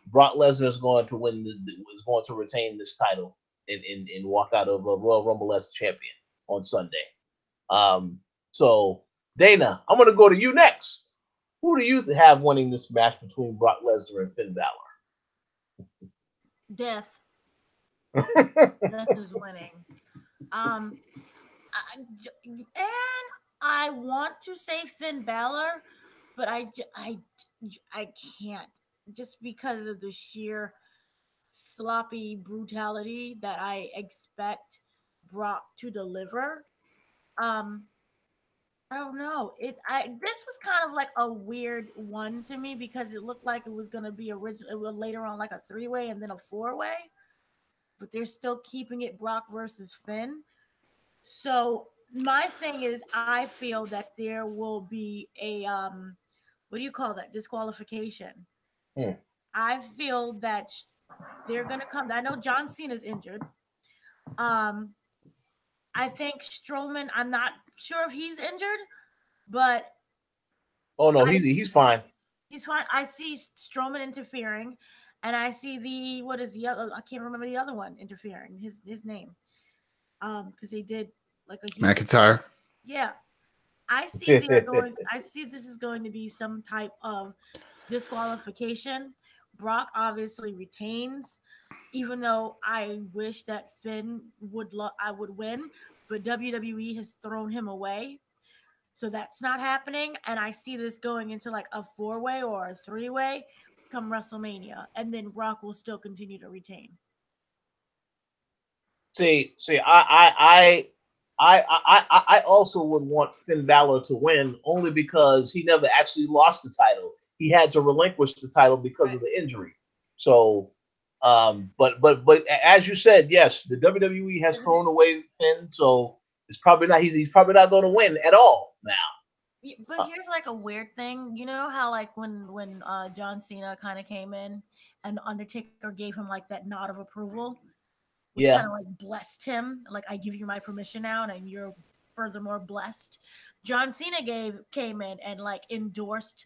S1: Brock Lesnar is going to retain this title and walk out of a Royal Rumble as champion on Sunday. So Dana, I'm going to go to you next. Who do you have winning this match between Brock Lesnar and Finn Balor?
S3: Death. Death is winning. And I want to say Finn Balor, but I can't, just because of the sheer sloppy brutality that I expect Brock to deliver. I don't know. This was kind of like a weird one to me because it looked like it was gonna be later on like a 3-way and then a 4-way, but they're still keeping it Brock versus Finn. So my thing is, I feel that there will be a what do you call that, disqualification. I feel that they're gonna come. I know John Cena's injured. I think Strowman. I'm not sure if he's injured, but
S1: oh no, he's fine.
S3: He's fine. I see Strowman interfering, and I see what is the other? I can't remember the other one interfering. His name, because they did like a huge
S2: McIntyre.
S3: Yeah, I see they're going. I see this is going to be some type of disqualification. Brock obviously retains, even though I wish that Finn would win, but WWE has thrown him away. So that's not happening. And I see this going into like a 4-way or a 3-way come WrestleMania. And then Brock will still continue to retain.
S1: See, I also would want Finn Balor to win only because he never actually lost the title. He had to relinquish the title because of the injury. So, but as you said, yes, the WWE has thrown away Finn, so it's probably not. He's probably not going to win at all now.
S3: But here's like a weird thing. You know how like when John Cena kind of came in and Undertaker gave him like that nod of approval, which kind of like blessed him. Like, I give you my permission now, and you're furthermore blessed. John Cena came in and like endorsed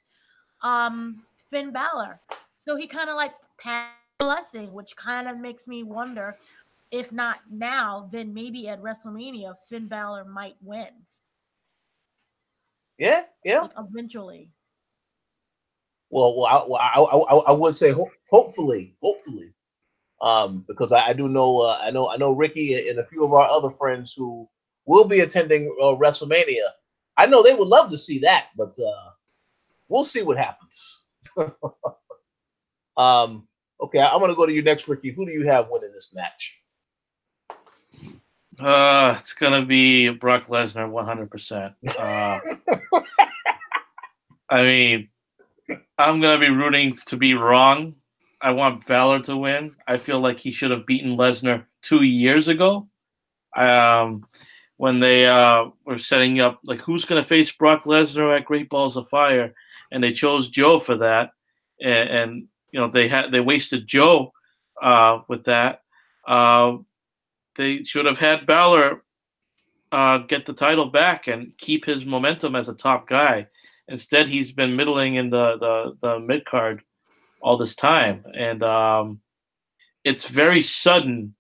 S3: Finn Balor. So he kind of like passed the blessing, which kind of makes me wonder if not now, then maybe at WrestleMania, Finn Balor might win.
S1: Yeah.
S3: Like eventually.
S1: Well, I would say hopefully, because I do know I know Ricky and a few of our other friends who will be attending WrestleMania. I know they would love to see that, but we'll see what happens. Okay, I'm gonna go to you next, Ricky. Who do you have winning this match?
S4: It's gonna be Brock Lesnar, 100%. I mean, I'm gonna be rooting to be wrong. I want Balor to win. I feel like he should have beaten Lesnar 2 years ago. When they were setting up, like, who's gonna face Brock Lesnar at Great Balls of Fire, and they chose Joe for that, and you know they wasted Joe with that. They should have had Balor get the title back and keep his momentum as a top guy. Instead, he's been middling in the mid card all this time, and it's very sudden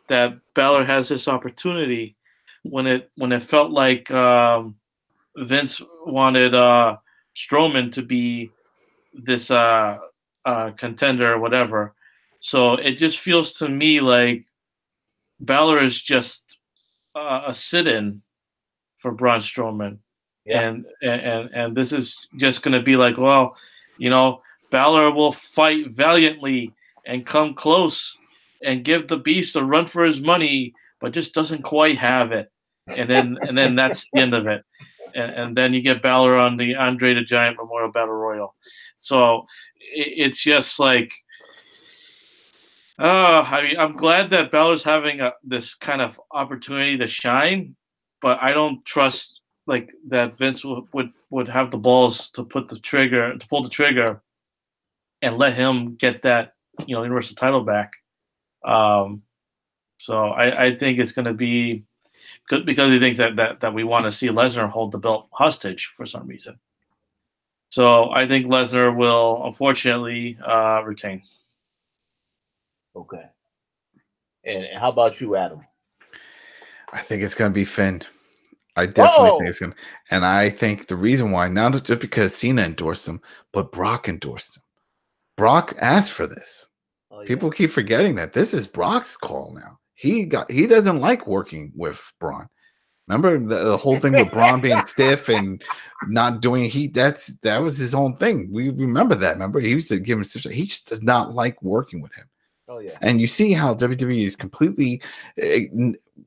S4: that Balor has this opportunity when it felt like Vince wanted Strowman to be this contender or whatever. So it just feels to me like Balor is just a sit-in for Braun Strowman. Yeah. And this is just going to be like, well, you know, Balor will fight valiantly and come close and give the Beast a run for his money, but just doesn't quite have it. And then that's the end of it. And then you get Balor on the Andre the Giant Memorial Battle Royal. So it's just like, I mean, I'm glad that Balor's having this kind of opportunity to shine, but I don't trust like that Vince would have the balls to pull the trigger, and let him get that, you know, Universal title back. So I think it's going to be because he thinks that we want to see Lesnar hold the belt hostage for some reason. So I think Lesnar will unfortunately retain.
S1: Okay. And how about you, Adam?
S2: I think it's going to be Finn. I definitely think it's going to. And I think the reason why, not just because Cena endorsed him, but Brock endorsed him. Brock asked for this. Oh, yeah. People keep forgetting that this is Brock's call now. He doesn't like working with Braun. Remember the whole thing with Braun being stiff and not doing that was his own thing. We remember that. Remember, he used to give him he just does not like working with him.
S1: Oh yeah.
S2: And you see how WWE is completely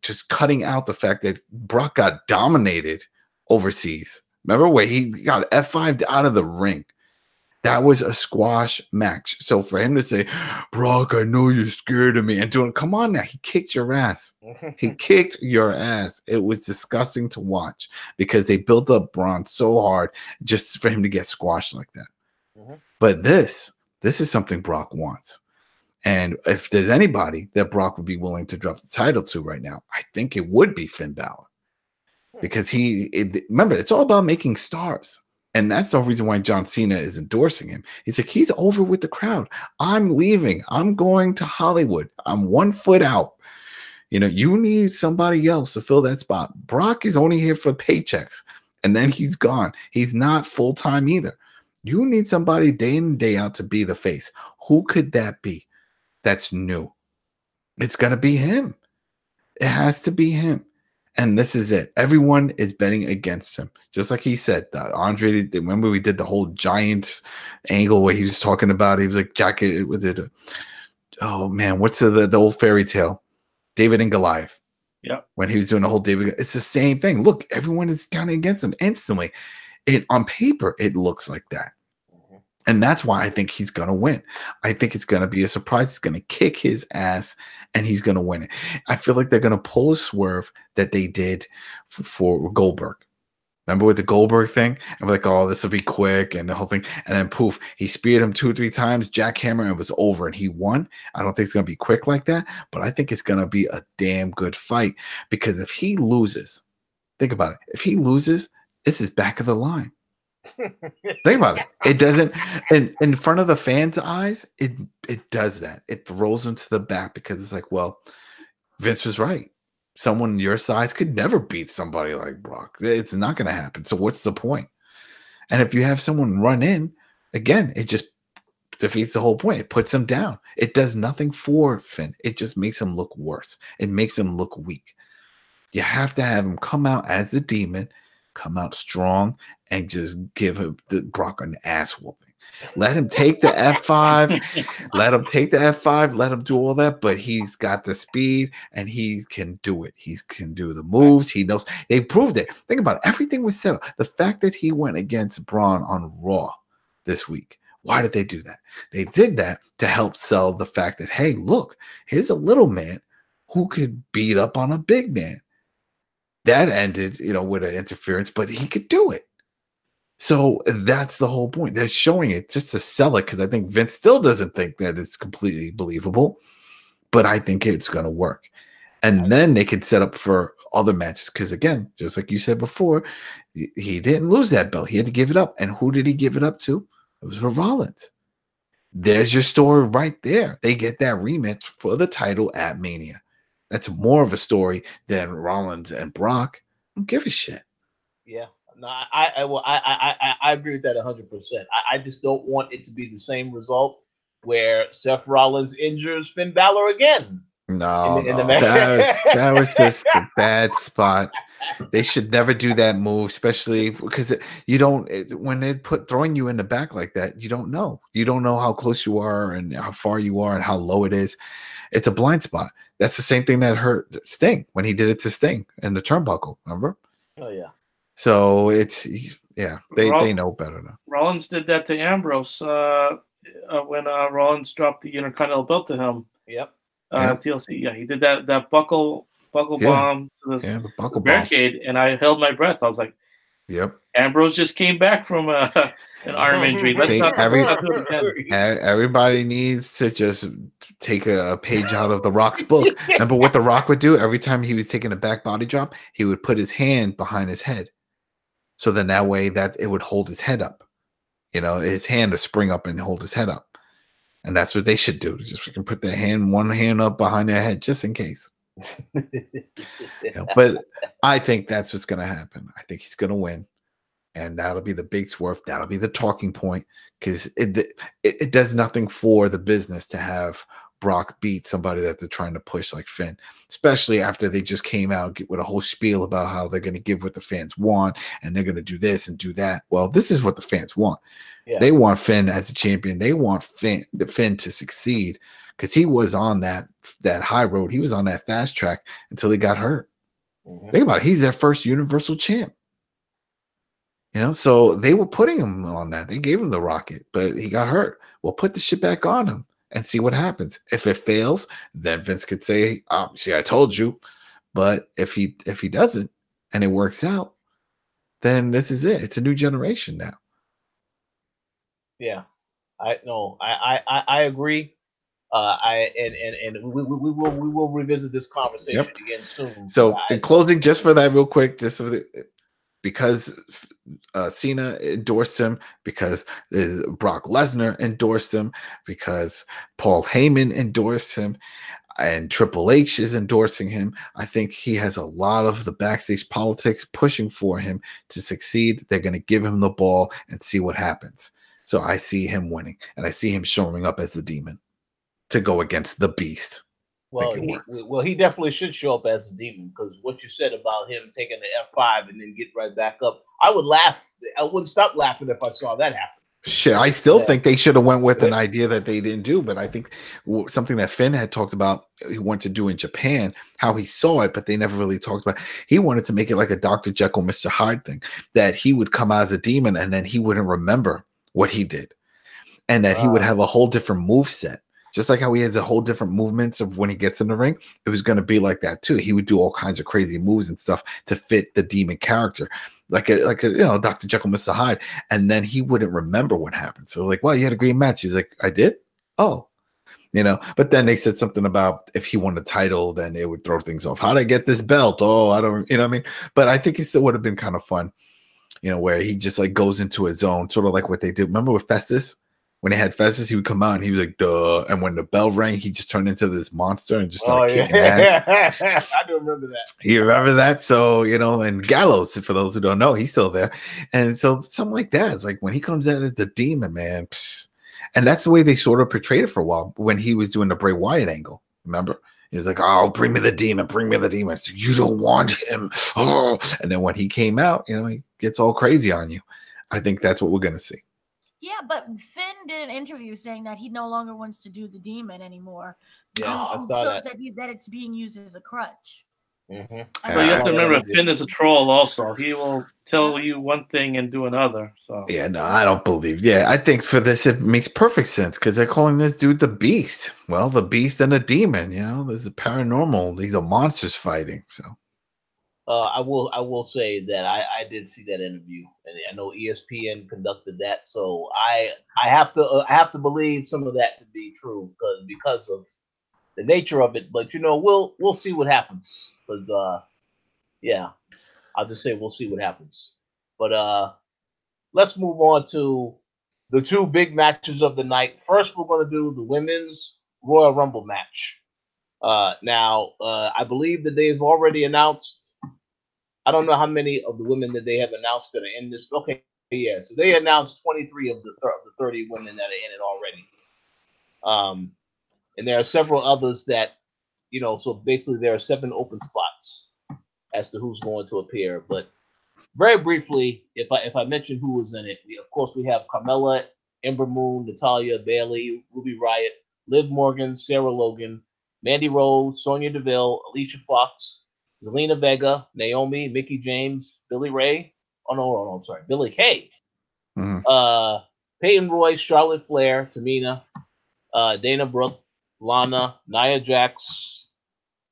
S2: just cutting out the fact that Brock got dominated overseas. Remember where he got F5'd out of the ring? That was a squash match. So for him to say, Brock, I know you're scared of me, and doing, come on now, he kicked your ass. He kicked your ass. It was disgusting to watch because they built up Braun so hard just for him to get squashed like that. But this is something Brock wants. And if there's anybody that Brock would be willing to drop the title to right now, I think it would be Finn Balor. Because remember, it's all about making stars. And that's the reason why John Cena is endorsing him. He's like, he's over with the crowd. I'm leaving. I'm going to Hollywood. I'm 1 foot out. You know, you need somebody else to fill that spot. Brock is only here for paychecks, and then he's gone. He's not full-time either. You need somebody day in and day out to be the face. Who could that be? That's new. It's going to be him. It has to be him. And this is it. Everyone is betting against him. Just like he said, Andre, remember we did the whole Giants angle where he was talking about, he was like, oh man, what's the old fairy tale? David and Goliath.
S4: Yeah.
S2: When he was doing the whole David, it's the same thing. Look, everyone is counting against him instantly. On paper, it looks like that. And that's why I think he's going to win. I think it's going to be a surprise. He's going to kick his ass, and he's going to win it. I feel like they're going to pull a swerve that they did for Goldberg. Remember with the Goldberg thing? And we're like, oh, this will be quick, and the whole thing. And then poof, he speared him 2 or 3 times, jackhammer, and it was over, and he won. I don't think it's going to be quick like that, but I think it's going to be a damn good fight. Because if he loses, think about it. If he loses, this is back of the line. Think about it. It doesn't, in front of the fans' eyes, it does that. It throws them to the back because it's like, well, Vince was right. Someone your size could never beat somebody like Brock. It's not going to happen. So what's the point? And if you have someone run in, again, it just defeats the whole point. It puts him down. It does nothing for Finn. It just makes him look worse. It makes him look weak. You have to have him come out as the demon, come out strong, and just give Brock an ass whooping. Let him take the F5. Let him take the F5. Let him do all that. But he's got the speed, and he can do it. He can do the moves. He knows. They proved it. Think about it. Everything was set up. The fact that he went against Braun on Raw this week. Why did they do that? They did that to help sell the fact that, hey, look, here's a little man who could beat up on a big man. That ended, with an interference, but he could do it. So that's the whole point. They're showing it just to sell it because I think Vince still doesn't think that it's completely believable, but I think it's going to work. And then they could set up for other matches because, again, just like you said before, he didn't lose that belt. He had to give it up. And who did he give it up to? It was for Rollins. There's your story right there. They get that rematch for the title at Mania. That's more of a story than Rollins and Brock. I don't give a shit.
S1: Yeah, no, I agree with that 100%. I just don't want it to be the same result where Seth Rollins injures Finn Balor again.
S2: No, that was just a bad spot. They should never do that move, especially because when they throwing you in the back like that, you don't know. You don't know how close you are and how far you are and how low it is. It's a blind spot. That's the same thing that hurt Sting when he did it to Sting in the turnbuckle. Remember?
S1: Oh yeah.
S2: So they know better now.
S4: Rollins did that to Ambrose when Rollins dropped the Intercontinental belt to him.
S1: Yep.
S4: TLC. Yeah, he did that buckle bomb to the buckle barricade, bomb. And I held my breath. I was like, "Yep." Ambrose just came back from an arm injury. Let's not do it again.
S2: Everybody needs to just take a page out of The Rock's book. Remember what The Rock would do every time he was taking a back body drop? He would put his hand behind his head, so then that way that it would hold his head up. His hand would spring up and hold his head up. And that's what they should do. Just freaking put one hand up behind their head just in case. But I think that's what's going to happen. I think he's going to win. And that'll be the big swerve. That'll be the talking point because it does nothing for the business to have Brock beat somebody that they're trying to push like Finn, especially after they just came out with a whole spiel about how they're going to give what the fans want and they're going to do this and do that. Well, this is what the fans want. Yeah. They want Finn as a champion. They want Finn to succeed because he was on that high road. He was on that fast track until he got hurt. Think about it. He's their first Universal champ. You know, so they were putting him on that. They gave him the rocket, but he got hurt. Well, put the shit back on him and see what happens. If it fails, then Vince could say, "Oh, see, I told you." But if he doesn't and it works out, then this is it. It's a new generation now.
S1: Yeah, I agree. We will revisit this conversation again soon.
S2: So in closing, just for that real quick, just for because Cena endorsed him, because Brock Lesnar endorsed him, because Paul Heyman endorsed him, and Triple H is endorsing him. I think he has a lot of the backstage politics pushing for him to succeed. They're going to give him the ball and see what happens. So I see him winning, and I see him showing up as the Demon to go against the Beast.
S1: Well, he definitely should show up as a Demon, because what you said about him taking the F5 and then get right back up, I would laugh. I wouldn't stop laughing if I saw that happen.
S2: Shit, I still think they should have went with an idea that they didn't do, but I think something that Finn had talked about he wanted to do in Japan, how he saw it, but they never really talked about. He wanted to make it like a Dr. Jekyll, Mr. Hyde thing, that he would come out as a demon and then he wouldn't remember what he did, and that he would have a whole different move set. Just like how he has a whole different movements of when he gets in the ring, it was going to be like that too. He would do all kinds of crazy moves and stuff to fit the demon character, like a Dr. Jekyll, Mr. Hyde, and then he wouldn't remember what happened. So like, well, you had a great match. He was like, I did. Oh, But then they said something about if he won the title, then it would throw things off. How did I get this belt? Oh, I don't. What I mean? But I think it still would have been kind of fun, where he just like goes into his zone, sort of like what they did. Remember with Festus? When they had Festus, he would come out and he was like, duh. And when the bell rang, he just turned into this monster and just started kicking ass.
S1: I do remember that.
S2: You remember that? So, and Gallows, for those who don't know, he's still there. And so something like that. It's like when he comes out as the demon, man. Psh. And that's the way they sort of portrayed it for a while when he was doing the Bray Wyatt angle. Remember? He was like, oh, bring me the demon. Bring me the demon. So you don't want him. Oh. And then when he came out, he gets all crazy on you. I think that's what we're going to see.
S3: Yeah, but Finn did an interview saying that he no longer wants to do the demon anymore.
S1: Yeah, I saw that.
S3: That it's being used as a crutch.
S4: Mm-hmm. So you have to remember, Finn is a troll also. He will tell you one thing and do another. So
S2: yeah, no, I don't believe. Yeah, I think for this, it makes perfect sense because they're calling this dude the Beast. Well, the Beast and the demon, there's a paranormal. These are monsters fighting, so.
S1: I will say that I did see that interview, and I know ESPN conducted that, so I have to believe some of that to be true because of the nature of it. But we'll see what happens because I'll just say we'll see what happens. But let's move on to the two big matches of the night. First, we're going to do the women's Royal Rumble match. Now I believe that they've already announced. I don't know how many of the women that they have announced that are in this. Okay, yeah. So they announced 23 of the 30 women that are in it already. And there are several others that, so basically there are 7 open spots as to who's going to appear. But very briefly, if I mention who was in it, we have Carmella, Ember Moon, Natalya, Bayley, Ruby Riott, Liv Morgan, Sarah Logan, Mandy Rose, Sonya Deville, Alicia Fox, Zelina Vega, Naomi, Mickie James, Billy Ray. Oh no, I'm sorry, Billy Kay. Mm-hmm. Peyton Royce, Charlotte Flair, Tamina, Dana Brooke, Lana, Nia Jax,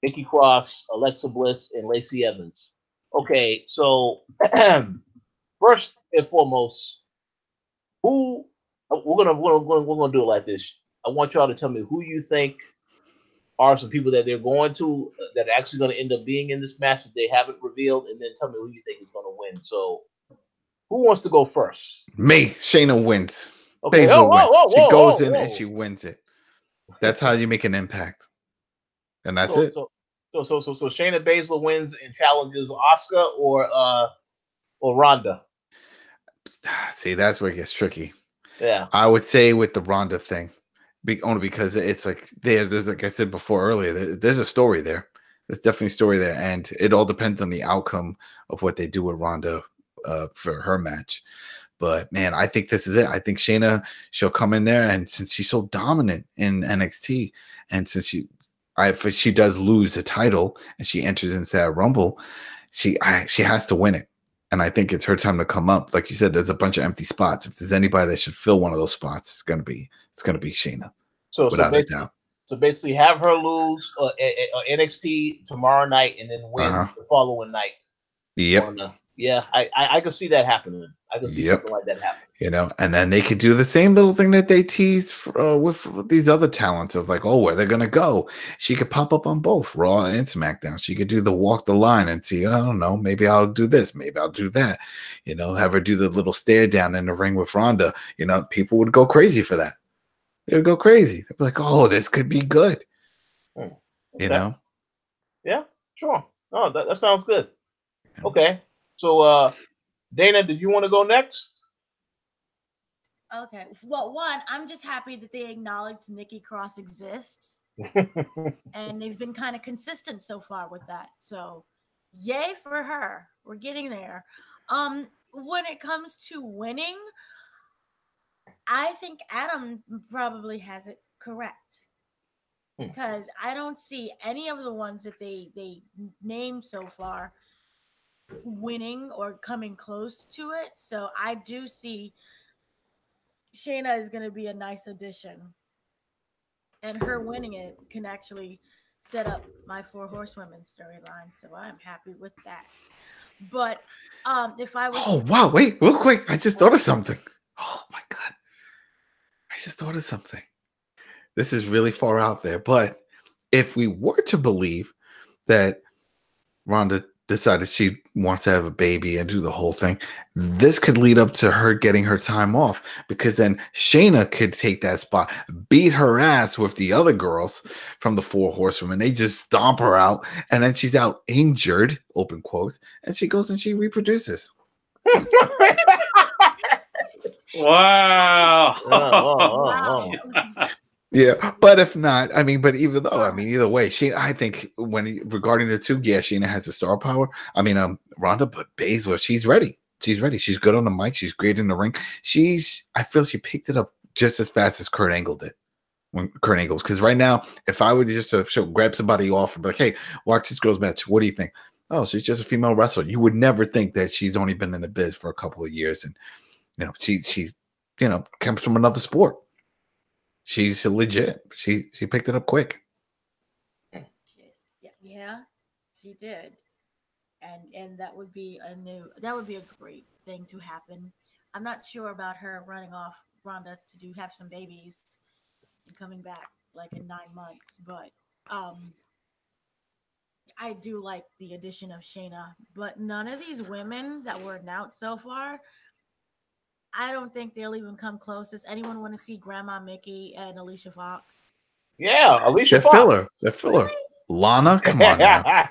S1: Nikki Cross, Alexa Bliss, and Lacey Evans. Okay, so first and foremost, we're gonna do it like this. I want y'all to tell me who you think are some people that they're going to that are actually going to end up being in this match that they haven't revealed, and then tell me who you think is going to win. So, who wants to go first?
S2: Me. Shayna wins.
S1: Okay.
S2: She goes in and she wins it. That's how you make an impact, and that's it.
S1: So Shayna Baszler wins and challenges Asuka or Ronda.
S2: See, that's where it gets tricky.
S1: Yeah,
S2: I would say with the Ronda thing. Only because it's like there's like I said before earlier, there's a story there. There's definitely a story there, and it all depends on the outcome of what they do with Ronda for her match. But man, I think this is it. I think Shayna, she'll come in there, and since she's so dominant in NXT, And since if she does lose the title and she enters into that Rumble, she has to win it. And I think it's her time to come up. Like you said, there's a bunch of empty spots. If there's anybody that should fill one of those spots, it's gonna be Shayna.
S1: So
S2: without a doubt.
S1: So basically, have her lose NXT tomorrow night and then win the following night.
S2: Yep.
S1: I can see that happening. I can see something like that happening.
S2: You know, and then they could do the same little thing that they teased with these other talents of like, oh, where they're gonna go. She could pop up on both Raw and SmackDown. She could do the walk the line and see, I don't know, maybe I'll do this, maybe I'll do that. You know, have her do the little stare down in the ring with Ronda. You know, people would go crazy for that. They would go crazy. They'd be like, oh, this could be good.
S1: Okay.
S2: You know?
S1: Yeah, sure. Oh, that sounds good. Okay. So Dana, did you want to go next?
S3: Okay. Well, one, I'm just happy that they acknowledged Nikki Cross exists. And they've been kind of consistent so far with that. So yay for her. We're getting there. When it comes to winning, I think Adam probably has it correct. Because I don't see any of the ones that they named so far winning or coming close to it. So I do see Shayna is going to be a nice addition. And her winning it can actually set up my 4 horsewomen storyline. So I'm happy with that. But if I was...
S2: Oh, wow. Wait, real quick. I just thought of something. Oh, my God. I just thought of something. This is really far out there. But if we were to believe that Ronda decided she wants to have a baby and do the whole thing, this could lead up to her getting her time off, because then Shayna could take that spot, beat her ass with the other girls from the 4 horsewomen. They just stomp her out, and then she's out injured, open quotes, and she goes and she reproduces.
S4: Wow.
S3: Wow.
S2: Yeah, but if not, I mean, but even though, I mean, either way, I think regarding the two, yeah, Shayna has the star power. I mean, Ronda, but Baszler, she's ready. She's ready. She's good on the mic. She's great in the ring. I feel she picked it up just as fast as Kurt Angle did. Because right now, if I would just grab somebody off and be like, hey, watch this girl's match. What do you think? Oh, she's just a female wrestler. You would never think that she's only been in the biz for a couple of years. And, you know, she comes from another sport. She's legit. She picked it up quick.
S3: Yeah, she did. And that would be a great thing to happen. I'm not sure about her running off Ronda to have some babies and coming back like in 9 months, but I do like the addition of Shayna. But none of these women that were announced so far, I don't think they'll even come close. Does anyone want to see Grandma Mickey and Alicia Fox?
S1: Yeah, Alicia Fox.
S2: They're filler. Really? Lana, come on now.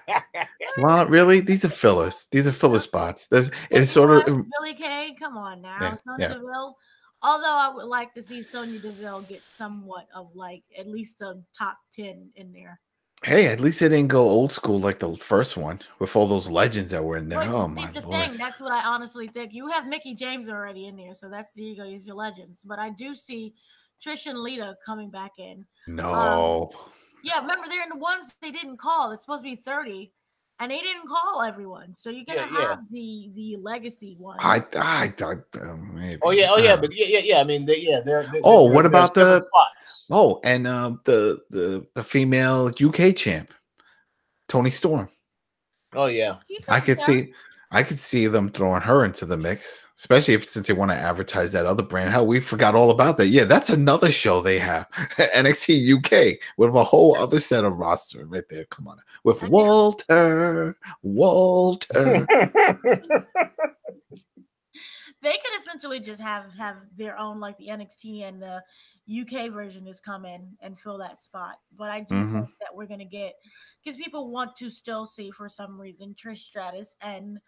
S2: Lana, really? These are fillers. These are filler spots. It's sort of
S3: Billy Kay. Come on now, Sonya Deville. Although I would like to see Sonya Deville get somewhat of like at least a top 10 in there.
S2: Hey, at least it didn't go old school like the first one with all those legends that were in there. Oh my
S3: lord!
S2: Thing.
S3: That's what I honestly think. You have Mickey James already in there, so there you go. Use your legends. But I do see Trish and Lita coming back in.
S2: No.
S3: Yeah, remember they're in the ones they didn't call. It's supposed to be 30, and they didn't call everyone. So you're gonna have the legacy one.
S2: Maybe.
S1: Oh yeah, but yeah. I mean, they're
S2: what about the
S1: spots?
S2: Oh, and the female UK champ, Toni Storm.
S1: Oh yeah,
S2: I could see them throwing her into the mix, especially since they want to advertise that other brand. Hell, we forgot all about that. Yeah, that's another show they have, NXT UK, with a whole other set of roster right there. Come on, with Walter.
S3: They could essentially just have their own, like the NXT and the UK version just come in and fill that spot. But I do think that we're gonna get, because people want to still see for some reason Trish Stratus and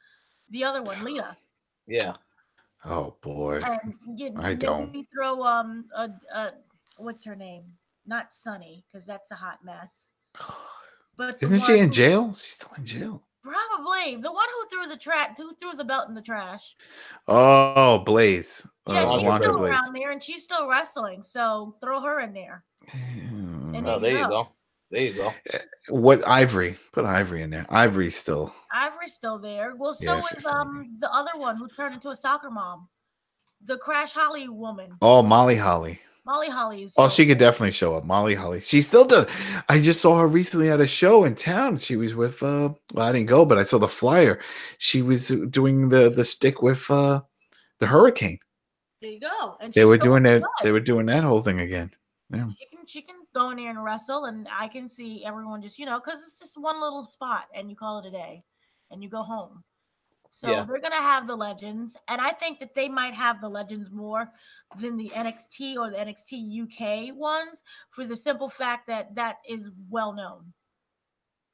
S3: the other one, Lita.
S1: Yeah.
S2: Oh boy.
S3: And
S2: I don't.
S3: Maybe throw what's her name? Not Sunny, because that's a hot mess. But
S2: isn't she in jail? She's still in jail.
S3: Probably. believe the one who threw the belt in the trash.
S2: Oh, Blaze.
S3: Yeah, she's
S1: Alundra
S3: still
S2: Blaze.
S3: around there and she's still wrestling. So throw her in there. And
S1: Oh, there you go. There you go.
S2: What Ivory? Put Ivory in there. Ivory's still.
S3: Ivory's still there. Well, so
S2: Yeah,
S3: is
S2: she's still
S3: the other one who turned into a soccer mom, the Crash Holly woman.
S2: Oh, Molly Holly.
S3: Molly Holly is.
S2: Oh, she could definitely show up. Molly Holly. She still does. I just saw her recently at a show in town. She was with well, I didn't go, but I saw the flyer. She was doing the stick with the Hurricane.
S3: There you go. And
S2: They were doing that whole thing again. Yeah.
S3: She can go in there and wrestle, and I can see everyone just because it's just one little spot, and you call it a day, and you go home. So they're gonna have the legends, and I think that they might have the legends more than the NXT or the NXT UK ones, for the simple fact that that is well known.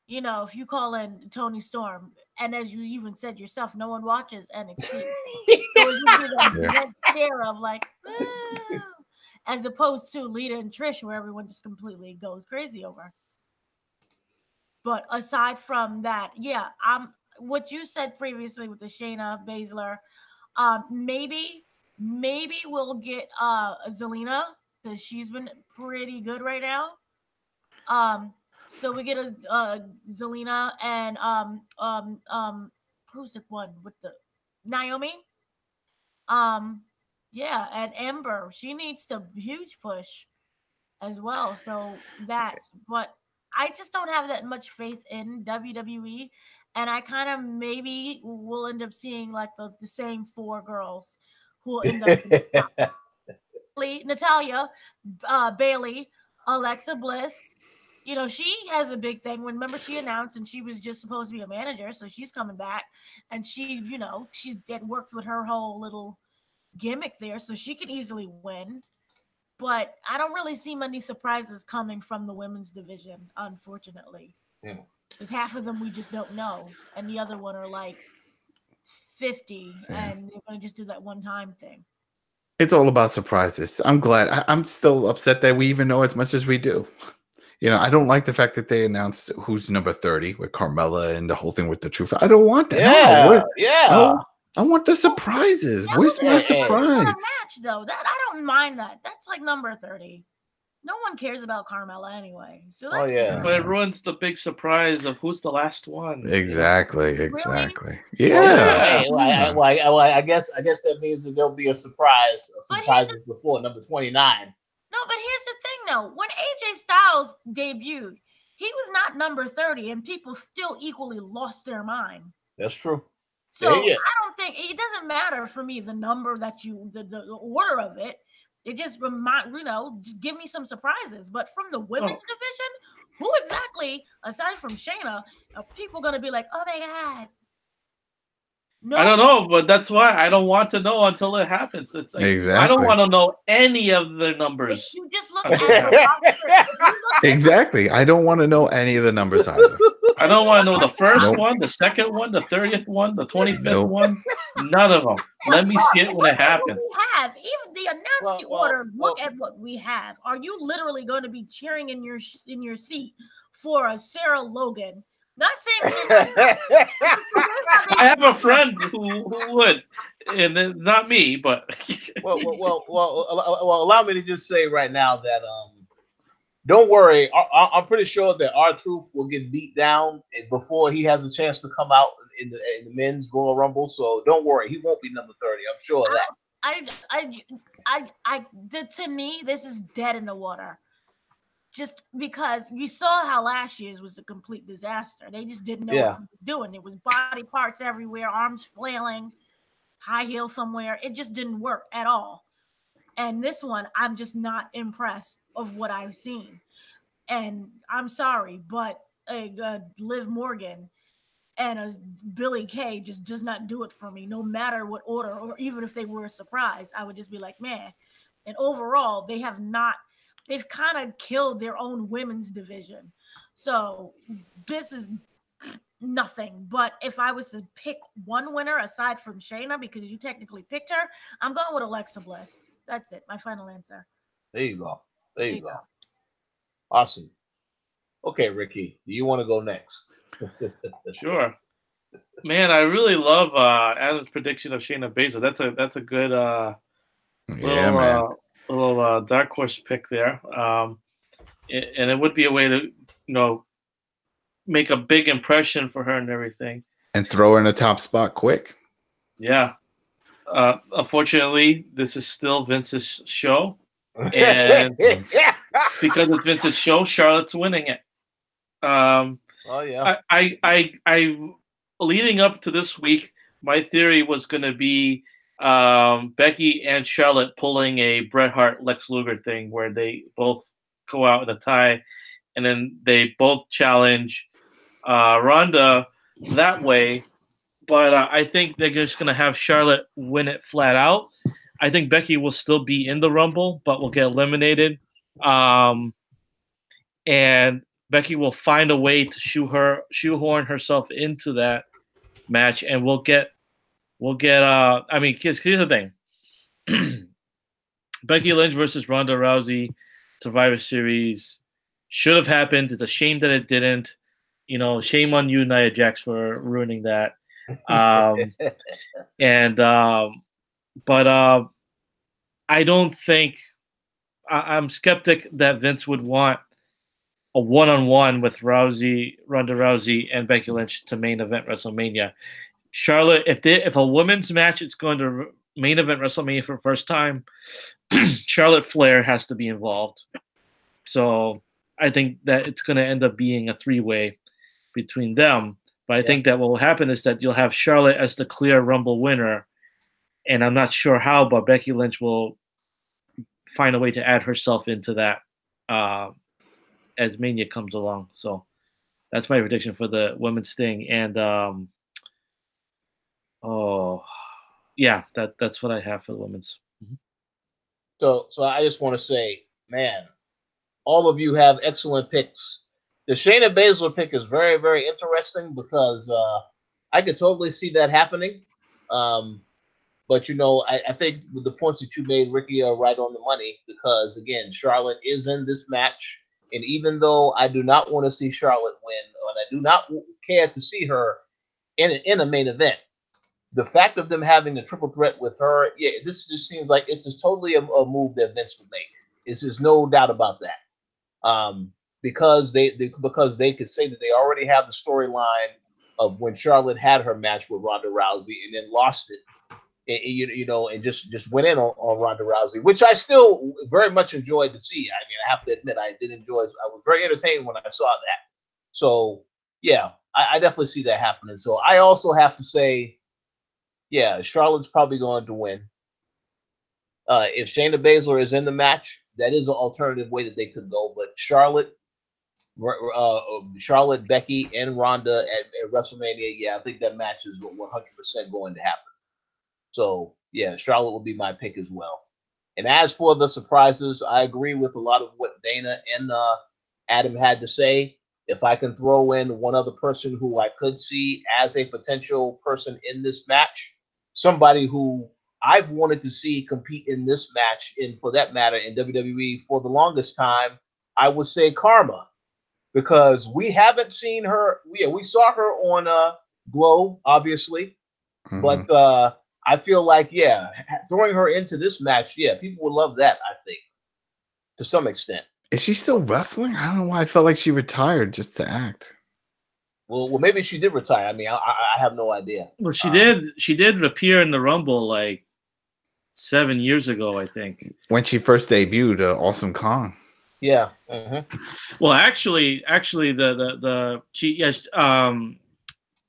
S3: If you call in Tony Storm, and as you even said yourself, no one watches NXT, so it's gonna be that stare of like, as opposed to Lita and Trish, where everyone just completely goes crazy over. But aside from that, what you said previously with the Shayna Baszler, maybe we'll get Zelina, because she's been pretty good right now. So we get a Zelina and who's the one with the Naomi? Yeah, and Ember, she needs the huge push as well. So but I just don't have that much faith in WWE, and I kind of maybe will end up seeing like the same 4 girls who will end up Natalia, Bailey, Alexa Bliss. She has a big thing. Remember, she announced, and she was just supposed to be a manager, so she's coming back, and she works with her whole little gimmick there, so she can easily win. But I don't really see many surprises coming from the women's division, unfortunately.
S1: Yeah.
S3: Because half of them we just don't know, and the other one are like 50, and they're going to just do that one-time thing.
S2: It's all about surprises. I'm glad. I'm still upset that we even know as much as we do. I don't like the fact that they announced who's number 30 with Carmella and the whole thing with the truth. I don't want that. I want the surprises. Where's my surprise?
S3: Match though, that I don't mind that. That's like number 30. No one cares about Carmella anyway. So that's
S4: but it ruins the big surprise of who's the last one.
S2: Exactly.
S3: Really?
S2: Yeah.
S1: I guess that means that there'll be a surprise before number 29.
S3: No, but here's the thing though. When AJ Styles debuted, he was not number 30, and people still equally lost their mind.
S1: That's true.
S3: So I don't think it doesn't matter for me the number that the order of it. It just just give me some surprises. But from the women's division, who exactly, aside from Shayna, are people gonna be like, oh my god? No.
S4: I don't know, but that's why I don't want to know until it happens. It's like, I don't want to know any of the numbers.
S3: If you just look at the roster,
S2: exactly. I don't want to know any of the numbers either.
S4: I don't want to know the first one, the second one, the 30th one, the 25th one. None of them. Let me see it when it happens.
S3: We have even the announced order. Look at what we have. Are you literally going to be cheering in your seat for a Sarah Logan? Not saying
S1: I
S4: have a friend who would, and not me, but
S1: well, allow me to just say right now that don't worry. I'm pretty sure that R-Truth will get beat down before he has a chance to come out in the men's Royal Rumble. So don't worry, he won't be number 30. I'm sure of that.
S3: To me, this is dead in the water. Just because you saw how last year's was a complete disaster. They just didn't know what he was doing. There was body parts everywhere, arms flailing, high heel somewhere. It just didn't work at all. And this one, I'm just not impressed of what I've seen. And I'm sorry, but Liv Morgan and a Billie Kay just does not do it for me, no matter what order, or even if they were a surprise. I would just be like, man. And overall, they've kind of killed their own women's division. So this is nothing. But if I was to pick one winner aside from Shayna, because you technically picked her, I'm going with Alexa Bliss. That's it. My final answer.
S1: There you go. There you go. Awesome. Okay, Ricky, do you want to go next?
S4: Sure. Man, I really love Adam's prediction of Shayna Baszler. That's a good
S2: Yeah, man.
S4: little dark horse pick there. And it would be a way to make a big impression for her and everything.
S2: And throw her in a top spot quick.
S4: Yeah. Unfortunately, this is still Vince's show, and because it's Vince's show, Charlotte's winning it.
S1: Oh yeah.
S4: I leading up to this week, my theory was going to be Becky and Charlotte pulling a Bret Hart Lex Luger thing where they both go out in a tie, and then they both challenge Ronda that way. But I think they're just going to have Charlotte win it flat out. I think Becky will still be in the Rumble, but will get eliminated. And Becky will find a way to shoehorn herself into that match, and we'll get. I mean, here's the thing: Becky Lynch versus Ronda Rousey, Survivor Series, should have happened. It's a shame that it didn't. Shame on you, Nia Jax, for ruining that. But I don't think I'm skeptic that Vince would want a one-on-one with Ronda Rousey and Becky Lynch to main event WrestleMania. Charlotte, if a women's match is going to main event WrestleMania for the first time, Charlotte Flair has to be involved. So I think that it's going to end up being a three-way between them. But I think that what will happen is that you'll have Charlotte as the clear Rumble winner, and I'm not sure how, but Becky Lynch will find a way to add herself into that as Mania comes along. So that's my prediction for the women's thing. And that's what I have for the women's. Mm-hmm.
S1: So I just want to say, man, all of you have excellent picks. The Shayna Baszler pick is very, very interesting because I could totally see that happening. But I think with the points that you made, Ricky, are right on the money because again, Charlotte is in this match, and even though I do not want to see Charlotte win, and I do not care to see her in a main event, the fact of them having a triple threat with her, this just seems like it's just totally a move that Vince would make. It's just no doubt about that. Because they could say that they already have the storyline of when Charlotte had her match with Ronda Rousey and then lost it, and just went in on Ronda Rousey, which I still very much enjoyed to see. I mean, I have to admit, I did enjoy it. I was very entertained when I saw that. So yeah, I definitely see that happening. So I also have to say, yeah, Charlotte's probably going to win. If Shayna Baszler is in the match, that is an alternative way that they could go. But Charlotte, Becky, and Ronda at WrestleMania, I think that match is 100% going to happen. So, yeah, Charlotte will be my pick as well. And as for the surprises, I agree with a lot of what Dana and Adam had to say. If I can throw in one other person who I could see as a potential person in this match, somebody who I've wanted to see compete in this match, and for that matter, in WWE for the longest time, I would say Karma. Because we haven't seen her. We saw her on Glow, obviously, but I feel like throwing her into this match, people would love that. I think to some extent.
S2: Is she still wrestling? I don't know why I felt like she retired just to act.
S1: Well, maybe she did retire. I mean, I have no idea.
S4: Well, she did. She did appear in the Rumble like 7 years ago, I think,
S2: when she first debuted Awesome Kong.
S1: Yeah. Mm-hmm.
S4: Well, actually,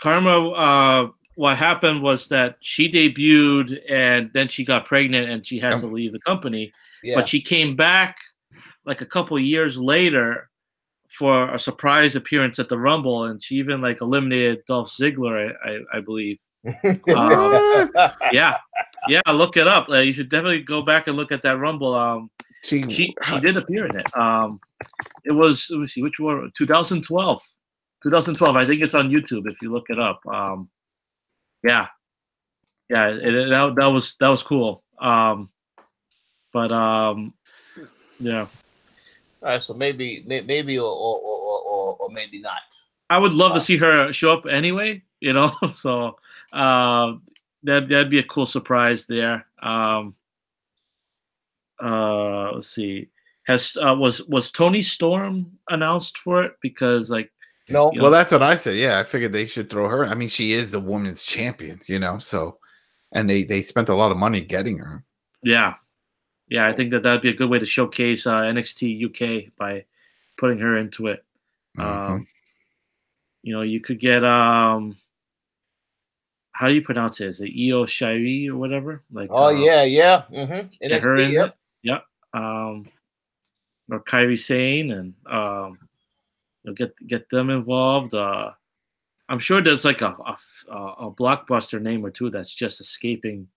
S4: Karma. What happened was that she debuted and then she got pregnant and she had to leave the company. Yeah. But she came back like a couple years later for a surprise appearance at the Rumble, and she even like eliminated Dolph Ziggler, I believe. Yeah, look it up. You should definitely go back and look at that Rumble. She did appear in it. It was, let me see, which one? 2012. 2012. I think it's on YouTube if you look it up. That was cool. Yeah.
S1: All right, so maybe or maybe not.
S4: I would love to see her show up anyway. you know. So that'd be a cool surprise there. Let's see. Was Tony Storm announced for it? Because like,
S1: No.
S2: Well, that's what I said. Yeah, I figured they should throw her. I mean, she is the women's champion, you know. So, and they spent a lot of money getting her.
S4: Yeah, I think that'd be a good way to showcase NXT UK by putting her into it. You know, you could get how do you pronounce it? Is it Io Shirai or whatever? Like,
S1: yeah.
S4: Get her in it. Yeah. Or Kairi Sane, and you'll get them involved. I'm sure there's like a blockbuster name or two that's just escaping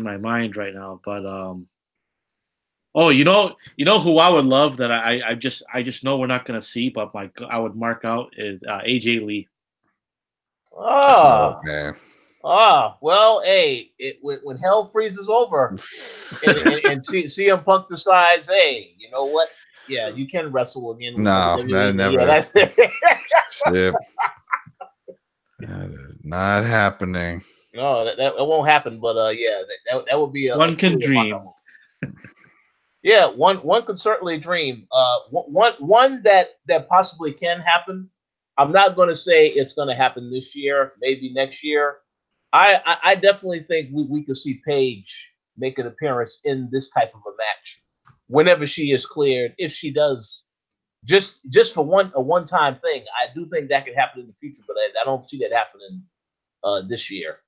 S4: my mind right now. But you know who I would love that I just know we're not gonna see, but I would mark out is AJ Lee.
S1: Oh
S2: man.
S1: Well, hey, when hell freezes over, and CM Punk decides, hey, you know what? Yeah, you can wrestle again.
S2: No, that never.
S1: Yeah, that's it.
S2: That is not happening.
S1: No, that won't happen. But yeah, that would be
S4: one can dream.
S1: Yeah, one could certainly dream. One that possibly can happen. I'm not going to say it's going to happen this year, maybe next year. I definitely think we could see Paige make an appearance in this type of a match whenever she is cleared. If she does, just for a one-time thing, I do think that could happen in the future, but I don't see that happening this year.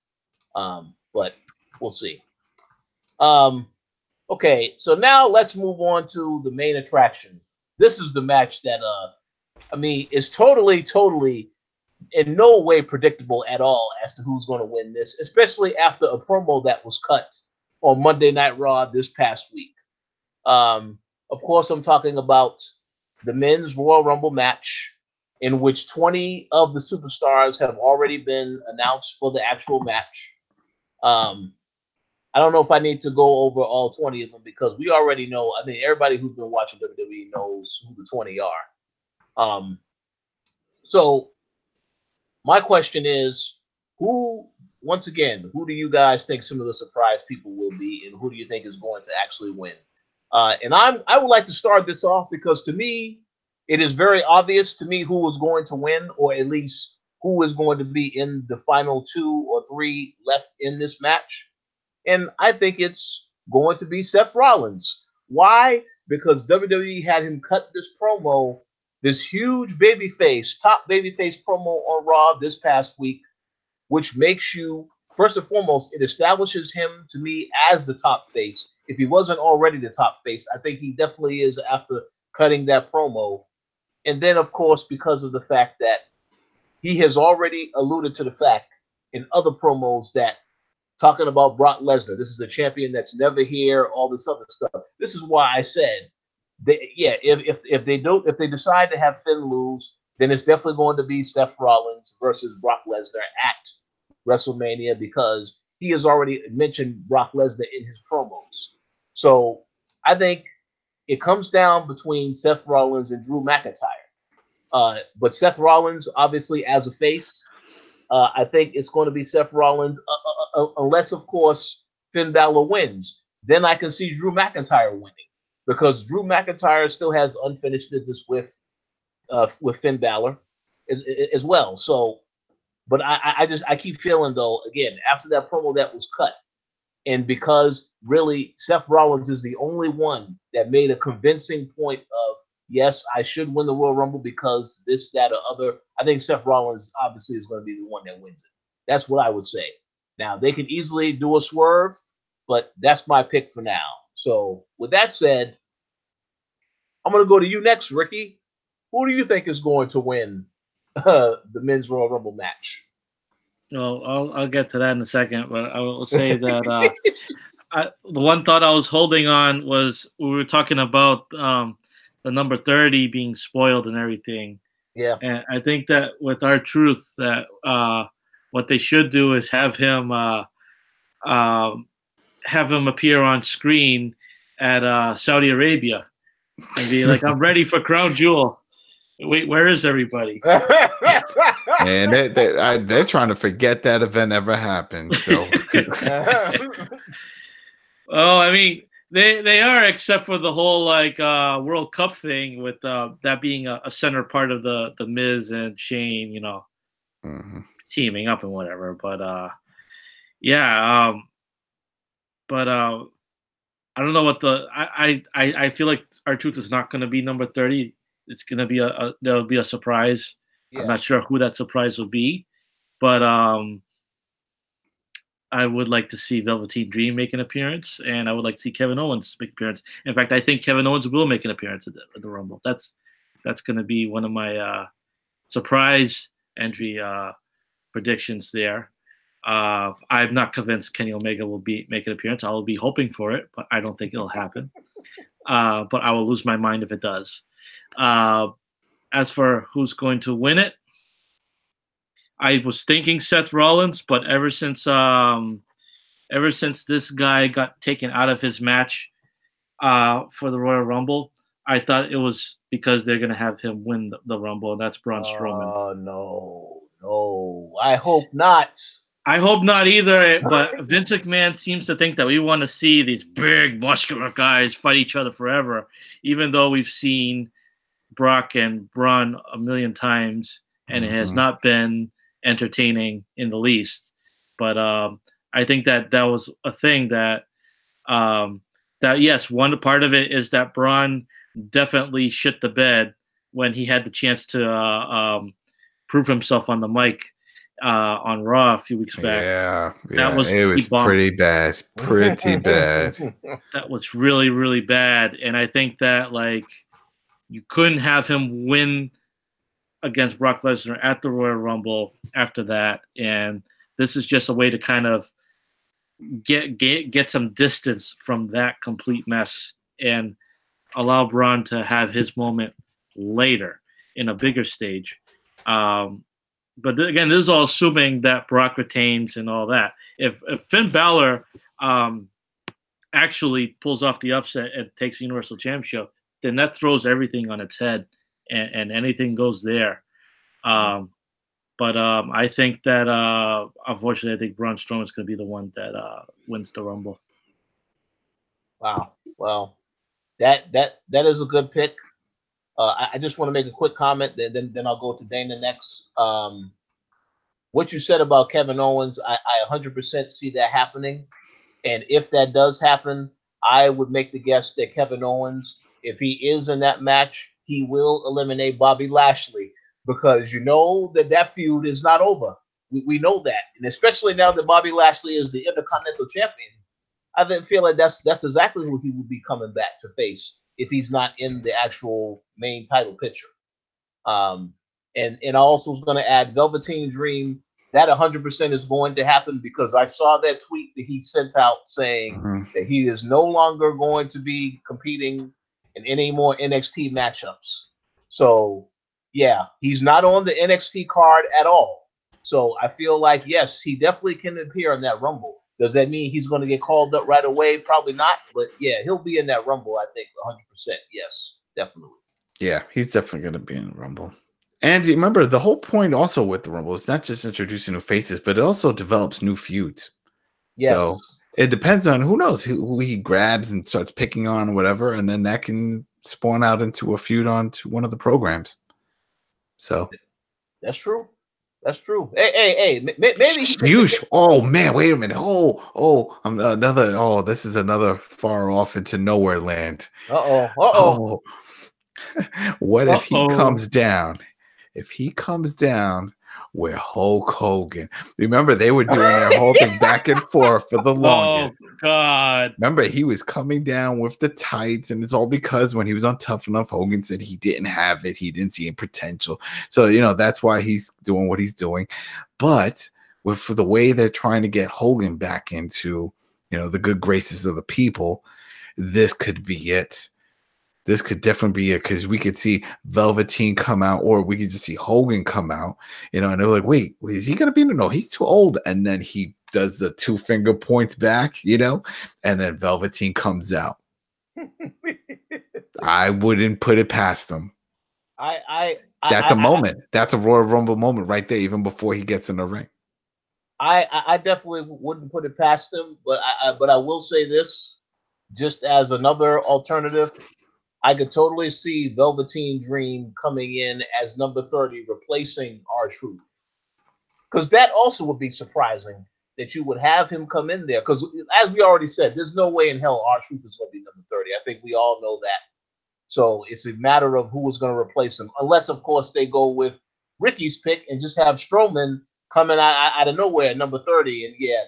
S1: But we'll see. Okay, so now let's move on to the main attraction. This is the match that I mean, is totally in no way predictable at all as to who's going to win this, especially after a promo that was cut on Monday Night Raw this past week. Of course, I'm talking about the men's Royal Rumble match, in which 20 of the superstars have already been announced for the actual match. I don't know if I need to go over all 20 of them because we already know. I mean, everybody who's been watching WWE knows who the 20 are. So my question is, once again, who do you guys think some of the surprise people will be, and who do you think is going to actually win? And I would like to start this off because to me, it is very obvious to me who is going to win, or at least who is going to be in the final 2 or 3 left in this match. And I think it's going to be Seth Rollins. Why? Because WWE had him cut this promo, this huge top babyface promo on Raw this past week, which makes you, first and foremost, it establishes him to me as the top face. If he wasn't already the top face, I think he definitely is after cutting that promo. And then, of course, because of the fact that he has already alluded to the fact in other promos that talking about Brock Lesnar, this is a champion that's never here, all this other stuff. This is why I said, if they decide to have Finn lose, then it's definitely going to be Seth Rollins versus Brock Lesnar at WrestleMania, because he has already mentioned Brock Lesnar in his promos. So I think it comes down between Seth Rollins and Drew McIntyre. But Seth Rollins, obviously, as a face, I think it's going to be Seth Rollins, unless, of course, Finn Balor wins. Then I can see Drew McIntyre winning, because Drew McIntyre still has unfinished business with Finn Balor as well. So, but I keep feeling, though, again, after that promo that was cut, and because really Seth Rollins is the only one that made a convincing point of, yes, I should win the Royal Rumble because this, that, or other, I think Seth Rollins obviously is going to be the one that wins it. That's what I would say. Now, they could easily do a swerve, but that's my pick for now. So, with that said, I'm going to go to you next, Ricky. Who do you think is going to win the men's Royal Rumble match?
S4: Well, I'll get to that in a second, but I will say that the one thought I was holding on was we were talking about the number 30 being spoiled and everything.
S1: Yeah.
S4: And I think that with R-Truth, that what they should do is have him appear on screen at Saudi Arabia and be like, I'm ready for Crown Jewel. Wait, where is everybody?
S2: And they're trying to forget that event ever happened. So,
S4: Oh, I mean, they are, except for the whole like World Cup thing with that being a center part of the Miz and Shane, you know, teaming up and whatever. But yeah, but I don't know what I feel like R-Truth is not going to be number 30. It's going to be there'll be a surprise.
S1: Yeah.
S4: I'm not sure who that surprise will be, but I would like to see Velveteen Dream make an appearance, and I would like to see Kevin Owens make an appearance. In fact, I think Kevin Owens will make an appearance at the Rumble. That's going to be one of my surprise entry predictions there. I'm not convinced Kenny Omega will make an appearance. I will be hoping for it, but I don't think it'll happen. But I will lose my mind if it does. As for who's going to win it, I was thinking Seth Rollins, but ever since this guy got taken out of his match for the Royal Rumble, I thought it was because they're going to have him win the Rumble, and that's Braun Strowman.
S1: Oh, no. I hope not.
S4: I hope not either, but Vince McMahon seems to think that we want to see these big, muscular guys fight each other forever, even though we've seen Brock and Braun a million times, and it has not been entertaining in the least. But I think that was a thing that yes, one part of it is that Braun definitely shit the bed when he had the chance to prove himself on the mic on Raw a few weeks back.
S2: Yeah,
S4: it was
S2: pretty bad. Pretty bad.
S4: That was really, really bad. And I think that like you couldn't have him win against Brock Lesnar at the Royal Rumble after that. And this is just a way to kind of get some distance from that complete mess and allow Braun to have his moment later in a bigger stage. But again, this is all assuming that Brock retains and all that. If Finn Balor actually pulls off the upset and takes the Universal Championship, then that throws everything on its head, and anything goes there. But I think that unfortunately, I think Braun Strowman is going to be the one that wins the Rumble.
S1: Wow. Well, that is a good pick. I just want to make a quick comment, then I'll go to Dana next. What you said about Kevin Owens, I 100% see that happening. And if that does happen, I would make the guess that Kevin Owens, if he is in that match, he will eliminate Bobby Lashley, because you know that feud is not over. We know that. And especially now that Bobby Lashley is the Intercontinental Champion, I feel like that's exactly who he would be coming back to face if he's not in the actual main title picture. And I also was going to add Velveteen Dream. That 100% is going to happen, because I saw that tweet that he sent out saying that he is no longer going to be competing in any more NXT matchups. So, yeah, he's not on the NXT card at all. So I feel like, yes, he definitely can appear in that Rumble. Does that mean he's going to get called up right away? Probably not. But, yeah, he'll be in that Rumble, I think, 100%. Yes, definitely.
S2: Yeah, he's definitely going to be in the Rumble. And remember, the whole point also with the Rumble is not just introducing new faces, but it also develops new feuds. Yes. So it depends on who he grabs and starts picking on or whatever, and then that can spawn out into a feud onto one of the programs. So
S1: that's true. That's true. Hey, maybe
S2: huge. Oh man, wait a minute. This is another far off into nowhere land.
S1: Uh-oh.
S2: What if he comes down? If he comes down with Hulk Hogan, remember they were doing their whole thing back and forth for the longest.
S4: Oh God!
S2: Remember he was coming down with the tights, and it's all because when he was on Tough Enough, Hogan said he didn't have it, he didn't see any potential. So that's why he's doing what he's doing. But for the way they're trying to get Hogan back into the good graces of the people, this could be it. This could definitely be it, because we could see Velveteen come out, or we could just see Hogan come out, and they're like, wait, is he going to be? No, he's too old. And then he does the 2-finger points back, and then Velveteen comes out. I wouldn't put it past him. That's a moment. That's a Royal Rumble moment right there, even before he gets in the ring.
S1: I definitely wouldn't put it past him, but I will say this, just as another alternative, I could totally see Velveteen Dream coming in as number 30, replacing R-Truth. Because that also would be surprising that you would have him come in there. Because as we already said, there's no way in hell R-Truth is going to be number 30. I think we all know that. So it's a matter of who is going to replace him. Unless, of course, they go with Ricky's pick and just have Strowman coming out of nowhere at number 30. And yeah,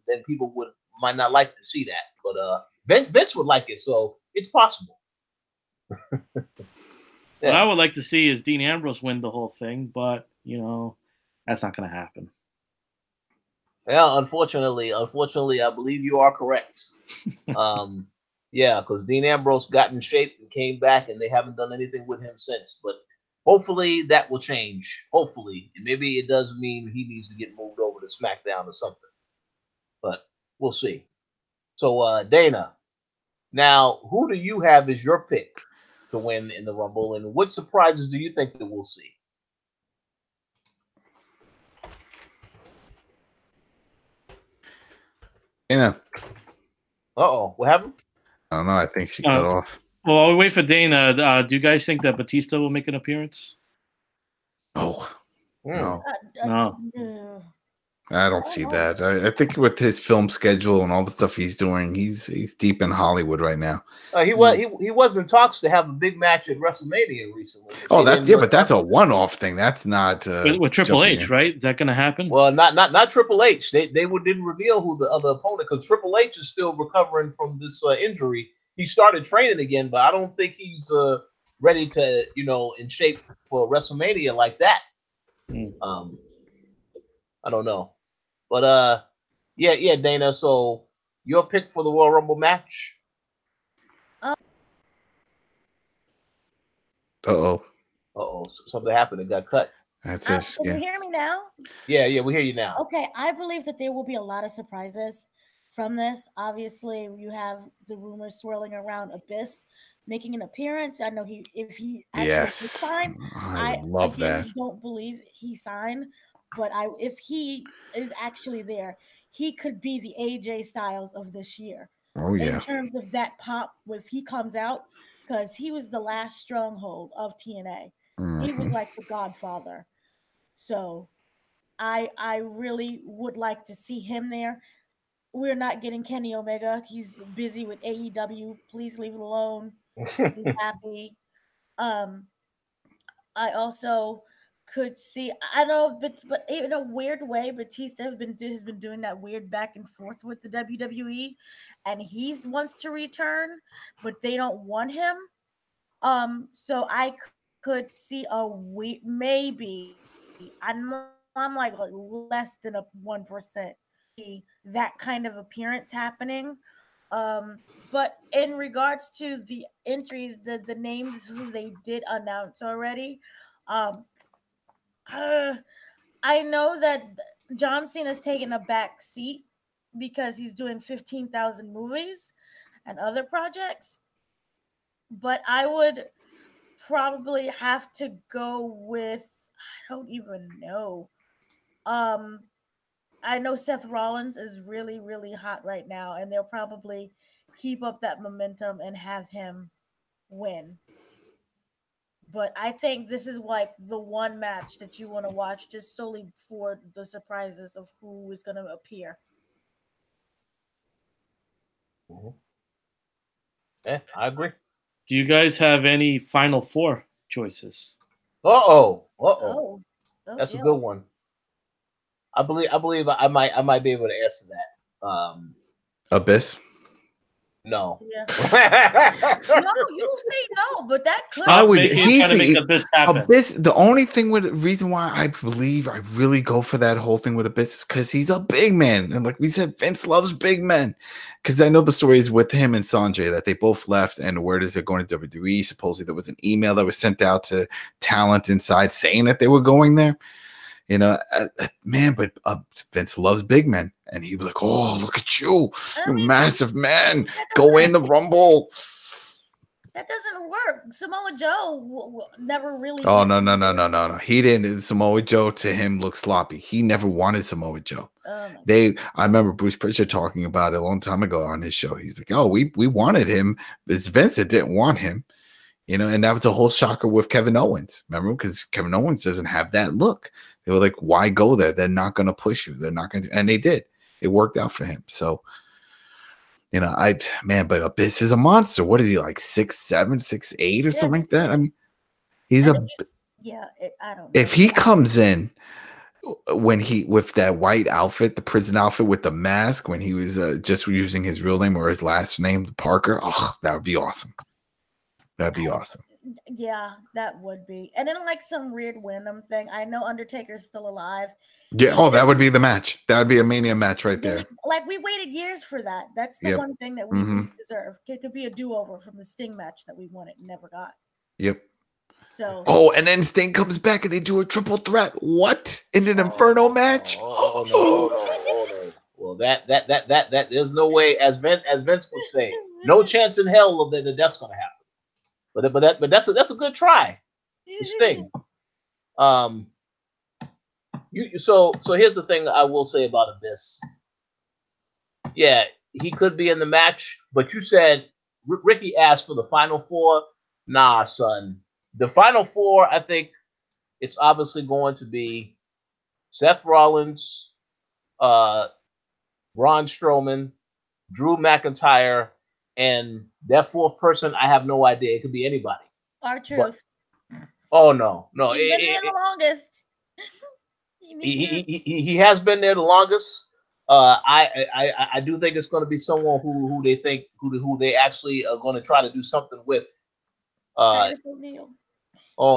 S1: then people might not like to see that. But Vince would like it, so it's possible.
S4: What I would like to see is Dean Ambrose win the whole thing, but that's not going to happen.
S1: Yeah, unfortunately, I believe you are correct. Yeah, because Dean Ambrose got in shape and came back, and they haven't done anything with him since. But hopefully that will change. Hopefully, and maybe it does mean he needs to get moved over to SmackDown or something. But we'll see. So, Dana, now who do you have as your pick to win in the Rumble, and what surprises do you think that we'll see? Uh-oh, what happened?
S2: I don't know. I think she cut off.
S4: Well, while we wait for Dana, do you guys think that Batista will make an appearance?
S2: Oh, no.
S4: No.
S2: I don't see that. I think with his film schedule and all the stuff he's doing, he's deep in Hollywood right now.
S1: He was in talks to have a big match at WrestleMania recently.
S2: Oh, but that's a one-off thing. That's not
S4: with Triple H, right? Is that going to happen?
S1: Well, not Triple H. They didn't reveal who the other opponent, because Triple H is still recovering from this injury. He started training again, but I don't think he's ready to in shape for WrestleMania like that. I don't know. But yeah, Dana. So your pick for the Royal Rumble match? Something happened. It got cut.
S2: That's it.
S3: Can you hear me now?
S1: Yeah, we hear you now.
S3: Okay, I believe that there will be a lot of surprises from this. Obviously, you have the rumors swirling around Abyss making an appearance. I know if he actually signed,
S2: I love that.
S3: I don't believe he signed. But if he is actually there, he could be the AJ Styles of this year.
S2: Oh, yeah.
S3: In terms of that pop, if he comes out, because he was the last stronghold of TNA. Mm-hmm. He was like the godfather. So I really would like to see him there. We're not getting Kenny Omega. He's busy with AEW. Please leave it alone. He's happy. I also could see, I know, but in a weird way, Batista has been doing that weird back and forth with the WWE, and he wants to return, but they don't want him. So I could see maybe I'm like less than 1% that kind of appearance happening. But in regards to the entries, the names who they did announce already, I know that John Cena's taking a back seat because he's doing 15,000 movies and other projects. But I would probably have to go with, I don't even know. I know Seth Rollins is really, really hot right now, and they'll probably keep up that momentum and have him win. But I think this is like the one match that you want to watch just solely for the surprises of who is going to appear.
S1: Yeah, I agree.
S4: Do you guys have any Final Four choices?
S1: That's a good one. I believe I might be able to answer that.
S2: Abyss.
S1: No.
S3: Yeah. No, you say no, but that could.
S2: I would.
S4: Abyss.
S2: The only reason why I believe I really go for that whole thing with Abyss is because he's a big man, and like we said, Vince loves big men. Because I know the stories with him and Sanjay that they both left, and the word is they're going to WWE. Supposedly there was an email that was sent out to talent inside saying that they were going there. Man, but Vince loves big men, and he'd be like, "Oh, look at you, you massive man, go in the Rumble."
S3: That doesn't work. Samoa Joe never really.
S2: Oh no. He didn't. Samoa Joe to him looked sloppy. He never wanted Samoa Joe. I remember Bruce Pritchard talking about it a long time ago on his show. He's like, "Oh, we wanted him. It's Vince that didn't want him." You know, and that was a whole shocker with Kevin Owens. Remember, because Kevin Owens doesn't have that look. They were like, "Why go there? They're not going to push you. They're not going to," and they did. It worked out for him. So, you know, but Abyss is a monster. What is he, like 6'7", 6'8", or something like that? I mean, he's I don't know. If he comes in when he with that white outfit, the prison outfit with the mask, when he was just using his real name or his last name, Parker, oh, that would be awesome. That'd be awesome.
S3: Yeah, that would be. And then like some weird Wyndham thing. I know Undertaker's still alive.
S2: Yeah. That would be the match. That would be a Mania match right there.
S3: We waited years for that. That's the one thing that we deserve. It could be a do-over from the Sting match that we wanted and never got.
S2: Yep.
S3: So.
S2: Oh, and then Sting comes back and they do a triple threat. What? In an Inferno match?
S1: No. Well, that there's no way, as Vince would say, no chance in hell that that's going to happen. But that's a good try. Sting. So here's the thing I will say about Abyss. Yeah, he could be in the match, but you said Ricky asked for the Final Four. Nah, son. The Final Four, I think it's obviously going to be Seth Rollins, Braun Strowman, Drew McIntyre, and that fourth person, I have no idea. It could be anybody.
S3: R-Truth.
S1: Oh no.
S3: He's been there the longest.
S1: He has been there the longest. I do think it's going to be someone who they think who they actually are going to try to do something with. Oh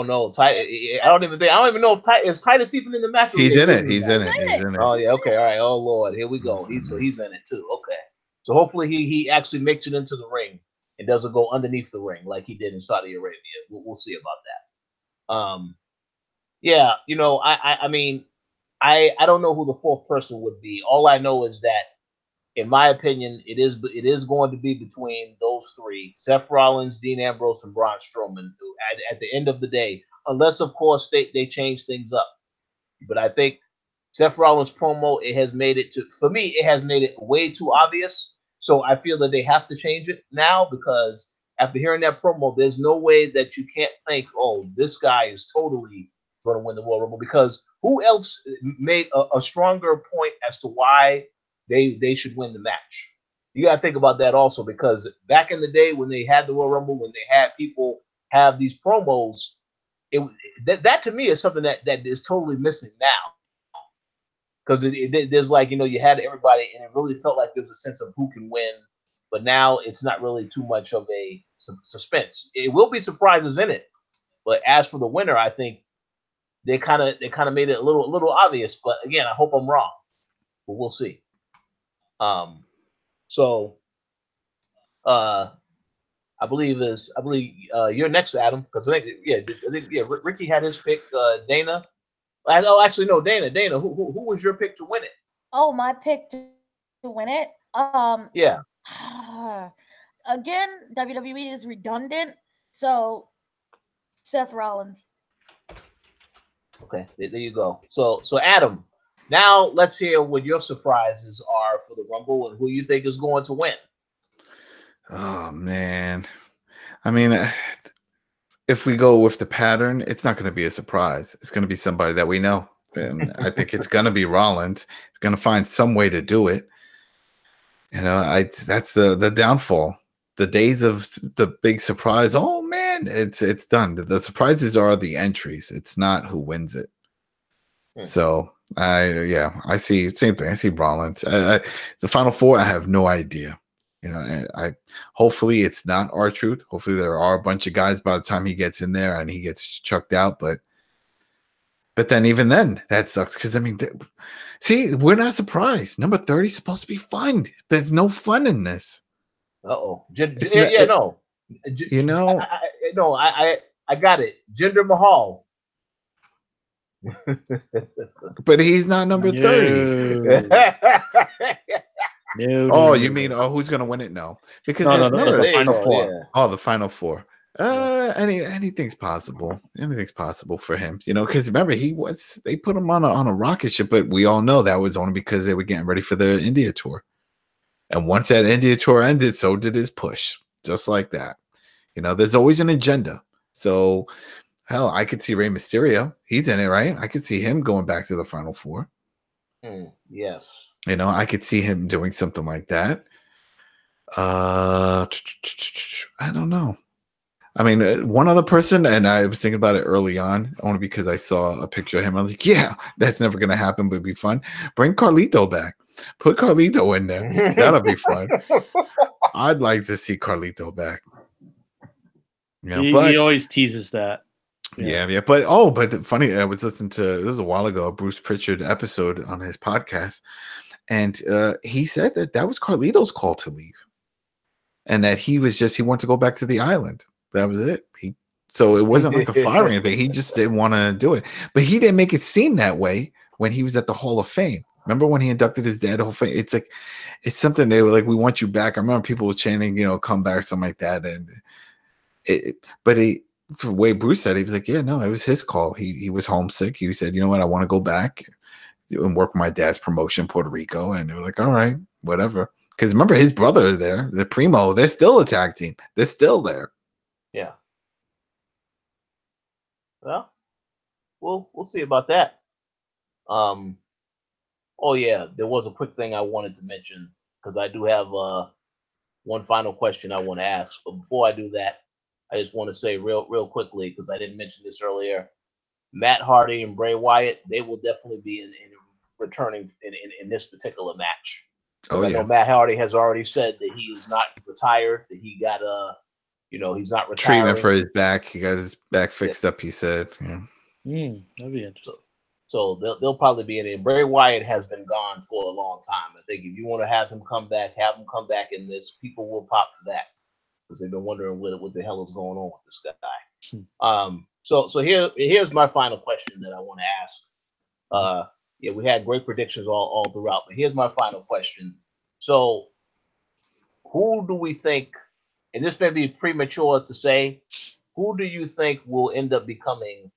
S1: no, I don't even know if Titus even in the match.
S2: He's in it. He's in it.
S1: Oh yeah. Okay. All right. Oh Lord. Here we go. He's in it too. Okay. So hopefully he actually makes it into the ring and doesn't go underneath the ring like he did in Saudi Arabia. We'll see about that. Yeah, you know, I mean, I don't know who the fourth person would be. All I know is that, in my opinion, it is going to be between those three: Seth Rollins, Dean Ambrose, and Braun Strowman. At the end of the day, unless of course they change things up. But I think Seth Rollins' promo, it has made it way too obvious. So I feel that they have to change it now, because after hearing that promo, there's no way that you can't think, oh, this guy is totally going to win the Royal Rumble, because who else made a stronger point as to why they should win the match? You got to think about that also, because back in the day when they had the Royal Rumble, when they had people have these promos, that to me is something that is totally missing now. Because there's like, you know, you had everybody, and it really felt like there was a sense of who can win. But now it's not really too much of a suspense. It will be surprises in it, but as for the winner, I think they kind of made it a little obvious. But again, I hope I'm wrong, but we'll see. So I believe you're next, Adam, because I think Ricky had his pick. Dana. Oh, actually, no, Dana. Who was your pick to win it?
S3: Oh, my pick to win it.
S1: Yeah.
S3: Again, WWE is redundant, so Seth Rollins.
S1: Okay, there you go. So Adam, now let's hear what your surprises are for the Rumble and who you think is going to win.
S2: Oh man, I mean, if we go with the pattern, it's not going to be a surprise. It's going to be somebody that we know, and I think it's going to be Rollins. It's going to find some way to do it. You know, that's the downfall. The days of the big surprise. Oh man, it's done. The surprises are the entries. It's not who wins it. So I see same thing. I see Rollins. The Final Four, I have no idea. You know, I hopefully it's not R-Truth. Hopefully there are a bunch of guys by the time he gets in there and he gets chucked out. But then even then, that sucks, because I mean, see, we're not surprised. Number 30 is supposed to be fun. There's no fun in this.
S1: No. You know, I got it. Jinder Mahal.
S2: But he's not number 30.
S4: No,
S2: Oh,
S4: no,
S2: you
S4: no,
S2: mean
S4: no.
S2: who's gonna win it? No, because
S4: No,
S2: remember,
S4: the final four.
S1: Yeah.
S2: oh, the final four. Anything's possible. Anything's possible for him, because remember they put him on a rocket ship, but we all know that was only because they were getting ready for the India tour. And once that India tour ended, so did his push. Just like that. There's always an agenda. So hell, I could see Rey Mysterio. He's in it, right? I could see him going back to the final four.
S1: Yes.
S2: I could see him doing something like that. I don't know. I mean, one other person, and I was thinking about it early on, only because I saw a picture of him. I was like, yeah, that's never going to happen, but it'd be fun. Bring Carlito back. Put Carlito in there. That'll be fun. I'd like to see Carlito back.
S4: He always teases that.
S2: Yeah. But funny, I was listening to, it was a while ago, a Bruce Pritchard episode on his podcast, and he said that was Carlito's call to leave. And that he wanted to go back to the island. That was it. So it wasn't like a firing thing. He just didn't want to do it. But he didn't make it seem that way when he was at the Hall of Fame. Remember when he inducted his dad Hall of Fame? It's like, it's something they were like, we want you back. I remember people were chanting, come back, something like that. And the way Bruce said, he was like, yeah, no, it was his call. He was homesick. He said, you know what, I want to go back and work with my dad's promotion, Puerto Rico. And they were like, all right, whatever. Because remember, his brother is there, the Primo. They're still a tag team. They're still there.
S1: Yeah. Well, we'll see about that. Oh yeah, there was a quick thing I wanted to mention because I do have one final question I want to ask. But before I do that, I just want to say real quickly, because I didn't mention this earlier, Matt Hardy and Bray Wyatt, they will definitely be in returning in this particular match.
S2: Oh,
S1: I know Matt Hardy has already said that he is not retired, that he got he's not retiring.
S2: Treatment for his back. He got his back fixed up, he said. Yeah.
S4: That'd be interesting.
S1: So they'll probably be in it. Bray Wyatt has been gone for a long time. I think if you want to have him come back in this. People will pop for that because they've been wondering what the hell is going on with this guy. So here's my final question that I want to ask. Yeah, we had great predictions all throughout, but here's my final question. So, who do we think, and this may be premature to say, who do you think will end up becoming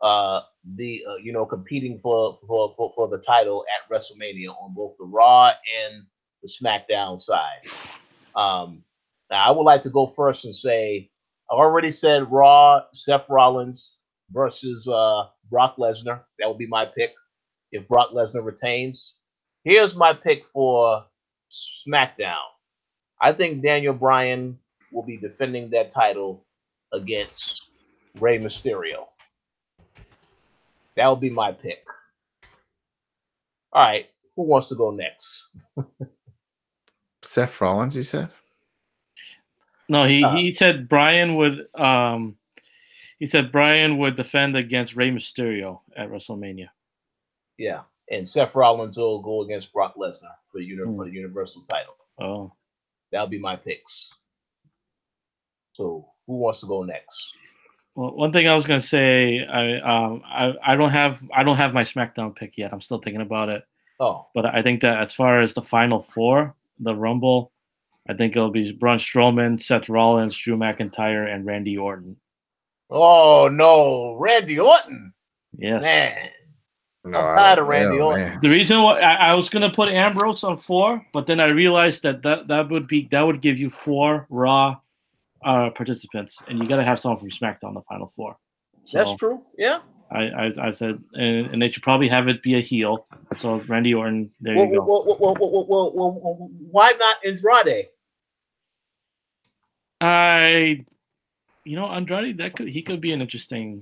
S1: competing for the title at WrestleMania on both the Raw and the SmackDown side? Now, I would like to go first and say, I already said Raw, Seth Rollins versus Brock Lesnar. That would be my pick if Brock Lesnar retains. Here's my pick for SmackDown. I think Daniel Bryan will be defending that title against Rey Mysterio. That would be my pick. All right, who wants to go next?
S2: Seth Rollins, you said?
S4: No, he said Bryan would defend against Rey Mysterio at WrestleMania.
S1: Yeah, and Seth Rollins will go against Brock Lesnar for the Universal title.
S4: Oh,
S1: that'll be my picks. So, who wants to go next?
S4: Well, one thing I was gonna say, I don't have my SmackDown pick yet. I'm still thinking about it.
S1: Oh,
S4: but I think that as far as the Final Four, the Rumble, I think it'll be Braun Strowman, Seth Rollins, Drew McIntyre, and Randy Orton.
S1: Oh no, Randy Orton!
S4: Yes,
S1: man.
S2: No,
S1: I'm tired of Randy Orton.
S4: Man. The reason why I was gonna put Ambrose on 4, but then I realized that would give you 4 Raw participants, and you got to have someone from SmackDown in the Final 4. So
S1: that's true. Yeah.
S4: I said, and they should probably have it be a heel. So Randy Orton, there you go.
S1: Well, why not Andrade?
S4: Andrade, he could be an interesting,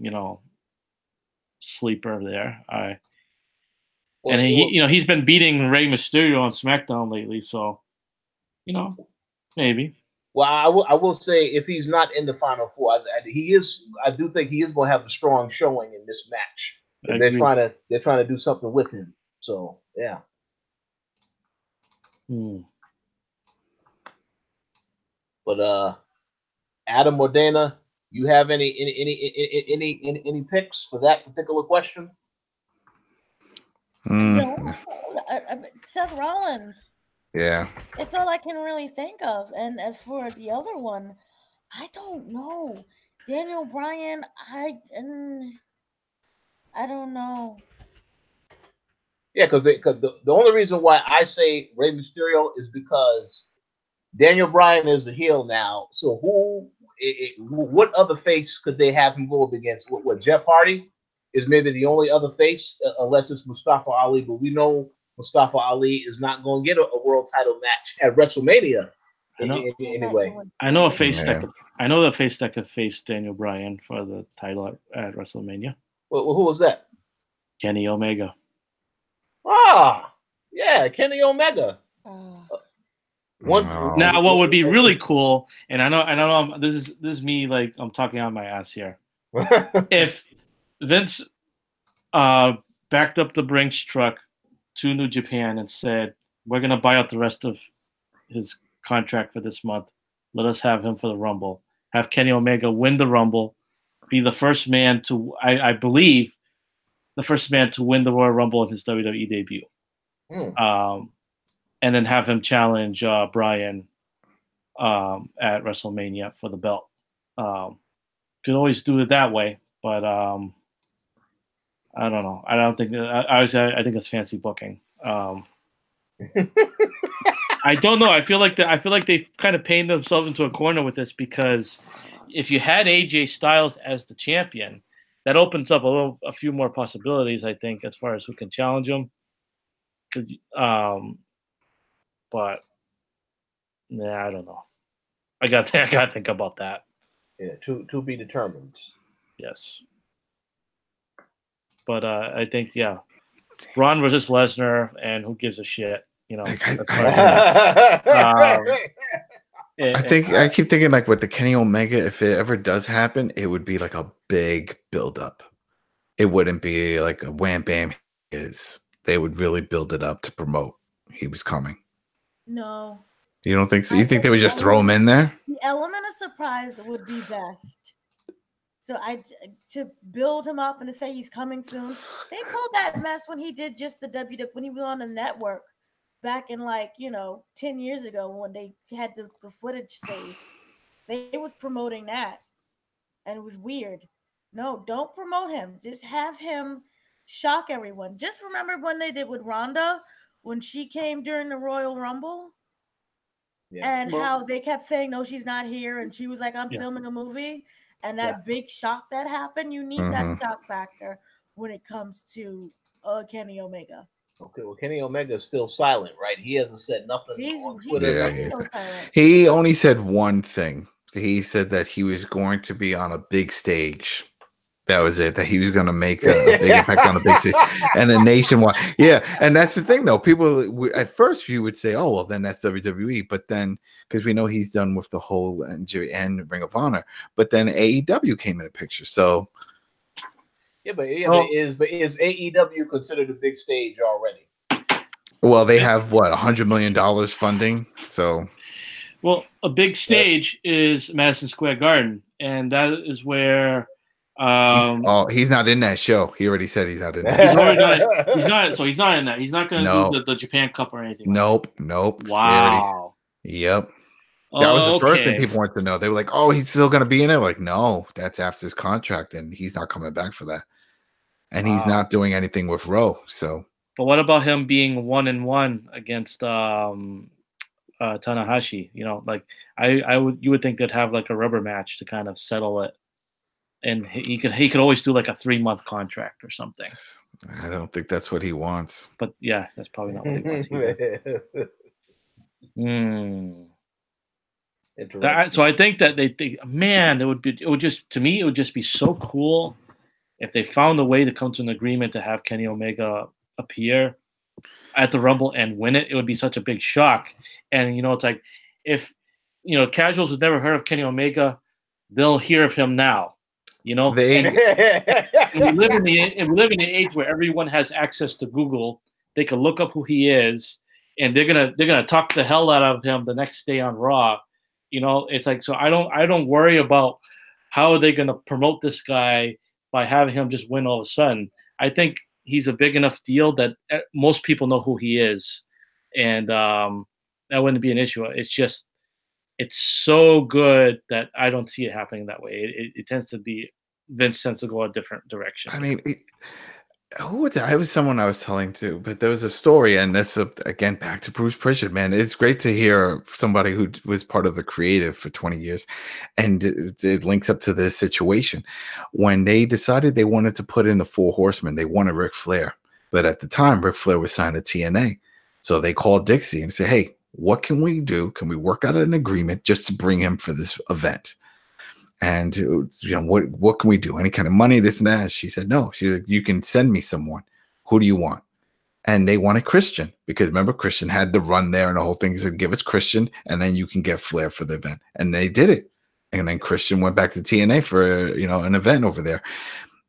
S4: sleeper there. And he's been beating Rey Mysterio on SmackDown lately, so maybe.
S1: Well, I will say if he's not in the Final 4, I do think he is going to have a strong showing in this match. They're trying to do something with him. So yeah. But Adam or Dana, you have any picks for that particular question?
S3: No, Seth Rollins.
S2: Yeah.
S3: It's all I can really think of. And as for the other one, I don't know. Daniel Bryan, I don't know.
S1: Yeah, because the only reason why I say Rey Mysterio is because Daniel Bryan is a heel now. So what other face could they have him go up against? What Jeff Hardy is maybe the only other face, unless it's Mustafa Ali. But we know Mustafa Ali is not going to get a world title match at WrestleMania anyway.
S4: I know a face
S2: Yeah.
S4: that could face Daniel Bryan for the title at WrestleMania.
S1: Well, who was that?
S4: Kenny Omega.
S1: Ah, yeah, Kenny Omega.
S2: No.
S4: Now, what would be really cool, and I know this is me, like, I'm talking on my ass here. If Vince backed up the Brinks truck to New Japan and said, "We're gonna buy out the rest of his contract for this month. Let us have him for the Rumble. Have Kenny Omega win the Rumble, be the first man to, I believe, the first man to win the Royal Rumble in his WWE debut. And then have him challenge Bryan at WrestleMania for the belt. Could always do it that way, but I don't know. I don't think I think it's fancy booking. I don't know. I feel like they kind of painted themselves into a corner with this, because if you had AJ Styles as the champion, that opens up a few more possibilities, I think, as far as who can challenge him. But yeah, I don't know. I got to think about that.
S1: Yeah, to be determined.
S4: Yes. But I think, Braun versus Lesnar, and who gives a shit, you know.
S2: I keep thinking, like, with the Kenny Omega, if it ever does happen, it would be like a big build-up. It wouldn't be like a wham bam is. They would really build it up to promote he was coming.
S3: No.
S2: You don't think so? You think they would just throw him in there?
S3: The element of surprise would be best. So to build him up and to say he's coming soon. They pulled that mess when he did just the when he was on the network back in 10 years ago when they had the footage saved. They was promoting that, and it was weird. No, don't promote him. Just have him shock everyone. Just remember when they did with Rhonda when she came during the Royal Rumble. Yeah. And how they kept saying, no, she's not here. And she was like, I'm filming a movie. And that big shock that happened, you need that shock factor when it comes to Kenny Omega.
S1: Okay, well, Kenny Omega is still silent, right? He hasn't said nothing on Twitter.
S2: He only said one thing. He said that he was going to be on a big stage. That was it. That he was going to make a big impact on a big stage and a nationwide. Yeah, and that's the thing, though. People at first you would say, "Oh, well, then that's WWE," but then because we know he's done with the whole and Ring of Honor, but then AEW came in the picture. So
S1: but is AEW considered a big stage already?
S2: Well, they have what, $100 million funding. So,
S4: well, a big stage is Madison Square Garden, and that is where.
S2: He's not in that show. He already said he's not in that.
S4: He's not. So he's not in that. He's not going to do the Japan Cup or anything.
S2: Nope.
S4: Wow.
S2: Yep. That was the first thing people wanted to know. They were like, "Oh, he's still going to be in it." Like, no, that's after his contract, and he's not coming back for that. And he's not doing anything with Raw. So,
S4: but what about him being 1-1 against Tanahashi? You know, like you would think they'd have like a rubber match to kind of settle it. And he could always do like a 3-month contract or something.
S2: I don't think that's what he wants.
S4: But yeah, that's probably not what he wants either. So I think that they think, man, it would just be so cool if they found a way to come to an agreement to have Kenny Omega appear at the Rumble and win it. It would be such a big shock. And it's like, if casuals have never heard of Kenny Omega, they'll hear of him now. We live in the age where everyone has access to Google. They can look up who he is, and they're gonna talk the hell out of him the next day on Raw. It's like, so I don't worry about how are they gonna promote this guy by having him just win all of a sudden. I think he's a big enough deal that most people know who he is, and that wouldn't be an issue. It's just it's so good that I don't see it happening that way. It tends to be Vince tends to go a different direction.
S2: I mean, who was it? I was someone I was telling to, but there was a story, and this again back to Bruce Prichard. Man, it's great to hear somebody who was part of the creative for 20 years, and it links up to this situation when they decided they wanted to put in the Four Horsemen. They wanted Ric Flair, but at the time, Ric Flair was signed to TNA, so they called Dixie and said, "Hey, what can we do? Can we work out an agreement just to bring him for this event?" And what can we do? Any kind of money, this and that? She said no. She's like, you can send me someone. Who do you want? And they wanted Christian, because remember, Christian had the run there and the whole thing. He said, give us Christian, and then you can get Flair for the event. And they did it. And then Christian went back to TNA for an event over there.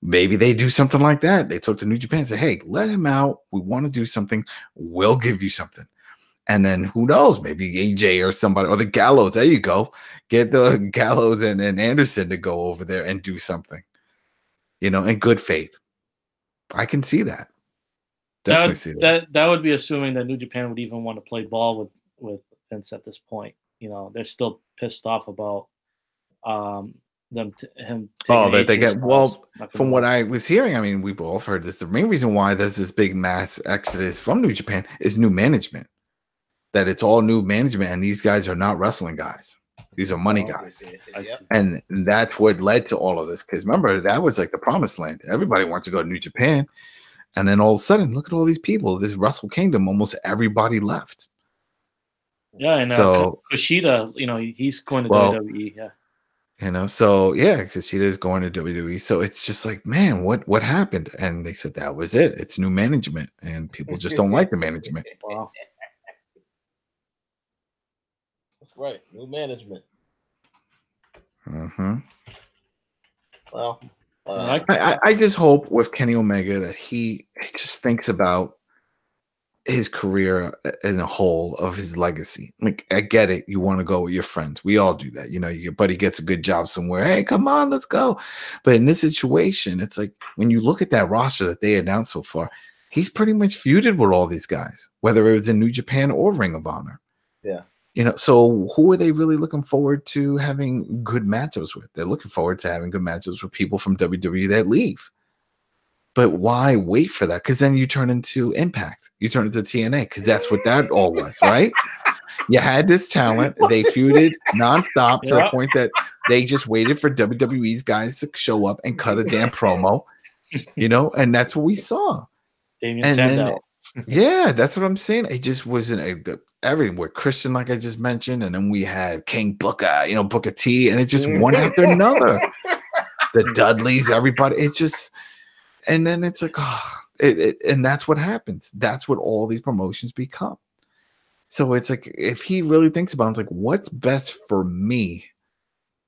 S2: Maybe they do something like that. They talked to New Japan and said, hey, let him out. We want to do something. We'll give you something. And then who knows, maybe AJ or somebody, or the Gallows. There you go. Get the Gallows and Anderson to go over there and do something, in good faith. I can see that. Definitely see that.
S4: That would be assuming that New Japan would even want to play ball with Vince at this point. They're still pissed off about him.
S2: Oh, that they get from what I was hearing. I mean, we've all heard this. The main reason why there's this big mass exodus from New Japan is new management. That it's all new management, and these guys are not wrestling guys. These are money guys. And that's what led to all of this. Because remember, that was like the promised land. Everybody wants to go to New Japan. And then all of a sudden, look at all these people. This Wrestle Kingdom, almost everybody left.
S4: Yeah, and
S2: so
S4: Kushida, he's going to WWE. Yeah.
S2: So yeah, Kushida is going to WWE. So it's just like, man, what happened? And they said that was it. It's new management, and people just don't like the management.
S4: Wow.
S1: Right, new management.
S2: Mm-hmm.
S1: Well,
S2: I just hope with Kenny Omega that he just thinks about his career in a whole, of his legacy. Like, I get it, you want to go with your friends. We all do that. Your buddy gets a good job somewhere. Hey, come on, let's go. But in this situation, it's like when you look at that roster that they announced so far, he's pretty much feuded with all these guys, whether it was in New Japan or Ring of Honor.
S1: Yeah.
S2: So who are they really looking forward to having good matchups with? They're looking forward to having good matchups with people from WWE that leave. But why wait for that? Because then you turn into Impact. You turn into TNA, because that's what that all was, right? You had this talent. They feuded nonstop to the point that they just waited for WWE's guys to show up and cut a damn promo, and that's what we saw.
S4: Damien Sandow.
S2: Yeah, that's what I'm saying. It just wasn't everything with Christian, like I just mentioned, and then we had King Booker, Booker T, and it's just one after another. The Dudleys, everybody. It just, and then it's like, and that's what happens. That's what all these promotions become. So it's like, if he really thinks about it, it's like, what's best for me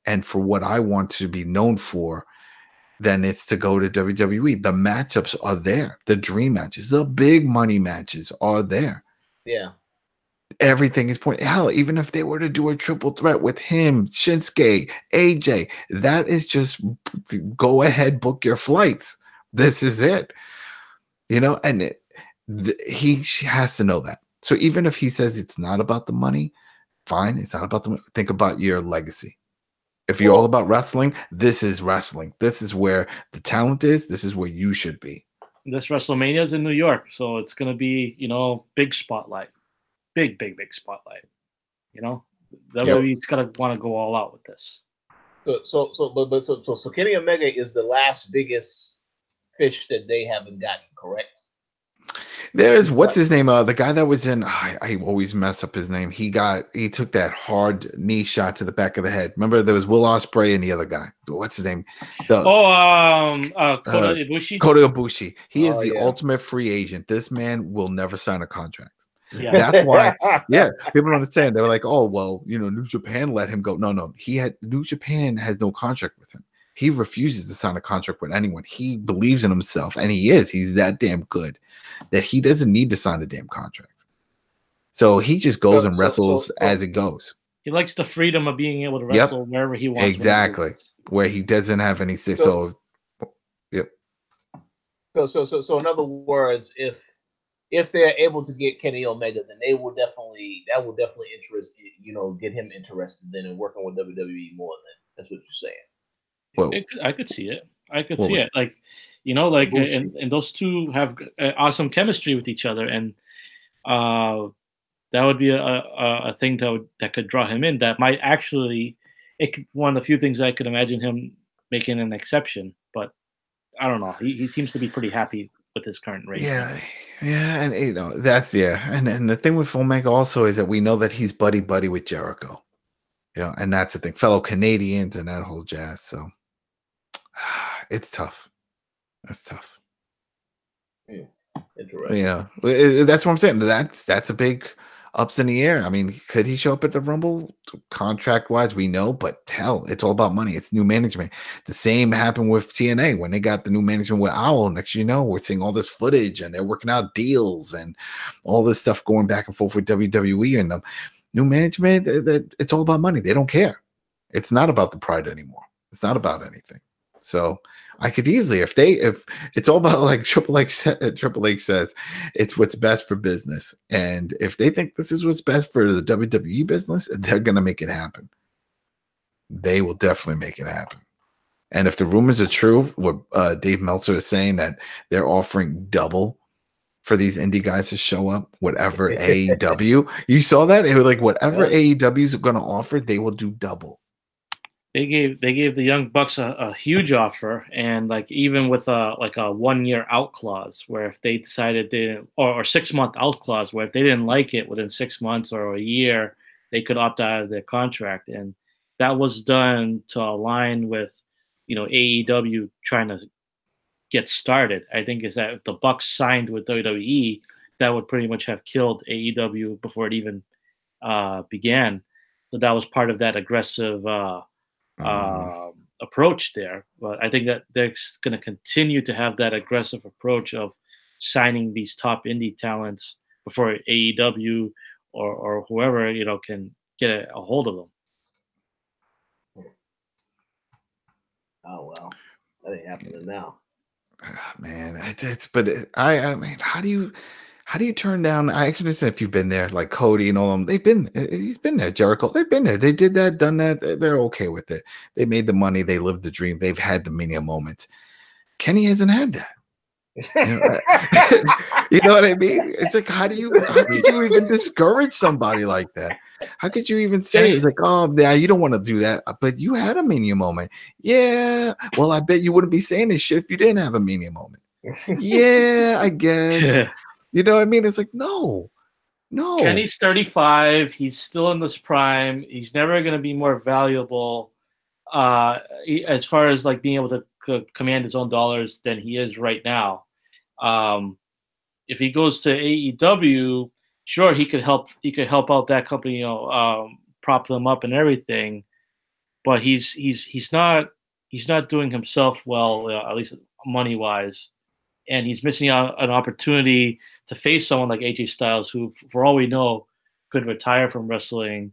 S2: and for what I want to be known for, then it's to go to WWE. The matchups are there. The dream matches, the big money matches are there.
S1: Yeah.
S2: Everything is pointing. Hell, even if they were to do a triple threat with him, Shinsuke, AJ, that is just go ahead, book your flights. This is it. And he has to know that. So even if he says it's not about the money, fine. It's not about the money. Think about your legacy. If you're all about wrestling, this is wrestling. This is where the talent is. This is where you should be.
S4: This WrestleMania is in New York, so it's going to be, big spotlight. Big spotlight. WWE's got to want to go all out with this.
S1: So Kenny Omega is the last biggest fish that they haven't gotten, correct?
S2: There's what's his name? The guy that was in. I always mess up his name. He took that hard knee shot to the back of the head. Remember, there was Will Ospreay and the other guy. What's his name?
S4: Kota Ibushi.
S2: Kota Ibushi. He is the ultimate free agent. This man will never sign a contract.
S4: Yeah.
S2: That's why. Yeah, people don't understand. They were like, "Oh, well, New Japan let him go." No. New Japan has no contract with him. He refuses to sign a contract with anyone. He believes in himself, and he's that damn good that he doesn't need to sign a damn contract. So he just goes and wrestles as it goes.
S4: He likes the freedom of being able to wrestle wherever he wants.
S2: Exactly, where he doesn't have any say. So, yep.
S1: So in other words, if if they're able to get Kenny Omega, then that will definitely interest, get him interested then in working with WWE more. Then that's what you're saying.
S2: Well,
S4: I could see it. I could
S2: Well,
S4: see it. Like, like,
S1: Bullshit.
S4: and those two have awesome chemistry with each other, and that would be a thing that could draw him in. That might actually, one of the few things I could imagine him making an exception. But I don't know. He seems to be pretty happy with his current rate.
S2: yeah, and that's and the thing with Omega also is that we know that he's buddy with Jericho, and that's the thing, fellow Canadians and that whole jazz. So it's tough. That's tough.
S1: Interesting.
S2: Yeah, that's what I'm saying. That's a big ups in the air. I mean, could he show up at the Rumble contract wise? We know, but it's all about money. It's new management. The same happened with TNA when they got the new management with Owl. Next, we're seeing all this footage and they're working out deals and all this stuff going back and forth with WWE and them. New management, it's all about money. They don't care. It's not about the pride anymore. It's not about anything. So I could easily, if it's all about, like Triple H says, it's what's best for business. And if they think this is what's best for the WWE business, they're going to make it happen. They will definitely make it happen. And if the rumors are true, what Dave Meltzer is saying, that they're offering double for these indie guys to show up, whatever AEW, you saw that? It was like whatever AEW is going to offer, they will do double.
S4: They gave the Young Bucks a huge offer, and like even with a 1 year out clause, where if they decided they didn't, or 6 month out clause, where if they didn't like it within 6 months or a year, they could opt out of their contract, and that was done to align with AEW trying to get started. I think is that if the Bucks signed with WWE, that would pretty much have killed AEW before it even began. So that was part of that aggressive approach there. But I think that they're going to continue to have that aggressive approach of signing these top indie talents before AEW or whoever can get a hold of them.
S1: Oh well, that ain't happening now.
S2: Man, I mean, how do you turn down? I can understand if you've been there, like Cody and all of them. He's been there. Jericho, they've been there. They did that, done that. They're okay with it. They made the money. They lived the dream. They've had the Mania moment. Kenny hasn't had that. You know what I mean? It's like, how could you even discourage somebody like that? How could you even say it's like, oh, yeah, you don't want to do that, but you had a Mania moment. Yeah. Well, I bet you wouldn't be saying this shit if you didn't have a Mania moment. Yeah, I guess.
S4: Yeah.
S2: You know what I mean? It's like, no.
S4: Kenny's 35. He's still in this prime. He's never going to be more valuable as far as like being able to command his own dollars than he is right now. If he goes to AEW, sure, he could help out that company, prop them up and everything, but he's not doing himself well, at least money wise, and he's missing out an opportunity to face someone like AJ Styles, who, for all we know, could retire from wrestling,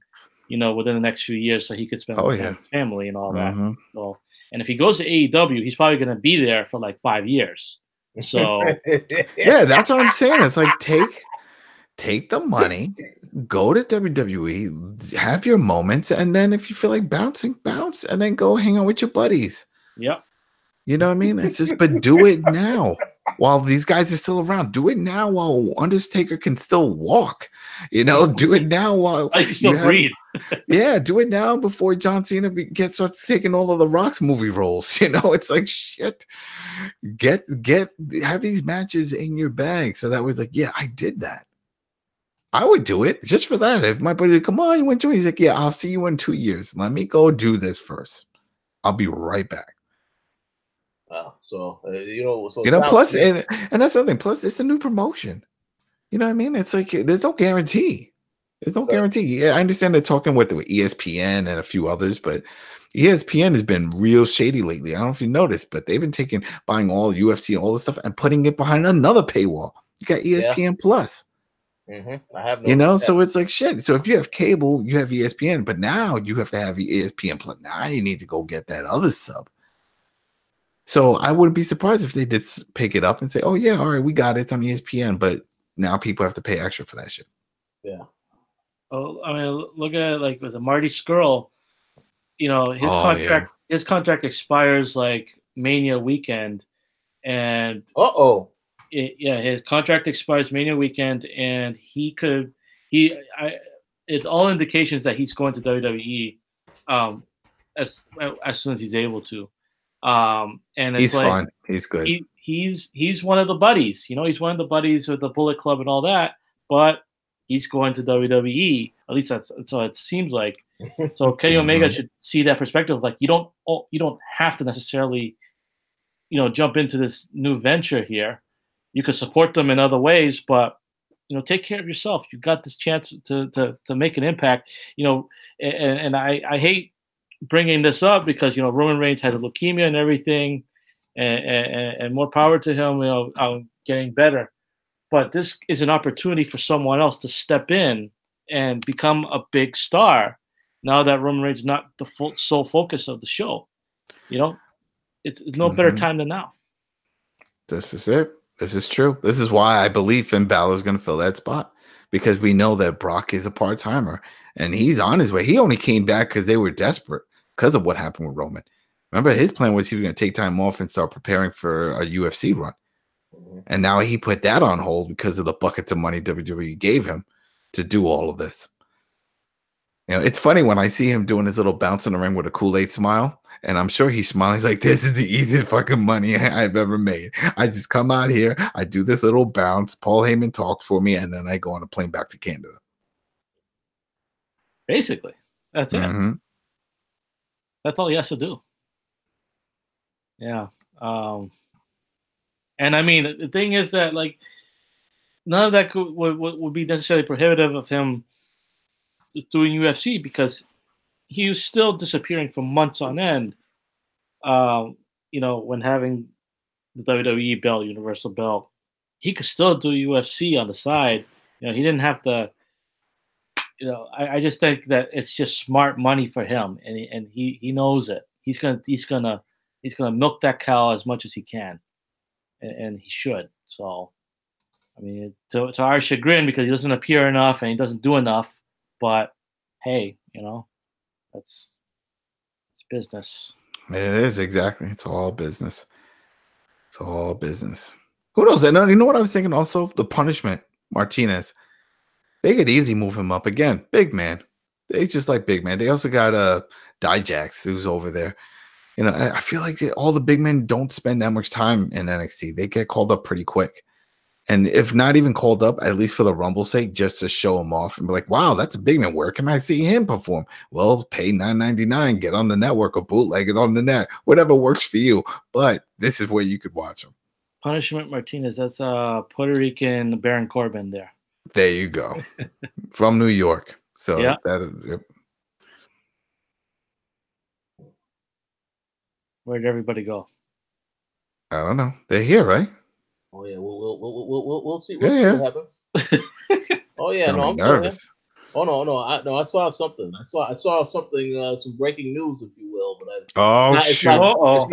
S4: within the next few years, so he could spend with his family and all that. So, and if he goes to AEW, he's probably going to be there for like 5 years. So
S2: yeah, that's what I'm saying. It's like take the money, go to WWE, have your moments, and then if you feel like bouncing, bounce, and then go hang out with your buddies.
S4: Yep.
S2: You know what I mean? It's just, but do it now while these guys are still around. Do it now while Undertaker can still walk. Do it now while
S4: I can still breathe.
S2: Yeah, do it now before John Cena starts taking all of the Rock's movie roles. It's like, shit. Have these matches in your bag, so that was like, yeah, I did that. I would do it just for that. If my buddy, come on, you want to join? He's like, yeah, I'll see you in 2 years. Let me go do this first. I'll be right back. Plus, and that's the thing. Plus, it's a new promotion. You know what I mean? It's like there's no guarantee. There's no guarantee. Yeah, I understand they're talking with ESPN and a few others, but ESPN has been real shady lately. I don't know if you noticed, but they've been buying all UFC and all this stuff and putting it behind another paywall. You got ESPN Plus.
S1: I have
S2: so it's like shit. So if you have cable, you have ESPN, but now you have to have ESPN Plus. Now you need to go get that other sub. So I wouldn't be surprised if they did pick it up and say, "Oh yeah, all right, we got it. It's on ESPN." But now people have to pay extra for that shit.
S1: Yeah.
S4: Oh, I mean, look at it like with the Marty Skrull. You know, his contract expires like Mania weekend, and his contract expires Mania weekend, and it's all indications that he's going to WWE, as soon as he's able to, and it's
S2: he's fine, he's good.
S4: He's one of the buddies, you know, he's one of the buddies with the Bullet Club and all that, but he's going to WWE. At least that's what it seems like. So Kenny Omega should see that perspective. Like you don't have to necessarily, you know, jump into this new venture here. You could support them in other ways, but you know, take care of yourself. You got this chance to make an impact. You know, and I hate bringing this up because you know Roman Reigns has a leukemia and everything, and more power to him. You know, getting better. But this is an opportunity for someone else to step in and become a big star. Now that Roman Reigns is not the sole focus of the show, you know, it's no better time than now.
S2: This is it. This is true. This is why I believe Finn Balor is going to fill that spot, because we know that Brock is a part-timer and he's on his way. He only came back because they were desperate because of what happened with Roman. Remember, his plan was he was going to take time off and start preparing for a UFC run. And now he put that on hold because of the buckets of money WWE gave him to do all of this. You know, it's funny when I see him doing his little bounce in the ring with a Kool-Aid smile, and I'm sure he's smiling. He's like, this is the easiest fucking money I've ever made. I just come out here, I do this little bounce, Paul Heyman talks for me, and then I go on a plane back to Canada.
S4: Basically, that's it. That's all he has to do. Yeah. And I mean, the thing is that like none of that would be necessarily prohibitive of him doing UFC because he was still disappearing for months on end. You know, when having the WWE belt, Universal belt, he could still do UFC on the side. You know, he didn't have to. You know, I just think that it's just smart money for him, and he knows it. He's gonna milk that cow as much as he can. And he should. So, I mean, to our chagrin, because he doesn't appear enough and he doesn't do enough. But hey, you know, it's business.
S2: It is, exactly. It's all business. It's all business. Who knows? You know what I was thinking also? The Punishment, Martinez. They could easily move him up again. Big man. They just like big man. They also got Dijax, who's over there. You know, I feel like all the big men don't spend that much time in NXT. They get called up pretty quick. And if not even called up, at least for the Rumble's sake, just to show him off and be like, wow, that's a big man. Where can I see him perform? Well, pay $9.99, get on the network or bootleg it on the net, whatever works for you. But this is where you could watch him.
S4: Punishment Martinez, that's Puerto Rican Baron Corbin there.
S2: There you go. From New York. So
S4: yeah.
S2: That is it.
S4: Where did everybody go?
S2: I don't know. They're here, right?
S1: Oh yeah, we'll see. We'll see what happens. Oh yeah, no, I'm nervous. Oh no, I saw something. I saw something. Some breaking news, if you will. But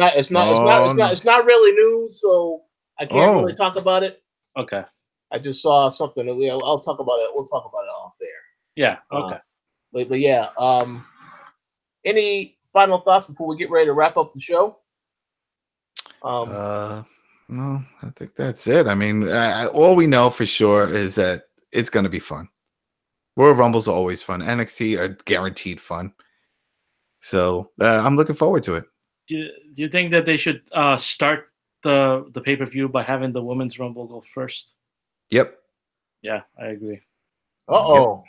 S1: it's not really news, so I can't really talk about it.
S4: Okay.
S1: I just saw something. I'll talk about it. We'll talk about it off there.
S4: Yeah. Okay.
S1: But yeah. Any final thoughts before we get ready to wrap up the show?
S2: No, I think that's it. I mean, all we know for sure is that it's going to be fun. Royal Rumbles are always fun. NXT are guaranteed fun. So I'm looking forward to it.
S4: Do you think that they should start the pay-per-view by having the Women's Rumble go first?
S2: Yep.
S4: Yeah, I agree.
S1: Ouch.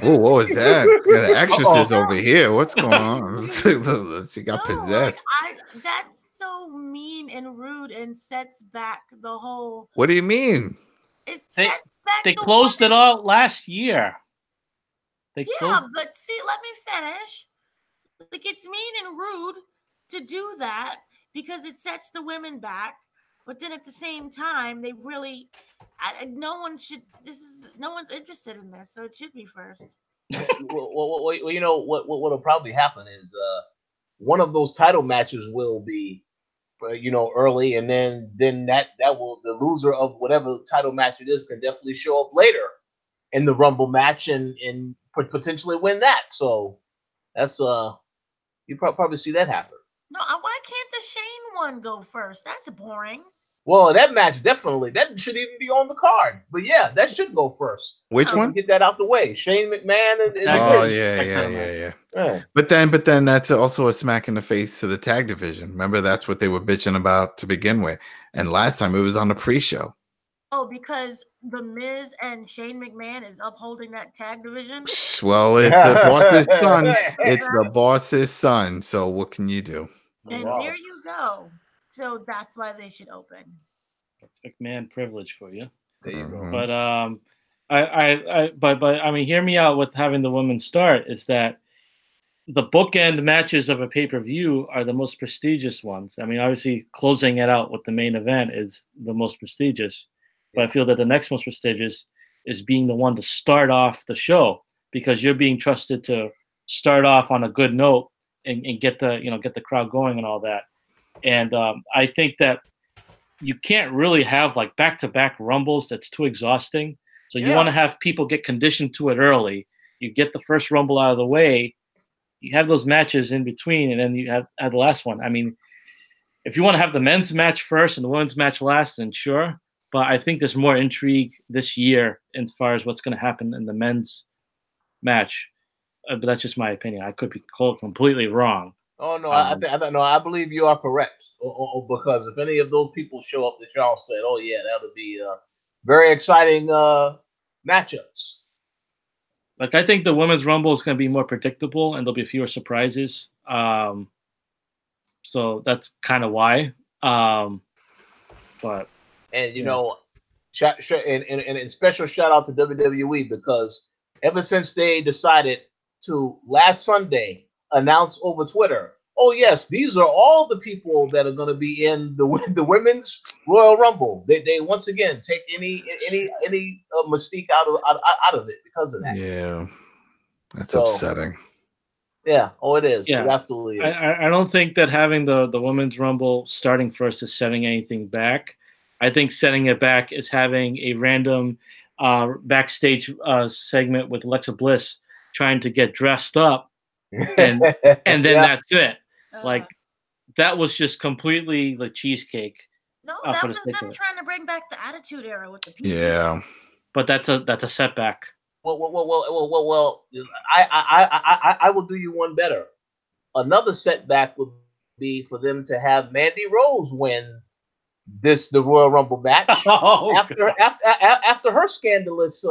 S2: Oh, what was that? Got an exorcist over here. What's going on? She got possessed.
S3: That's so mean and rude and sets back the whole.
S2: What do you mean?
S3: It sets back.
S4: They closed it all last year.
S3: But see, let me finish. Like, it's mean and rude to do that because it sets the women back. But then at the same time, they really, no one's interested in this, so it should be first.
S1: Well, you know what'll probably happen is one of those title matches will be early, and then that will the loser of whatever title match it is can definitely show up later in the Rumble match and potentially win that. So that's you probably see that happen.
S3: No, why can't the Shane one go first? That's boring.
S1: Well, that match definitely that should even be on the card. But yeah, that should go first.
S2: Which one?
S1: Get that out the way. Shane McMahon and
S2: oh yeah. But then that's also a smack in the face to the tag division. Remember, that's what they were bitching about to begin with. And last time it was on the pre-show.
S3: Oh, because The Miz and Shane McMahon is upholding that tag division?
S2: Well, it's the boss's son. It's the boss's son. So what can you do?
S3: And there you go. So that's why they should open.
S4: That's McMahon privilege for you.
S1: There you go.
S4: But I mean, hear me out with having the women start. Is that the bookend matches of a pay-per-view are the most prestigious ones. I mean, obviously, closing it out with the main event is the most prestigious. But I feel that the next most prestigious is being the one to start off the show, because you're being trusted to start off on a good note and get the crowd going and all that. And I think that you can't really have like back-to-back Rumbles. That's too exhausting. So you want to have people get conditioned to it early. You get the first Rumble out of the way. You have those matches in between, and then you have the last one. I mean, if you want to have the men's match first and the women's match last, then sure. But I think there's more intrigue this year as far as what's going to happen in the men's match. But that's just my opinion. I could be completely wrong.
S1: Oh no, I believe you are correct. Because if any of those people show up that y'all said, oh yeah, that would be very exciting matchups.
S4: Like, I think the women's Rumble is going to be more predictable, and there'll be fewer surprises. So that's kind of why. But
S1: you know, and special shout out to WWE, because ever since they decided to last Sunday announce over Twitter, oh yes, these are all the people that are going to be in the women's Royal Rumble. They once again take any mystique out of it because of that.
S2: Yeah, that's upsetting.
S1: Yeah, it is.
S4: Yeah.
S1: It absolutely is.
S4: I don't think that having the women's Rumble starting first is setting anything back. I think setting it back is having a random backstage segment with Alexa Bliss trying to get dressed up, and then that's it. Like, that was just completely the cheesecake.
S3: No, that was them trying to bring back the Attitude Era with the PG.
S2: Yeah,
S4: but that's a setback.
S1: Well, I will do you one better. Another setback would be for them to have Mandy Rose win the Royal Rumble match after her scandalous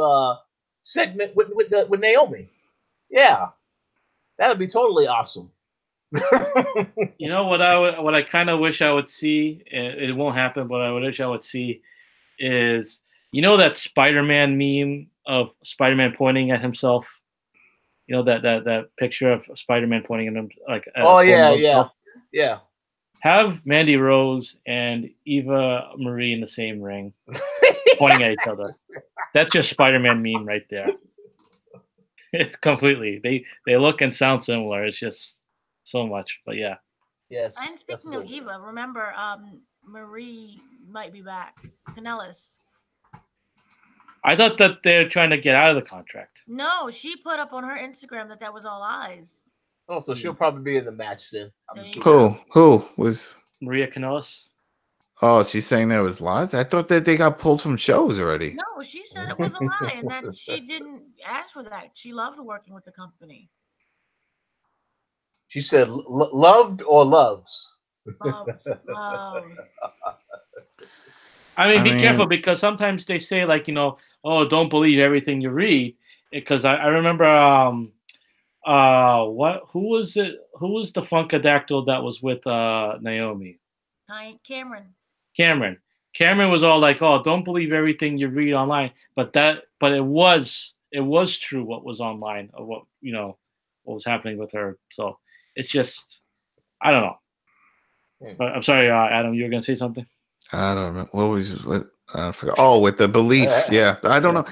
S1: segment with Naomi. Yeah, that would be totally awesome.
S4: You know what I kind of wish I would see, it won't happen, but I wish I would see is, you know, that Spider-Man meme of Spider-Man pointing at himself. You know, that picture of Spider-Man pointing at him, like.
S1: Yeah.
S4: Have Mandy Rose and Eva Marie in the same ring, pointing at each other. That's just Spider-Man meme right there. It's completely. They look and sound similar. It's just so much. But yeah.
S1: Yes.
S3: And speaking of Eva, remember, Marie might be back. Kanellis.
S4: I thought that they're trying to get out of the contract.
S3: No, she put up on her Instagram that was all lies.
S1: Oh, so she'll probably be in the match then.
S2: Who was
S4: Maria Kanellis?
S2: Oh, she's saying that was lies? I thought that they got pulled from shows already.
S3: No, she said it was a lie and that she didn't ask for that. She loved working with the company.
S1: She said loved or loves?
S3: Loves.
S4: I mean, be careful, because sometimes they say, like, you know, oh, don't believe everything you read. Because I remember who was it? Who was the Funkadactyl that was with Naomi? Cameron was all like, oh, don't believe everything you read online. But it was true what was online of what was happening with her. So it's just, I don't know. But I'm sorry, Adam, you were gonna say something?
S2: I don't know. I forgot. Oh, with the belief. Yeah. I don't know.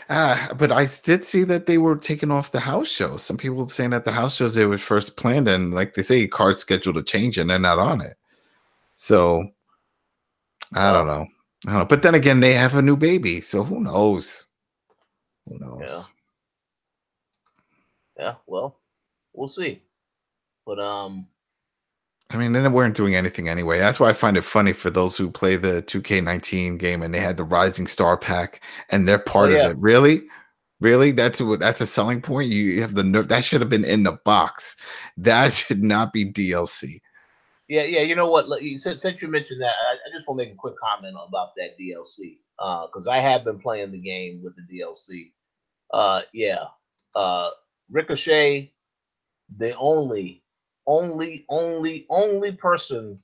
S2: But I did see that they were taking off the house shows. Some people saying that the house shows they were first planned, and like they say, cards scheduled to change and they're not on it. So I don't know. But then again, they have a new baby, so who knows? Who knows?
S1: Yeah. Well, we'll see. But
S2: I mean, they weren't doing anything anyway. That's why I find it funny for those who play the 2K19 game and they had the Rising Star pack and they're part of it. Really? That's a selling point. You have that should have been in the box. That should not be DLC.
S1: Yeah. You know what? Since you mentioned that, I just want to make a quick comment about that DLC because I have been playing the game with the DLC. Ricochet, the only person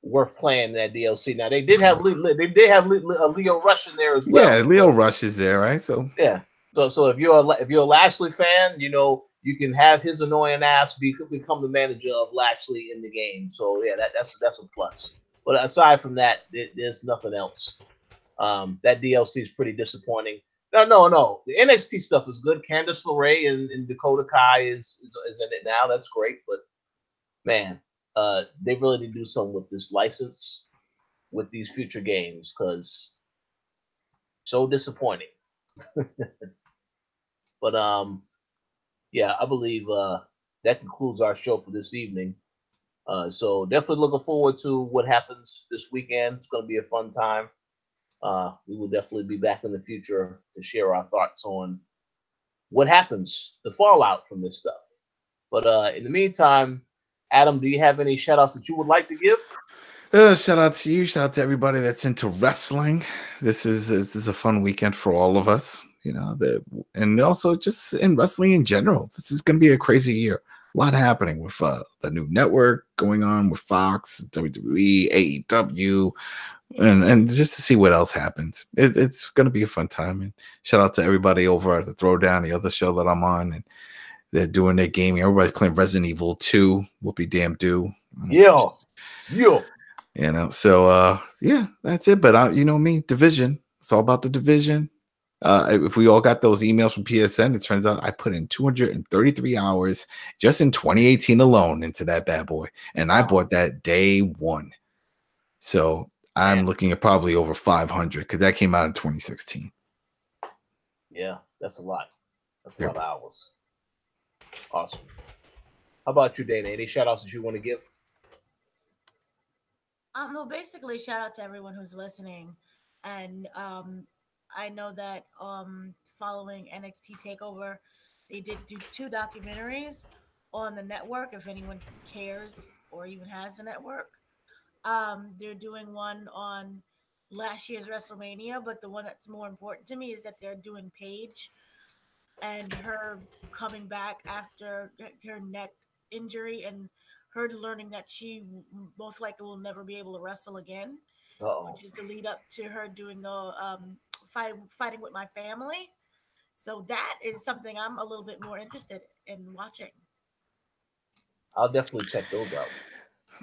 S1: worth playing that DLC. Now they did have Leo Rush in there as well.
S2: Yeah, Leo Rush is there, right? So
S1: yeah. So if you're a Lashley fan, you know you can have his annoying ass become the manager of Lashley in the game. So yeah, that's a plus. But aside from that, there's nothing else. That DLC is pretty disappointing. No. The NXT stuff is good. Candice LeRae and Dakota Kai is in it now. That's great. But man, they really need to do something with this license with these future games because so disappointing. But yeah, I believe that concludes our show for this evening. So definitely looking forward to what happens this weekend. It's going to be a fun time. We will definitely be back in the future to share our thoughts on what happens, the fallout from this stuff. But in the meantime, Adam, do you have any shout outs that you would like to give?
S2: Shout out to you. Shout out to everybody that's into wrestling. This is a fun weekend for all of us, you know, and also just in wrestling in general. This is going to be a crazy year. A lot happening with the new network going on with Fox, WWE, AEW, and just to see what else happens. It's going to be a fun time. And shout out to everybody over at the Throwdown, the other show that I'm on, and they're doing their gaming. Everybody's playing Resident Evil 2. We'll be damn do.
S1: Yeah.
S2: You know, so yeah, that's it. But you know me, division. It's all about the division. If we all got those emails from PSN, it turns out I put in 233 hours just in 2018 alone into that bad boy, and I bought that day one. So I'm looking at probably over 500 because that came out in 2016.
S1: Yeah, that's a lot. That's a lot of hours. Awesome. How about you, Dana? Any shout outs that you want to give?
S3: No, basically, shout out to everyone who's listening. And I know that following NXT TakeOver, they did do 2 documentaries on the network, if anyone cares or even has the network. They're doing one on last year's WrestleMania, but the one that's more important to me is that they're doing Paige and her coming back after her neck injury and her learning that she most likely will never be able to wrestle again, which is the lead up to her doing the fighting with my family. So that is something I'm a little bit more interested in watching.
S1: I'll definitely check those out.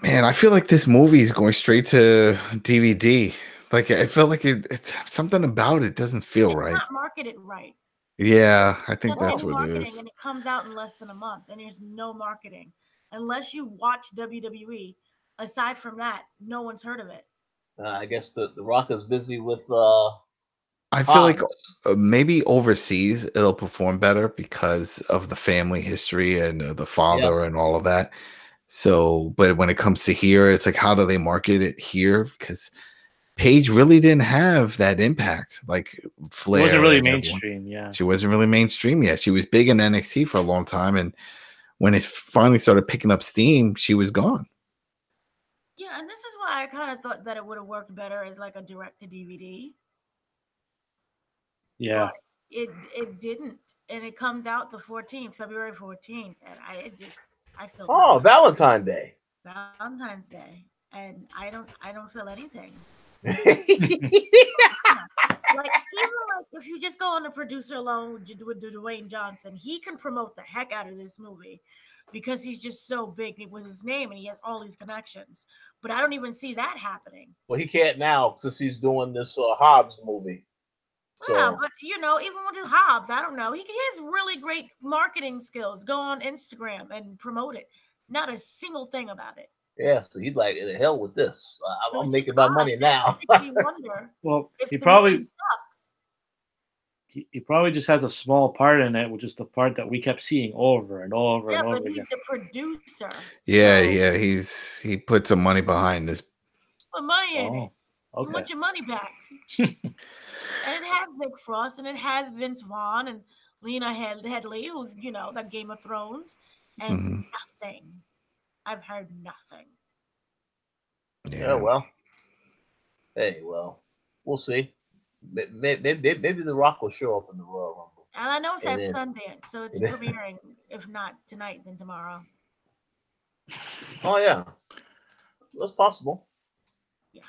S2: Man, I feel like this movie is going straight to DVD. Like I felt like it's something about it doesn't feel right.
S3: It's not marketed right.
S2: Yeah, I think that's what it is.
S3: And it comes out in less than a month, and there's no marketing unless you watch WWE. Aside from that, no one's heard of it.
S1: I guess the Rock is busy with.
S2: I feel like maybe overseas it'll perform better because of the family history and the father and all of that. So, but when it comes to here, it's like, how do they market it here? Because Paige really didn't have that impact. Like Flair
S4: wasn't really mainstream. Yeah,
S2: she wasn't really mainstream yet. She was big in NXT for a long time, and when it finally started picking up steam, she was gone.
S3: Yeah, and this is why I kind of thought that it would have worked better as like a direct to DVD.
S4: Yeah,
S3: but it didn't, and it comes out the 14th, February 14th, and I feel
S1: Valentine's Day,
S3: and I don't feel anything.
S1: Like
S3: even like if you just go on the producer alone with Dwayne Johnson, he can promote the heck out of this movie because he's just so big with his name and he has all these connections. But I don't even see that happening.
S1: Well, he can't now since he's doing this Hobbs movie.
S3: So. Yeah, but you know, even with Hobbs, I don't know. He has really great marketing skills. Go on Instagram and promote it. Not a single thing about it.
S1: Yeah, so he's like, "The hell with this.
S3: So
S1: I'm
S3: it's
S1: making
S3: just
S1: my
S3: odd.
S1: money
S3: That
S1: now."
S3: makes me wonder
S4: Well,
S3: if
S4: he
S3: the movie
S4: probably
S3: sucks.
S4: he probably just has a small part in it, which is the part that we kept seeing over and over
S3: Yeah,
S4: and over
S3: but he's
S4: again.
S3: the producer.
S2: Yeah,
S3: so
S2: yeah. He put some money behind this.
S3: put money in it.
S4: Oh,
S3: You
S4: okay.
S3: want your money back. And it has Nick Frost, and it has Vince Vaughn and Lena Headley, who's that Game of Thrones, and
S2: Mhm.
S3: nothing. I've heard nothing.
S1: Yeah,
S2: Yeah.
S1: well, hey, well, we'll see. Maybe The Rock will show up in the Royal Rumble.
S3: And I know it's
S1: And
S3: at
S1: then,
S3: Sundance, so it's premiering, if not tonight, then tomorrow.
S1: oh yeah, that's possible.
S3: Yeah,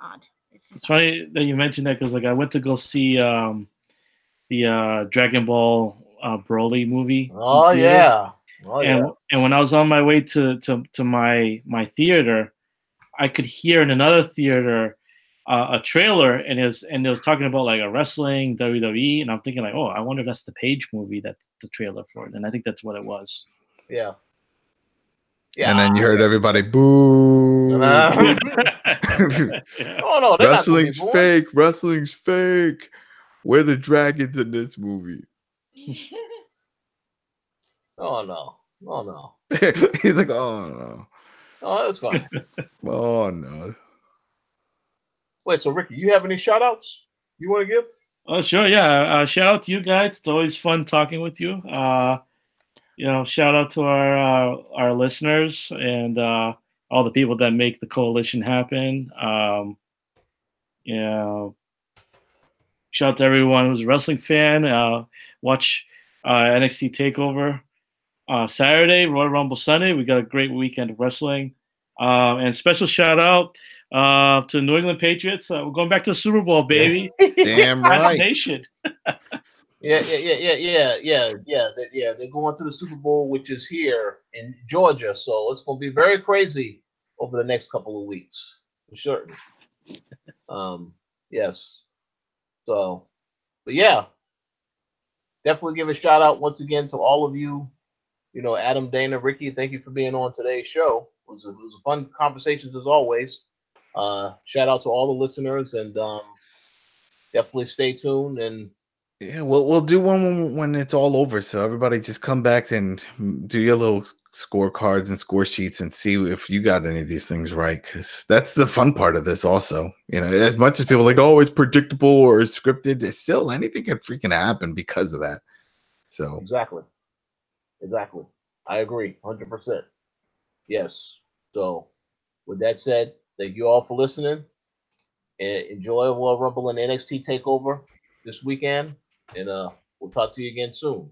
S3: odd. It's just
S4: It's funny that you mentioned that because like I went to go see the Dragon Ball Broly movie.
S1: Oh
S4: in theater,
S1: yeah, oh yeah.
S4: and when I was on my way to my theater, I could hear in another theater a trailer, and it was talking about like a wrestling WWE, and I'm thinking like, oh, I wonder if that's the Page movie that's the trailer for it, and I think that's what it was.
S1: Yeah. Yeah.
S2: And then you heard everybody boo.
S1: Oh no, they're not gonna be
S2: Wrestling's
S1: booing.
S2: fake. Wrestling's fake. We're the dragons in this movie.
S1: Oh no. Oh no.
S2: He's like, oh no.
S1: Oh, that's fine.
S2: Oh no.
S1: Wait, so Ricky, you have any shout outs you want to give?
S4: Oh sure, yeah. Shout out to you guys. It's always fun talking with you. Shout out to our listeners and all the people that make the coalition happen. Shout out to everyone who's a wrestling fan. Watch NXT Takeover Saturday, Royal Rumble Sunday. We got a great weekend of wrestling. And special shout out to New England Patriots. We're going back to the Super Bowl, baby.
S2: Damn right.
S4: Nation.
S1: Yeah. They're going to the Super Bowl, which is here in Georgia, so it's going to be very crazy over the next couple of weeks for certain. Yes. So, but yeah, definitely give a shout out once again to all of you. Adam, Dana, Ricky, thank you for being on today's show. It was a fun conversations as always. Shout out to all the listeners, and definitely stay tuned. And
S2: Yeah, we'll do one when it's all over. So everybody just come back and do your little scorecards and score sheets and see if you got any of these things right. Because that's the fun part of this also. As much as people are like, oh, it's predictable or it's scripted, it's still anything can freaking happen because of that. So
S1: exactly. I agree 100%. Yes. So with that said, thank you all for listening. And enjoy Royal Rumble and NXT TakeOver this weekend. And we'll talk to you again soon.